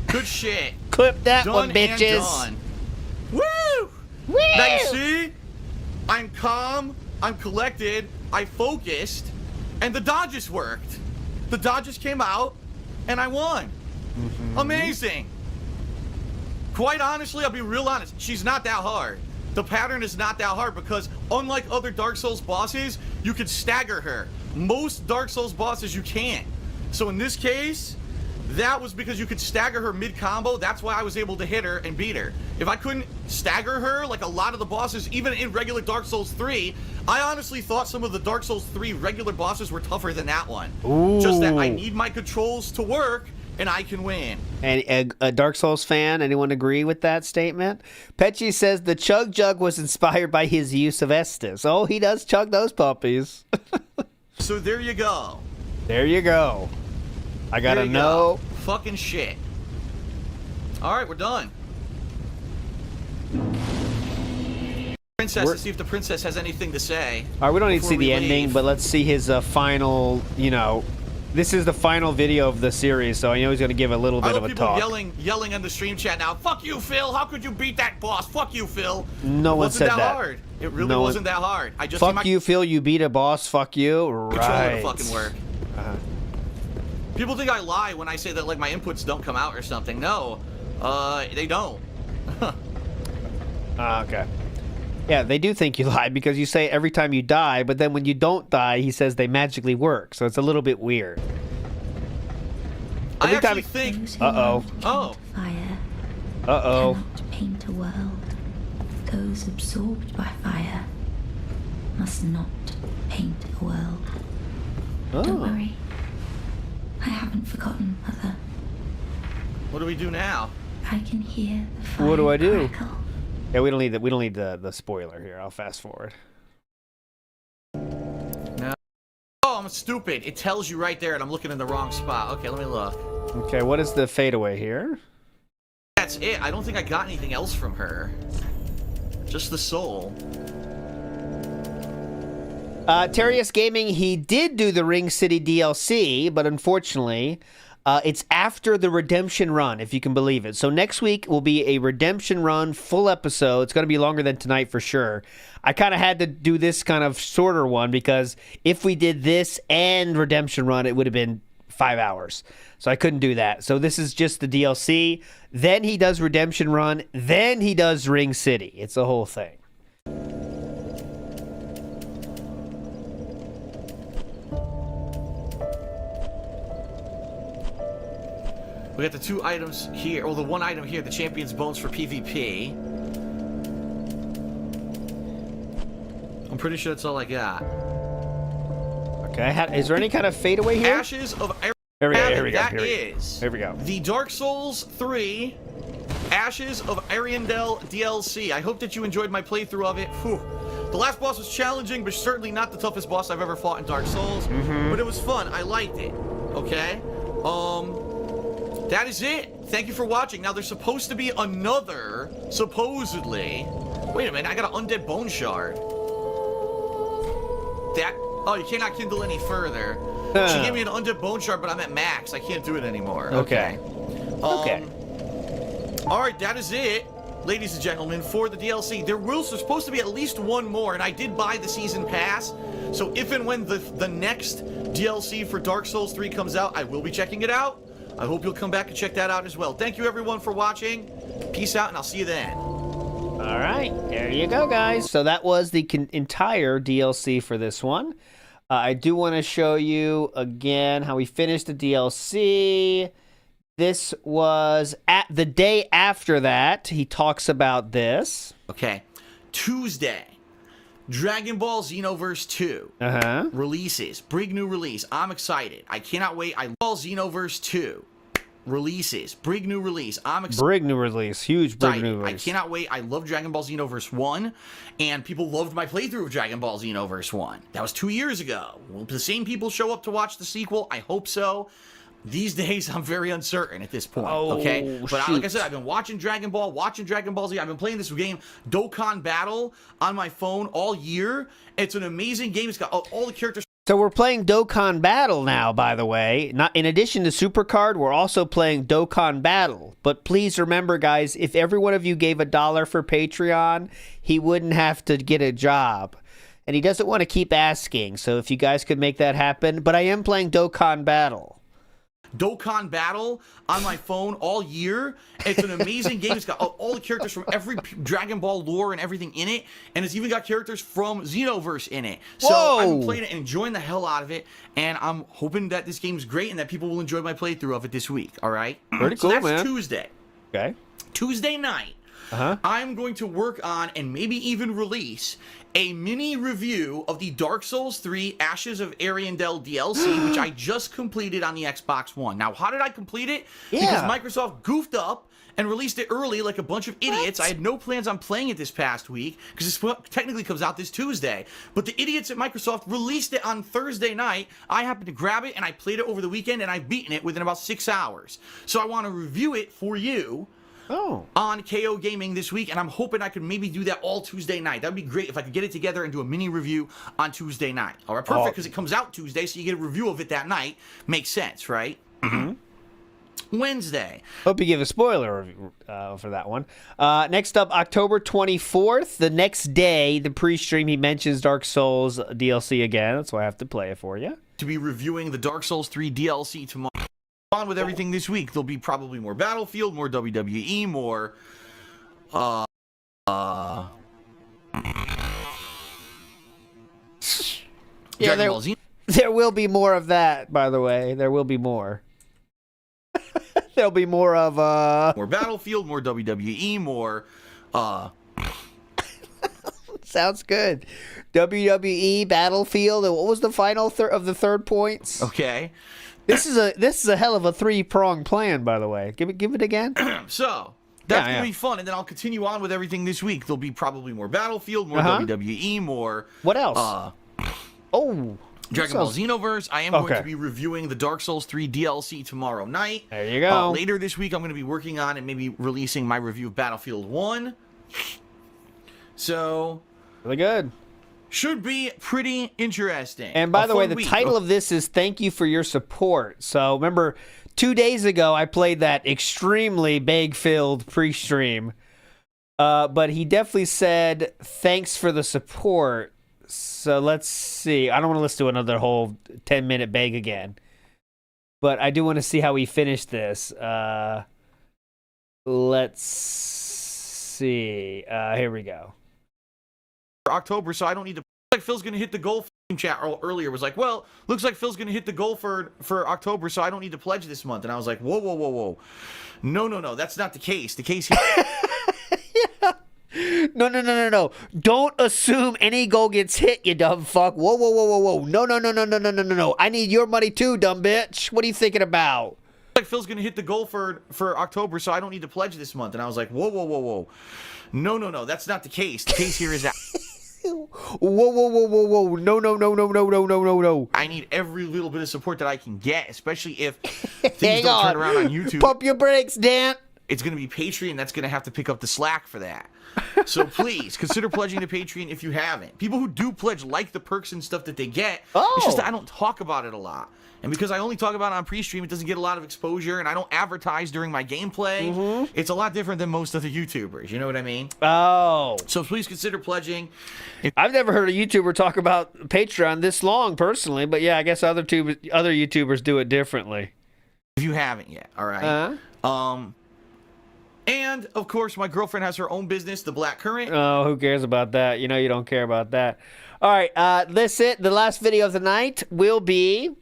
Good shit. Clip that Done one, bitches. and done. Woo! Woo! Now you see, I'm calm, I'm collected, I focused, and the dodges worked. The dodges came out, and I won. Amazing. Quite honestly, I'll be real honest, she's not that hard. The pattern is not that hard because unlike other Dark Souls bosses, you can stagger her. Most Dark Souls bosses you can't. So in this case, that was because you could stagger her mid-combo. That's why I was able to hit her and beat her. If I couldn't stagger her like a lot of the bosses, even in regular Dark Souls 3. I honestly thought some of the Dark Souls 3 regular bosses were tougher than that one. Ooh. Just that I need my controls to work, and I can win. And a Dark Souls fan, anyone agree with that statement? Petchy says the Chug Jug was inspired by his use of Estus. Oh, he does chug those puppies. So there you go. There you go. I gotta There you know. go. Fucking shit. All right, we're done. Princess, let's see if the princess has anything to say. All right, we don't need to before see we the ending, leave. but let's see his final, you know, this is the final video of the series, so I know he's going to give a little I bit love of a people talk. yelling on the stream chat now. Fuck you, Phil. How could you beat that boss? Fuck you, Phil. No one said that that. hard. It really No one- wasn't that hard. I just Fuck you, Phil, you beat a boss, fuck you. controller Right. to fucking work. People think I lie when I say that like my inputs don't come out or something. No, they don't. Okay. Yeah, they do think you lie because you say every time you die, but then when you don't die, he says they magically work, so it's a little bit weird. I Every time actually think. Those who Uh-oh. love Oh. fire Uh-oh. cannot paint a world. Those absorbed by fire must not paint a world. Don't Oh. worry. I haven't forgotten, Mother. What do we do now? I can hear the fire What do I do? crackle. Yeah, we don't need the spoiler here. I'll fast forward. Oh, I'm stupid. It tells you right there, and I'm looking in the wrong spot. Okay, let me look. Okay, what is the fadeaway here? That's it. I don't think I got anything else from her. Just the soul. Terrius Gaming, he did do the Ring City DLC, but unfortunately, it's after the Redemption Run, if you can believe it. So next week will be a Redemption Run full episode. It's going to be longer than tonight for sure. I kind of had to do this kind of shorter one because if we did this and Redemption Run, it would have been 5 hours. So I couldn't do that. So this is just the DLC. Then he does Redemption Run. Then he does Ring City. It's the whole thing. We got the 2 items here, or the 1 item here, the Champion's Bones for PvP. I'm pretty sure that's all I got. Okay, is there any kind of fadeaway here? Ashes of Here we go, Ariandel. here we go, That here we go. is Here we go. the Dark Souls 3 Ashes of Ariandel DLC. I hope that you enjoyed my playthrough of it. Whew. The last boss was challenging, but certainly not the toughest boss I've ever fought in Dark Souls. But it was fun. I liked it. Okay? That is it. Thank you for watching. Now, there's supposed to be another, supposedly. Wait a minute, I got an undead bone shard. That, oh, you cannot kindle any further. She gave me an undead bone shard, but I'm at max. I can't do it anymore. Okay. Okay. All right, that is it, ladies and gentlemen, for the DLC. There's supposed to be at least 1 more, and I did buy the season pass. So if and when the next DLC for Dark Souls 3 comes out, I will be checking it out. I hope you'll come back and check that out as well. Thank you, everyone, for watching. Peace out, and I'll see you then. All right, there you go, guys. So that was the entire DLC for this one. I do want to show you again how we finished the DLC. This was at the day after that. He talks about this. Okay. Tuesday, Dragon Ball Xenoverse 2 releases. Big new release. I'm excited. I cannot wait. Ball Xenoverse 2 releases. Big new release. I'm excited. Big new release. Huge big new I release. cannot wait. I love Dragon Ball Xenoverse 1, and people loved my playthrough of Dragon Ball Xenoverse 1. That was 2 years ago. Will the same people show up to watch the sequel? I hope so. These days, I'm very uncertain at this point, okay? But like I said, I've been watching Dragon Ball Z. I've been playing this game, Dokkan Battle, on my phone all year. It's an amazing game. It's got all the characters. So we're playing Dokkan Battle now, by the way. Not in addition to Supercard, we're also playing Dokkan Battle. But please remember, guys, if every one of you gave $1 for Patreon, he wouldn't have to get a job. And he doesn't want to keep asking. So if you guys could make that happen. But I am playing Dokkan Battle. Dokkan Battle on my phone all year. It's an amazing game. It's got all the characters from every Dragon Ball lore and everything in it, and it's even got characters from Xenoverse in it. So I've been playing it and enjoying the hell out of it, and I'm hoping that this game's great and that people will enjoy my playthrough of it this week. All right? Pretty cool, so that's man. Tuesday. Okay. Tuesday night, I'm going to work on and maybe even release a mini review of the Dark Souls 3 Ashes of Ariandel DLC, which I just completed on the Xbox One. Now, how did I complete it? Because Microsoft goofed up and released it early like a bunch of idiots. I had no plans on playing it this past week, because this technically comes out this Tuesday. But the idiots at Microsoft released it on Thursday night. I happened to grab it, and I played it over the weekend, and I've beaten it within about 6 hours. So I want to review it for you on KO Gaming this week, and I'm hoping I could maybe do that all Tuesday night. That would be great if I could get it together and do a mini review on Tuesday night. All right, perfect, because it comes out Tuesday, so you get a review of it that night. Makes sense, right? Wednesday. Hope you give a spoiler review for that one. Next up, October 24th. The next day, the pre-stream, he mentions Dark Souls DLC again. That's why I have to play it for you. To be reviewing the Dark Souls 3 DLC tomorrow. On with everything this week. There'll be probably more Battlefield, more WWE, more... Yeah, Dragon Ball Z. there will be more of that, by the way. There will be more. There'll be more of more Battlefield, more WWE, more Sounds good. WWE, Battlefield, and what was the final of the third points? Okay. This is a hell of a three-pronged plan, by the way. Give it again. So that's gonna be fun, and then I'll continue on with everything this week. There'll be probably more Battlefield, more WWE, more what else? Dragon Ball Xenoverse. I am going to be reviewing the Dark Souls 3 DLC tomorrow night. There you go. Later this week, I'm going to be working on and maybe releasing my review of Battlefield 1. So, really good. Should be pretty interesting. And by the way, the title of this is Thank You for Your Support. So remember, 2 days ago, I played that extremely bag-filled pre-stream. But he definitely said, thanks for the support. So let's see. I don't want to listen to another whole 10-minute bag again. But I do want to see how he finished this. Let's see. Here we go. October, so I don't need to... Like Phil's going to hit the goal. Chat earlier was like, well, looks like Phil's going to hit the goal for October, so I don't need to pledge this month. And I was like, whoa. No. That's not the case. The case here... No. Don't assume any goal gets hit, you dumb fuck. Whoa. No. I need your money too, dumb bitch. What are you thinking about? Like Phil's going to hit the goal for October, so I don't need to pledge this month. And I was like, whoa. No. That's not the case. The case here is that... Whoa. No. I need every little bit of support that I can get, especially if things don't turn around on YouTube. Pump your brakes, Dan. It's going to be Patreon that's going to have to pick up the slack for that. So please, consider pledging to Patreon if you haven't. People who do pledge like the perks and stuff that they get. It's just that I don't talk about it a lot. And because I only talk about it on pre-stream, it doesn't get a lot of exposure, and I don't advertise during my gameplay. It's a lot different than most other YouTubers, you know what I mean? Oh. So please consider pledging. I've never heard a YouTuber talk about Patreon this long, personally, but yeah, I guess other YouTubers do it differently. If you haven't yet, all right? And, of course, my girlfriend has her own business, The Black Current. Oh, who cares about that? You know you don't care about that. All right, that's it. The last video of the night will be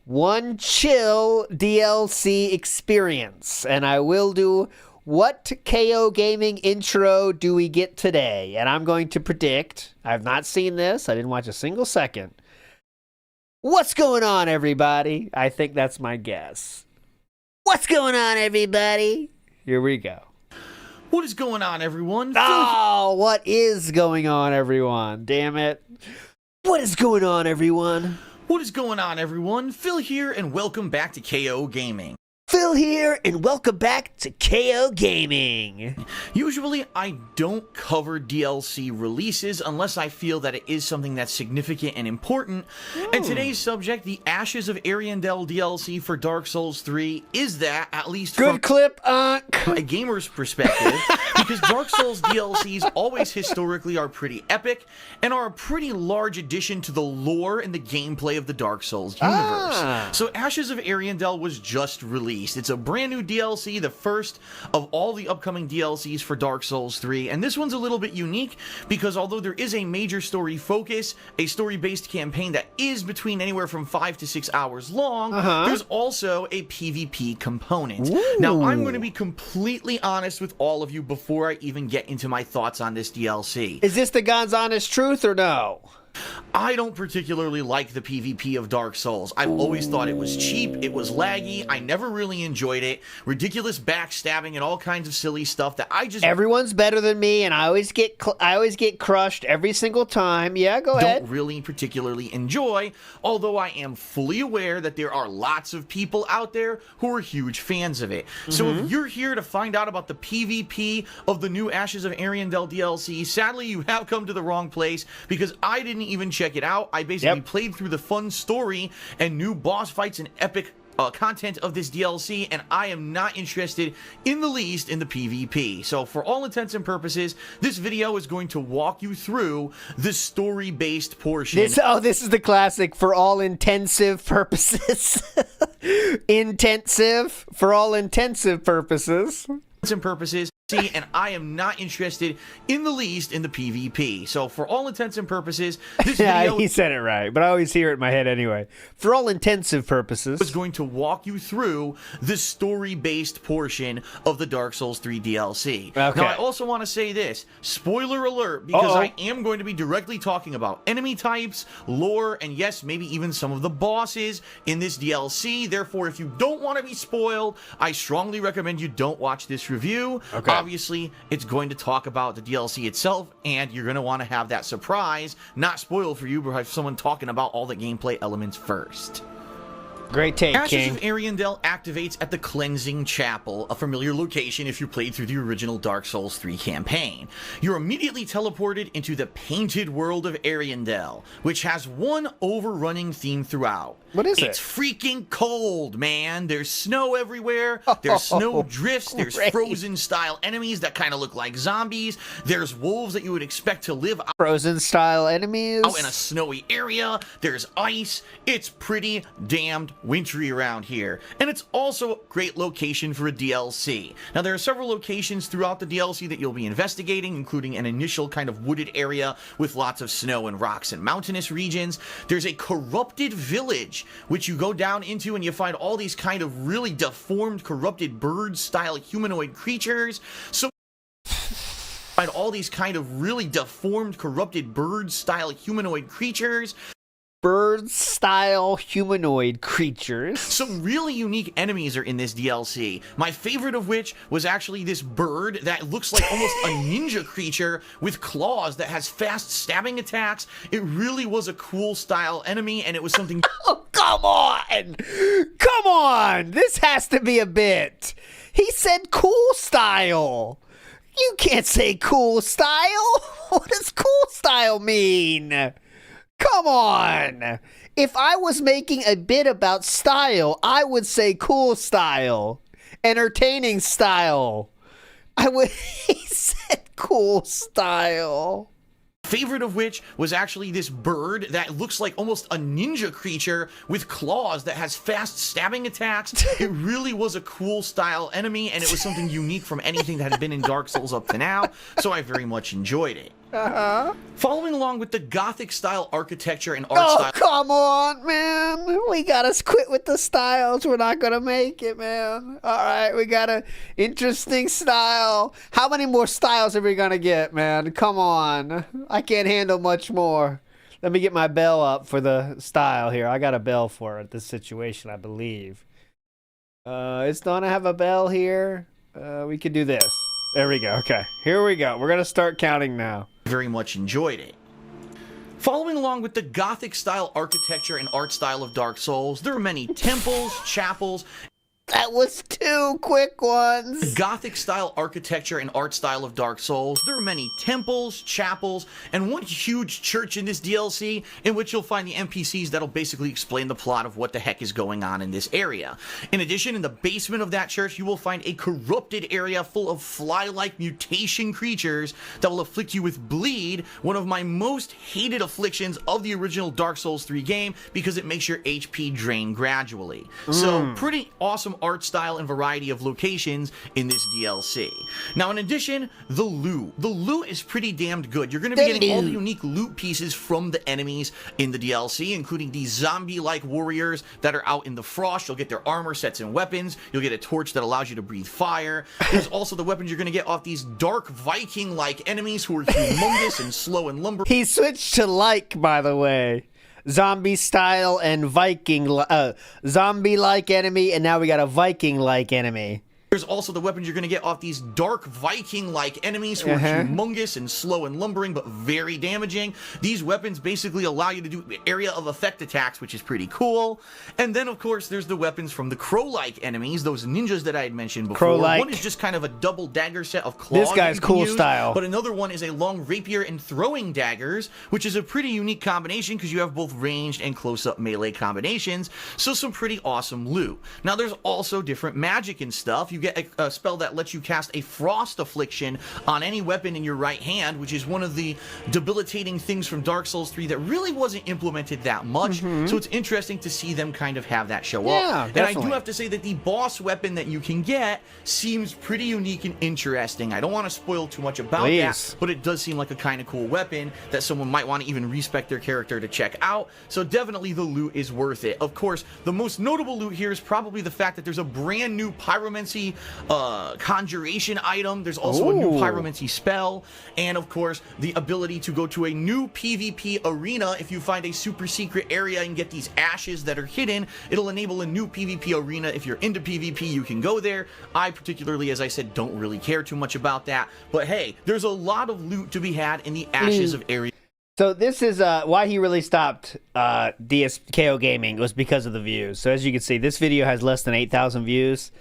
One Chill DLC Experience. And I will do what KO Gaming intro do we get today? And I'm going to predict. I have not seen this. I didn't watch a single second. What's going on, everybody? I think that's my guess. What's going on, everybody? Here we go. What is going on, everyone? Oh, what is going on, everyone? Damn it. What is going on, everyone? What is going on, everyone? Phil here, and welcome back to KO Gaming. Phil here, and welcome back to KO Gaming. Usually, I don't cover DLC releases unless I feel that it is something that's significant and important. And today's subject, the Ashes of Ariandel DLC for Dark Souls 3, is that, at least from clip, a gamer's perspective, because Dark Souls DLCs always historically are pretty epic and are a pretty large addition to the lore and the gameplay of the Dark Souls universe. So Ashes of Ariandel was just released. released. It's a brand new DLC, the first of all the upcoming DLCs for Dark Souls 3, and this one's a little bit unique because although there is a major story focus, a story-based campaign that is between anywhere from 5 to 6 hours long, there's also a PvP component. Now, I'm going to be completely honest with all of you before I even get into my thoughts on this DLC. Is this the God's honest truth or no? I don't particularly like the PvP of Dark Souls. I've always thought it was cheap, it was laggy, I never really enjoyed it. Ridiculous backstabbing and all kinds of silly stuff that I just... Everyone's better than me, and I always get crushed every single time. Yeah, go ahead. Don't really particularly enjoy, although I am fully aware that there are lots of people out there who are huge fans of it. So if you're here to find out about the PvP of the new Ashes of Ariandel DLC, sadly you have come to the wrong place because I didn't even check it out. I basically played through the fun story and new boss fights and epic content of this DLC, and I am not interested in the least in the PvP. So for all intents and purposes, this video is going to walk you through the story-based portion. This is the classic for all intensive purposes. Intensive for all intensive purposes. And I am not interested in the least in the PvP. So for all intents and purposes, this video... he said it right, but I always hear it in my head anyway. For all intensive purposes, is going to walk you through the story-based portion of the Dark Souls 3 DLC. Okay. Now, I also want to say this. Spoiler alert, because I am going to be directly talking about enemy types, lore, and yes, maybe even some of the bosses in this DLC. Therefore, if you don't want to be spoiled, I strongly recommend you don't watch this review. Okay. Obviously, it's going to talk about the DLC itself, and you're going to want to have that surprise, not spoiled for you, but have someone talking about all the gameplay elements first. Great take, Ashes King. of Ariandel activates at the Cleansing Chapel, a familiar location if you played through the original Dark Souls 3 campaign. You're immediately teleported into the painted world of Ariandel, which has one overrunning theme throughout. What is it? It's freaking cold, man. There's snow everywhere. There's snow drifts. There's Frozen-style enemies that kind of look like zombies. There's wolves that you would expect to live Frozen-style enemies? out in a snowy area. There's ice. It's pretty damned wintry around here. And it's also a great location for a DLC. Now, there are several locations throughout the DLC that you'll be investigating, including an initial kind of wooded area with lots of snow and rocks and mountainous regions. There's a corrupted village, which you go down into and you find all these kind of really deformed, corrupted bird-style humanoid creatures. So find all these kind of really deformed, corrupted bird-style humanoid creatures. Bird-style humanoid creatures. Some really unique enemies are in this DLC. My favorite of which was actually this bird that looks like almost a ninja creature with claws that has fast stabbing attacks. It really was a cool style enemy, and it was something... Oh, come on! Come on! This has to be a bit. He said cool style. You can't say cool style. What does cool style mean? Come on! If I was making a bit about style, I would say cool style. Entertaining style. He said cool style. Favorite of which was actually this bird that looks like almost a ninja creature with claws that has fast stabbing attacks. It really was a cool style enemy, and it was something unique from anything that had been in Dark Souls up to now, so I very much enjoyed it. Following along with the Gothic style architecture and art style. Oh, come on, man. We gotta quit with the styles. We're not gonna make it, man. All right, we got a interesting style. How many more styles are we gonna get, man? Come on. I can't handle much more. Let me get my bell up for the style here. I got a bell for it, this situation, I believe. It's gonna have a bell here. We could do this. There we go. Okay, here we go. We're gonna start counting now. Very much enjoyed it. Following along with the Gothic style architecture and art style of Dark Souls, there are many temples, chapels. That was 2 quick ones. Gothic style architecture and art style of Dark Souls. There are many temples, chapels, and one huge church in this DLC in which you'll find the NPCs that'll basically explain the plot of what the heck is going on in this area. In addition, in the basement of that church, you will find a corrupted area full of fly-like mutation creatures that will afflict you with bleed, one of my most hated afflictions of the original Dark Souls 3 game because it makes your HP drain gradually. So, pretty awesome art style and variety of locations in this DLC. Now, in addition, the loot. The loot is pretty damned good. You're going to be getting all the unique loot pieces from the enemies in the DLC, including these zombie-like warriors that are out in the frost. You'll get their armor sets and weapons. You'll get a torch that allows you to breathe fire. There's also the weapons you're going to get off these dark Viking-like enemies who are humongous and slow and lumbering. He switched to like, by the way. Zombie style and Viking, zombie-like enemy, and now we got a Viking-like enemy. There's also the weapons you're going to get off these dark Viking-like enemies who are humongous and slow and lumbering, but very damaging. These weapons basically allow you to do area of effect attacks, which is pretty cool. And then, of course, there's the weapons from the crow-like enemies, those ninjas that I had mentioned before. Crow-like. One is just kind of a double dagger set of claws. This guy's cool style. But another one is a long rapier and throwing daggers, which is a pretty unique combination because you have both ranged and close-up melee combinations. So some pretty awesome loot. Now, there's also different magic and stuff. You get a spell that lets you cast a frost affliction on any weapon in your right hand, which is one of the debilitating things from Dark Souls 3 that really wasn't implemented that much. So it's interesting to see them kind of have that show up. And I do have to say that the boss weapon that you can get seems pretty unique and interesting. I don't want to spoil too much about that, but it does seem like a kind of cool weapon that someone might want to even respect their character to check out. So definitely the loot is worth it. Of course, the most notable loot here is probably the fact that there's a brand new pyromancy conjuration item. There's also a new pyromancy spell, and of course the ability to go to a new PvP arena. If you find a super secret area and get these ashes that are hidden, it'll enable a new PvP arena. If you're into PvP, you can go there. I particularly, as I said, don't really care too much about that, but hey, there's a lot of loot to be had in the ashes of area. So this is why he really stopped DSKO Gaming, was because of the views. So as you can see, this video has less than 8,000 views.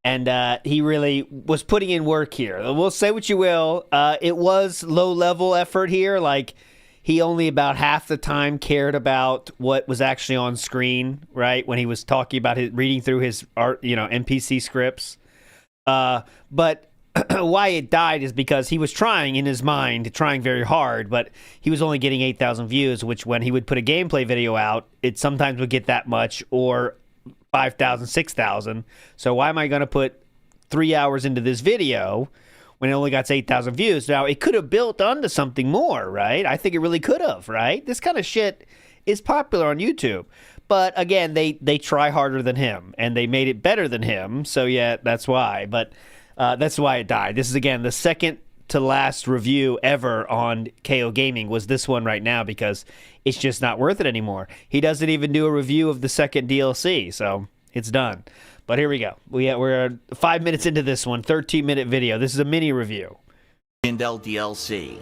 And he really was putting in work here. We'll say what you will. It was low-level effort here. Like, he only about half the time cared about what was actually on screen, right? When he was talking about reading through his art, NPC scripts. But why it died is because he was trying in his mind, trying very hard, but he was only getting 8,000 views, which when he would put a gameplay video out, it sometimes would get that much, or 5,000, 6,000. So why am I going to put 3 hours into this video when it only got 8,000 views? Now, it could have built onto something more, right? I think it really could have, right? This kind of shit is popular on YouTube. But again, they try harder than him, and they made it better than him. So yeah, that's why. But that's why it died. This is, again, the second to last review ever on KO Gaming was this one right now, because it's just not worth it anymore. He doesn't even do a review of the second DLC, so it's done. But here we go. We're 5 minutes into this one, 13-minute video. This is a mini review. Ariandel DLC.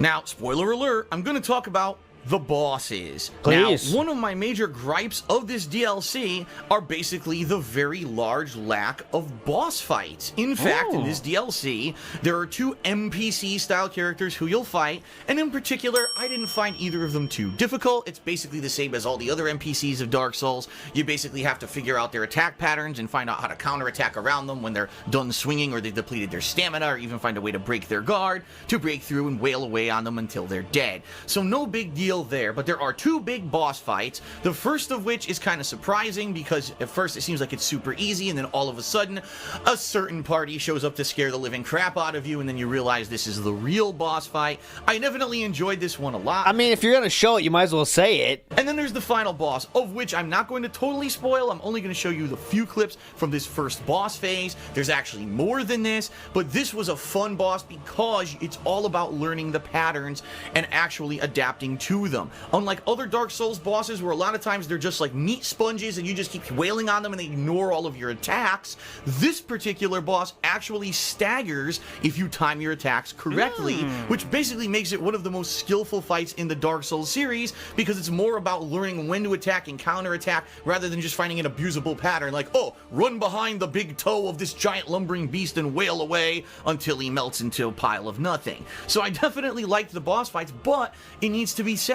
Now, spoiler alert, I'm going to talk about the bosses. Please. Now, one of my major gripes of this DLC are basically the very large lack of boss fights. In fact, in this DLC, there are 2 NPC-style characters who you'll fight, and in particular, I didn't find either of them too difficult. It's basically the same as all the other NPCs of Dark Souls. You basically have to figure out their attack patterns and find out how to counterattack around them when they're done swinging or they've depleted their stamina, or even find a way to break their guard, to break through and wail away on them until they're dead. So no big deal there, but there are 2 big boss fights, the first of which is kind of surprising because at first it seems like it's super easy, and then all of a sudden a certain party shows up to scare the living crap out of you, and then you realize this is the real boss fight. I definitely enjoyed this one a lot. I mean, if you're going to show it, you might as well say it. And then there's the final boss, of which I'm not going to totally spoil. I'm only going to show you the few clips from this first boss phase. There's actually more than this, but this was a fun boss because it's all about learning the patterns and actually adapting to them. Unlike other Dark Souls bosses where a lot of times they're just like meat sponges and you just keep wailing on them and they ignore all of your attacks, this particular boss actually staggers if you time your attacks correctly, which basically makes it one of the most skillful fights in the Dark Souls series because it's more about learning when to attack and counterattack rather than just finding an abusable pattern like, oh, run behind the big toe of this giant lumbering beast and wail away until he melts into a pile of nothing. So I definitely liked the boss fights, but it needs to be said,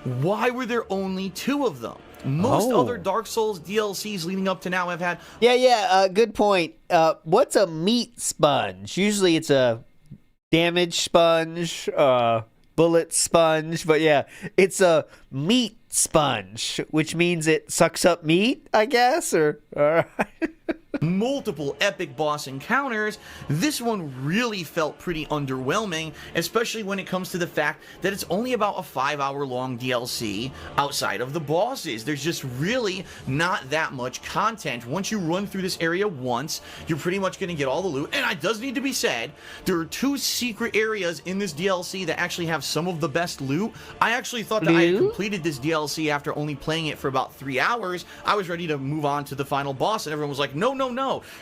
why were there only 2 of them? Most other Dark Souls DLCs leading up to now have had... Good point. What's a meat sponge? Usually it's a damage sponge, bullet sponge, but yeah, it's a meat sponge, which means it sucks up meat, I guess, or... All right. multiple epic boss encounters, this one really felt pretty underwhelming, especially when it comes to the fact that it's only about a 5-hour long DLC outside of the bosses. There's just really not that much content. Once you run through this area once, you're pretty much going to get all the loot. And it does need to be said, there are 2 secret areas in this DLC that actually have some of the best loot. I actually thought that I had completed this DLC after only playing it for about 3 hours. I was ready to move on to the final boss, and everyone was like, no,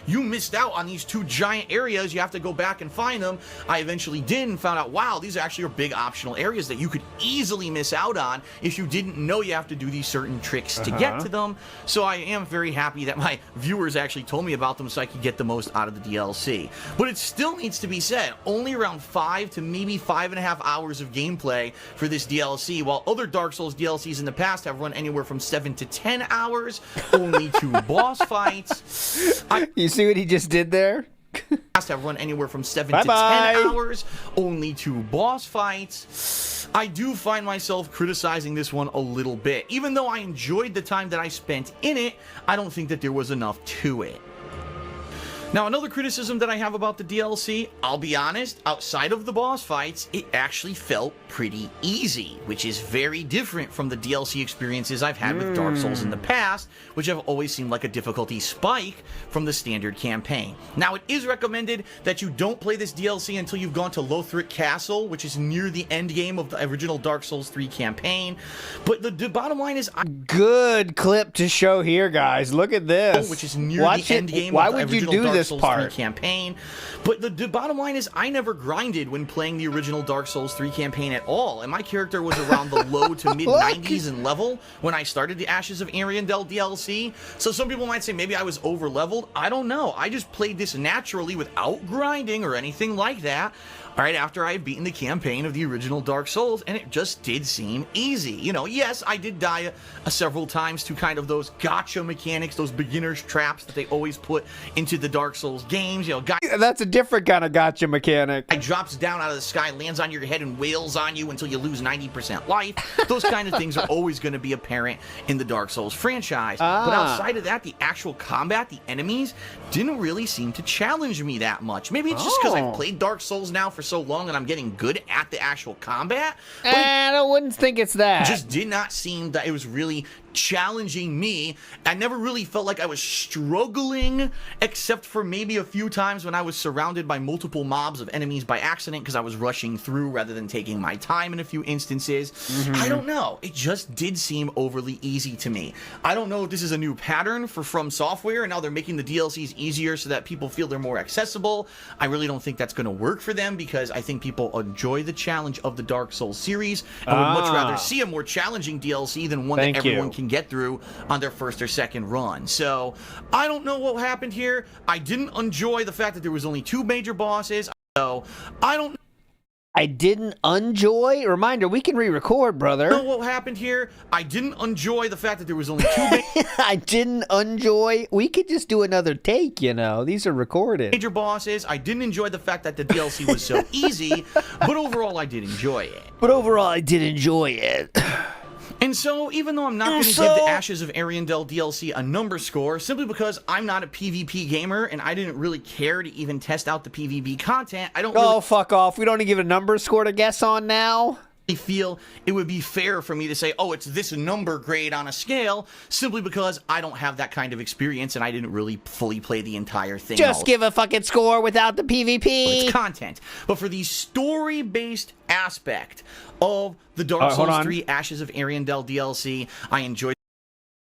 you missed out on these 2 giant areas. You have to go back and find them. I eventually did and found out, wow, these actually are big optional areas that you could easily miss out on if you didn't know you have to do these certain tricks to get to them. So I am very happy that my viewers actually told me about them so I could get the most out of the DLC. But it still needs to be said, only around 5 to maybe 5.5 hours of gameplay for this DLC, while other Dark Souls DLCs in the past have run anywhere from 7 to 10 hours, only 2 boss fights. You see what he just did there? Have run anywhere from 7 to 10 hours, only 2 boss fights. I do find myself criticizing this one a little bit. Even though I enjoyed the time that I spent in it, I don't think that there was enough to it. Now, another criticism that I have about the DLC, I'll be honest, outside of the boss fights, it actually felt pretty easy, which is very different from the DLC experiences I've had with Dark Souls in the past, which have always seemed like a difficulty spike from the standard campaign. Now, it is recommended that you don't play this DLC until you've gone to Lothric Castle, which is near the end game of the original Dark Souls 3 campaign, but the bottom line is... Good clip to show here, guys. Look at this. Which is near the end game Why of the would you original do Dark this Souls part? 3 campaign. But the bottom line is I never grinded when playing the original Dark Souls 3 campaign at all, and my character was around the low to mid 90s in level when I started the Ashes of Ariandel DLC. So some people might say maybe I was over leveled. I don't know. I just played this naturally without grinding or anything like that. Right after I had beaten the campaign of the original Dark Souls, and it just did seem easy. You know, yes, I did die several times to kind of those gotcha mechanics, those beginner's traps that they always put into the Dark Souls games. You know, that's a different kind of gotcha mechanic. It drops down out of the sky, lands on your head, and wails on you until you lose 90% life. Those kind of things are always going to be apparent in the Dark Souls franchise. But outside of that, the actual combat, the enemies, didn't really seem to challenge me that much. Maybe it's just because I've played Dark Souls now for so long and I'm getting good at the actual combat. And I wouldn't think it's that. It just did not seem that it was really challenging me. I never really felt like I was struggling, except for maybe a few times when I was surrounded by multiple mobs of enemies by accident because I was rushing through rather than taking my time in a few instances. I don't know. It just did seem overly easy to me. I don't know if this is a new pattern for From Software and now they're making the DLCs easier so that people feel they're more accessible. I really don't think that's going to work for them because I think people enjoy the challenge of the Dark Souls series and would much rather see a more challenging DLC than one that everyone can get through on their first or second run. So I don't know what happened here. I didn't enjoy the fact that there was only 2 major bosses. So I didn't enjoy. Reminder, we can re-record, brother. Know what happened here? I didn't enjoy the fact that there was only 2 I didn't enjoy. We could just do another take, you know. These are recorded. Major bosses. I didn't enjoy the fact that the DLC was so easy, but overall I did enjoy it. And so, even though I'm not going to give the Ashes of Ariandel DLC a number score, simply because I'm not a PvP gamer and I didn't really care to even test out the PvP content, I don't really fuck off. We don't give a number score to guess on now. Feel it would be fair for me to say, oh, it's this number grade on a scale, simply because I don't have that kind of experience and I didn't really fully play the entire thing. Just give a fucking score without the PvP. It's content. But for the story-based aspect of the Dark Souls 3 Ashes of Ariandel DLC, I enjoyed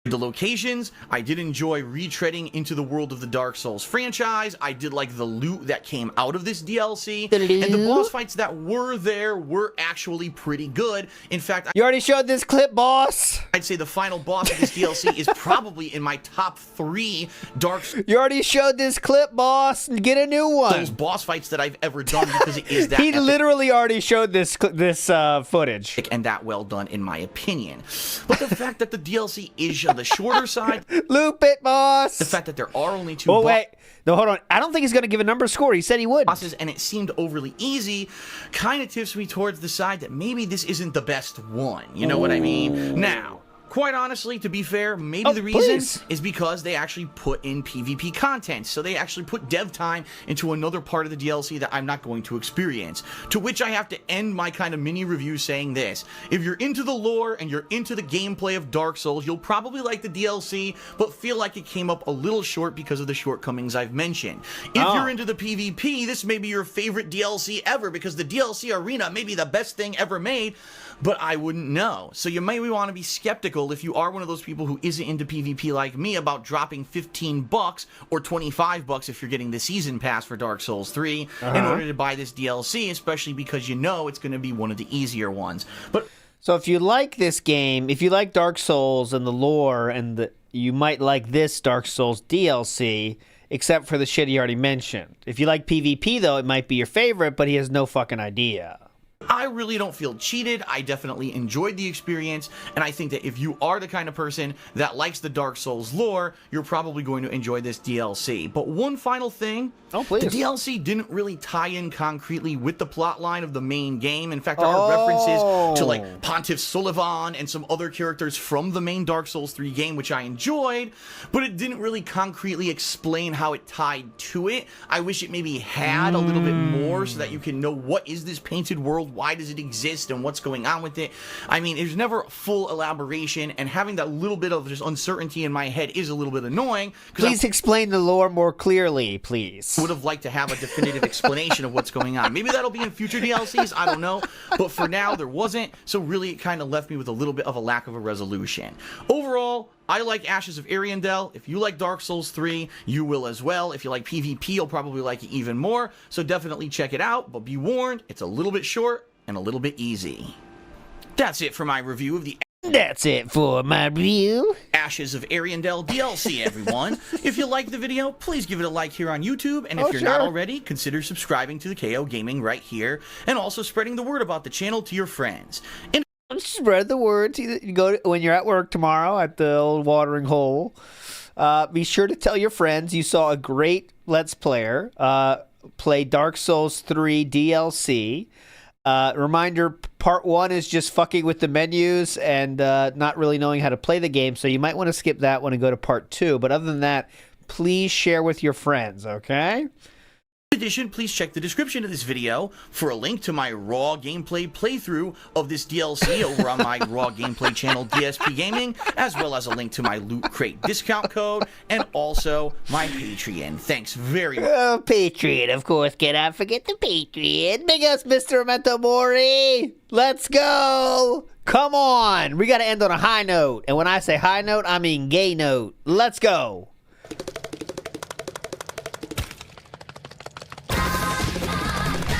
the locations. I did enjoy retreading into the world of the Dark Souls franchise. I did like the loot that came out of this DLC. And the boss fights that were there were actually pretty good. In fact, you already showed this clip, boss. I'd say the final boss of this DLC is probably in my top 3 Dark Souls. You already showed this clip, boss. Get a new one. Those boss fights that I've ever done because it is that he literally already showed this footage. And that well done in my opinion. But the fact that the DLC is on the shorter side. Loop it, boss. The fact that there are only 2 wait. No, hold on. I don't think he's going to give a number score. He said he would. Bosses, and it seemed overly easy, kind of tips me towards the side that maybe this isn't the best one. You know what I mean? Now, quite honestly, to be fair, maybe the reason please. is because they actually put in PvP content. So they actually put dev time into another part of the DLC that I'm not going to experience. To which I have to end my kind of mini review saying this. If you're into the lore and you're into the gameplay of Dark Souls, you'll probably like the DLC, but feel like it came up a little short because of the shortcomings I've mentioned. If you're into the PvP, this may be your favorite DLC ever because the DLC arena may be the best thing ever made, but I wouldn't know. So you may want to be skeptical if you are one of those people who isn't into PvP like me about dropping $15 or $25 if you're getting the season pass for Dark Souls 3 in order to buy this DLC, especially because you know it's going to be one of the easier ones. But So if you like this game, if you like Dark Souls and the lore, and you might like this Dark Souls DLC, except for the shit he already mentioned. If you like PvP, though, it might be your favorite, but he has no fucking idea. I really don't feel cheated. I definitely enjoyed the experience, and I think that if you are the kind of person that likes the Dark Souls lore, you're probably going to enjoy this DLC. But one final thing, Oh, please. the DLC didn't really tie in concretely with the plot line of the main game. In fact, there are references to like Pontiff Sullivan and some other characters from the main Dark Souls 3 game, which I enjoyed, but it didn't really concretely explain how it tied to it. I wish it maybe had a little bit more so that you can know what is this painted world, why does it exist, and what's going on with it. I mean, there's never full elaboration, and having that little bit of just uncertainty in my head is a little bit annoying. Please explain the lore more clearly, please. Would have liked to have a definitive explanation of what's going on. Maybe that'll be in future DLCs, I don't know. But for now, there wasn't, so really it kind of left me with a little bit of a lack of a resolution. Overall, I like Ashes of Ariandel. If you like Dark Souls 3, you will as well. If you like PvP, you'll probably like it even more. So definitely check it out, but be warned, it's a little bit short and a little bit easy. That's it for my review of the That's it for my review. Ashes of Ariandel DLC, everyone. If you like the video, please give it a like here on YouTube, and if you're not already, consider subscribing to the KO Gaming right here, and also spreading the word about the channel to your friends. And Spread the word. You go when you're at work tomorrow at the old watering hole. Be sure to tell your friends you saw a great Let's Player play Dark Souls 3 DLC. Reminder, part 1 is just fucking with the menus and not really knowing how to play the game, so you might want to skip that one and go to part 2. But other than that, please share with your friends, okay? in addition, please check the description of this video for a link to my raw gameplay playthrough of this DLC over on my raw gameplay channel DSP Gaming, as well as a link to my Loot Crate discount code and also my Patreon. Thanks very much. Oh, Patreon, of course. Cannot forget the Patreon. Big us, Mr. Memento Mori. Let's go. Come on. We got to end on a high note. And when I say high note, I mean gay note. Let's go.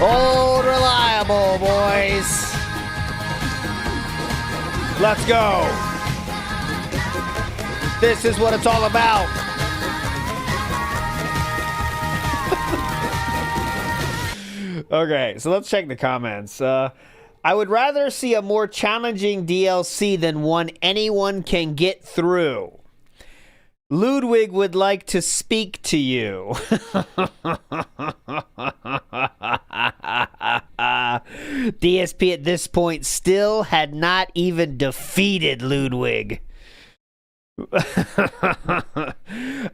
Old reliable, boys. Let's go. This is what it's all about. Okay, so let's check the comments. I would rather see a more challenging DLC than one anyone can get through. Ludwig would like to speak to you. DSP at this point still had not even defeated Ludwig.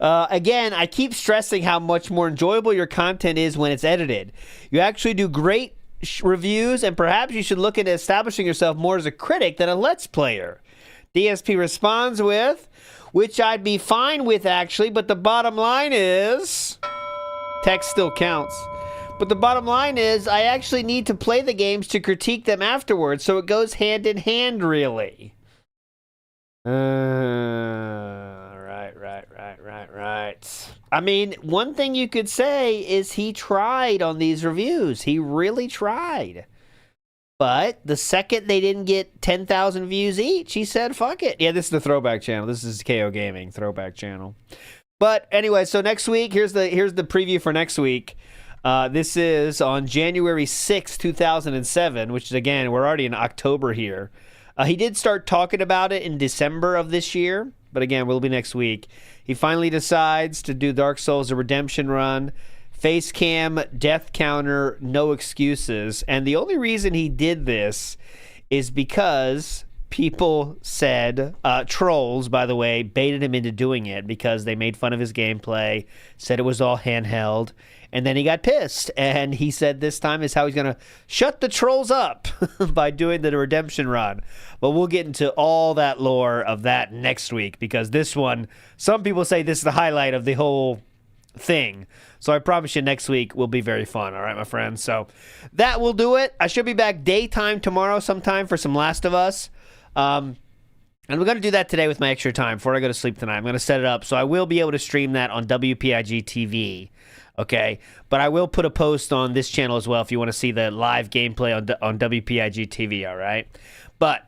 Again, I keep stressing how much more enjoyable your content is when it's edited. You actually do great reviews, and perhaps you should look into establishing yourself more as a critic than a Let's Player. DSP responds with, which I'd be fine with actually, but the bottom line is, text still counts. But the bottom line is, I actually need to play the games to critique them afterwards, so it goes hand in hand, really. Right. I mean, one thing you could say is he tried on these reviews. He really tried. But the second they didn't get 10,000 views each, he said, fuck it. Yeah, this is the throwback channel. This is KO Gaming throwback channel. But anyway, so next week, here's the preview for next week. This is on January 6, 2007, which is, again, we're already in October here. He did start talking about it in December of this year, but again, we'll be next week. He finally decides to do Dark Souls, a redemption run, face cam, death counter, no excuses. And the only reason he did this is because people said, trolls, by the way, baited him into doing it because they made fun of his gameplay, said it was all handheld, and then he got pissed. And he said this time is how he's going to shut the trolls up by doing the redemption run. But we'll get into all that lore of that next week, because this one, some people say this is the highlight of the whole thing. So I promise you next week will be very fun. All right, my friends. So that will do it. I should be back daytime tomorrow sometime for some Last of Us. And we're going to do that today with my extra time before I go to sleep tonight. I'm going to set it up so I will be able to stream that on WPIG TV. Okay, but I will put a post on this channel as well if you want to see the live gameplay on WPIG TV. All right, but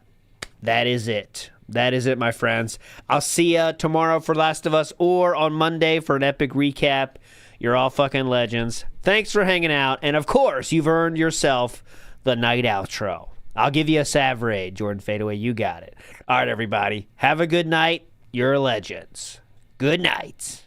that is it. That is it, my friends. I'll see ya tomorrow for Last of Us, or on Monday for an epic recap. You're all fucking legends. Thanks for hanging out, and of course, you've earned yourself the night outro. I'll give you a Savrade, Jordan Fadeaway. You got it. All right, everybody. Have a good night. You're legends. Good night.